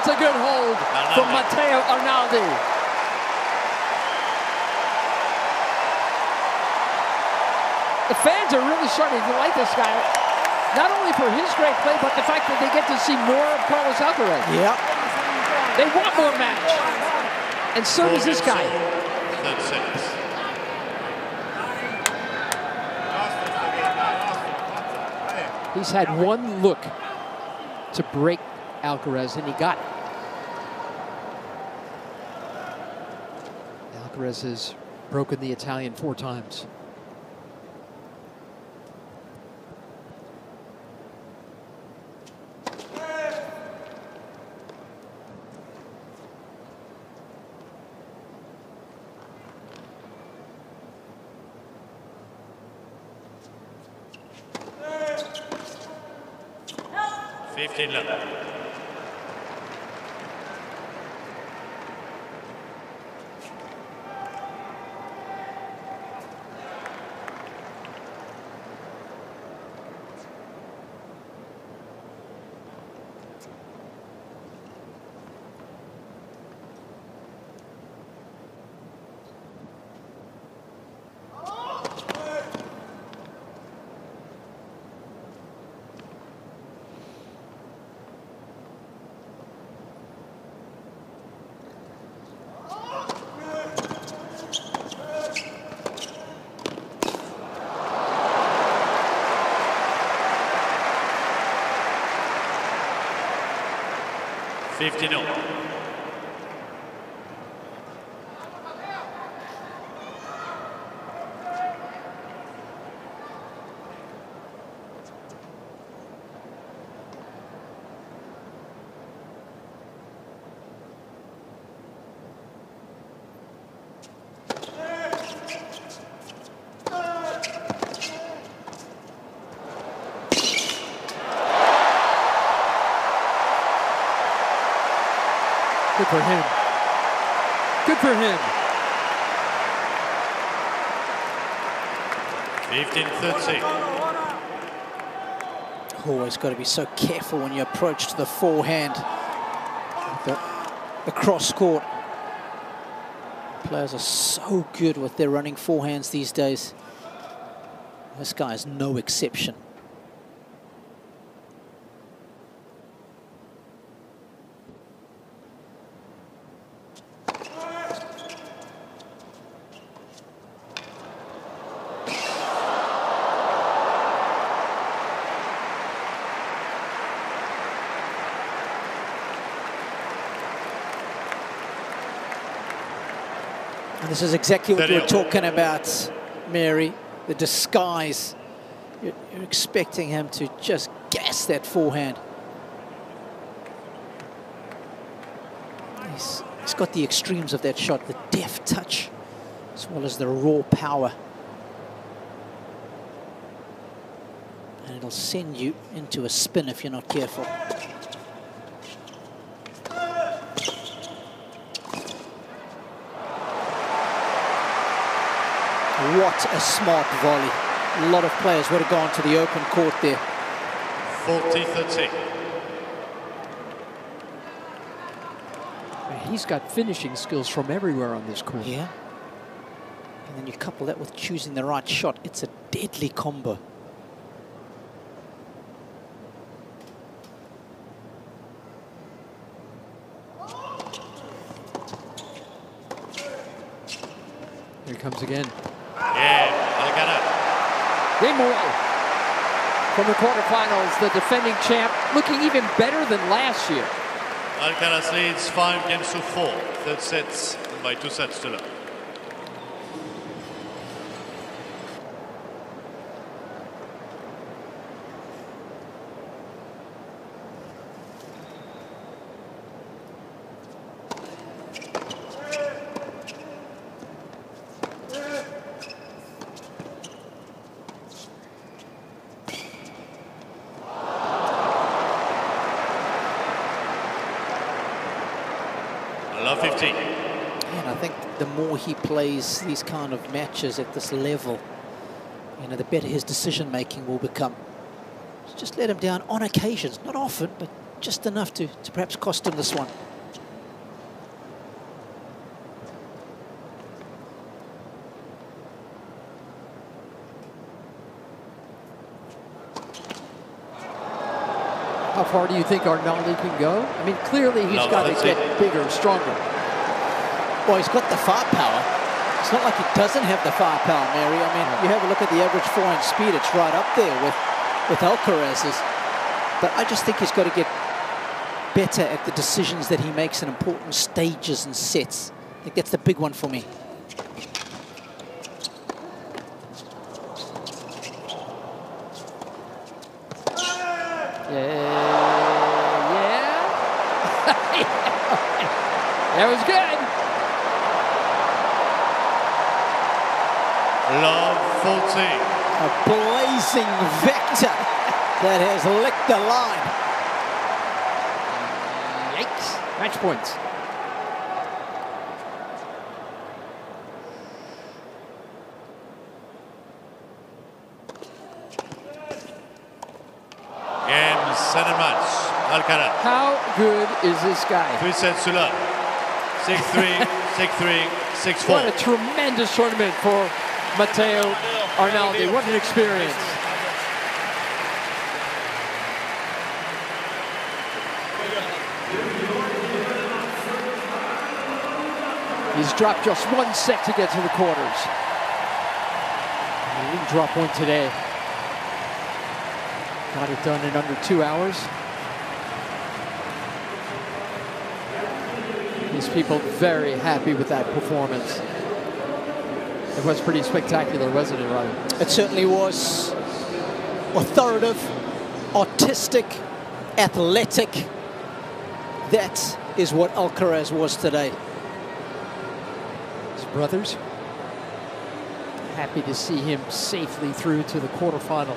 That's a good hold from Matteo Arnaldi. The fans are really starting to like this guy, not only for his great play, but the fact that they get to see more of Carlos Alcaraz.
Yeah.
They want more match. And so does this guy. He's had one look to break Alcaraz, and he got it. Alcaraz has broken the Italian 4 times. Good for him. Good for him.
15-13.
Always got to be so careful when you approach to the forehand. The cross court. Players are so good with their running forehands these days. This guy is no exception. And this is exactly what we're talking about, Mary, the disguise. You're expecting him to just gas that forehand. He's got the extremes of that shot, the deft touch, as well as the raw power. And it'll send you into a spin if you're not careful. What a smart volley. A lot of players would have gone to the open court there.
40-13.
He's got finishing skills from everywhere on this court.
Yeah. And then you couple that with choosing the right shot. It's a deadly combo.
Here it comes again.
Yeah, Alcaraz.
Game away from the quarterfinals. The defending champ looking even better than last year.
Alcaraz leads 5 games to 4. Third sets by 2 sets to 0. Love 15.
And I think the more he plays these kind of matches at this level, you know, the better his decision making will become. Just let him down on occasions, not often, but just enough to perhaps cost him this one.
How far do you think Arnaldi can go? I mean, clearly he's got to get bigger, stronger.
Well, he's got the firepower. It's not like he doesn't have the firepower, Mary. I mean, you have a look at the average forehand speed. It's right up there with Alcaraz's. But I just think he's got to get better at the decisions that he makes in important stages and sets. I think that's the big one for me.
That was good.
Love 14.
A blazing vector that has licked the line.
Yikes. Match points.
Game, set and match. Alcaraz.
How good is this guy?
3 sets to 0. 6-3, 6-3, 6-4.
What a tremendous tournament for Matteo Arnaldi. What an experience. He's dropped just 1 set to get to the quarters. He didn't drop one today. Got it done in under 2 hours. These people very happy with that performance. It was pretty spectacular, wasn't it, Ryan?
It certainly was. Authoritative, artistic, athletic. That is what Alcaraz was today.
His brothers, happy to see him safely through to the quarterfinal.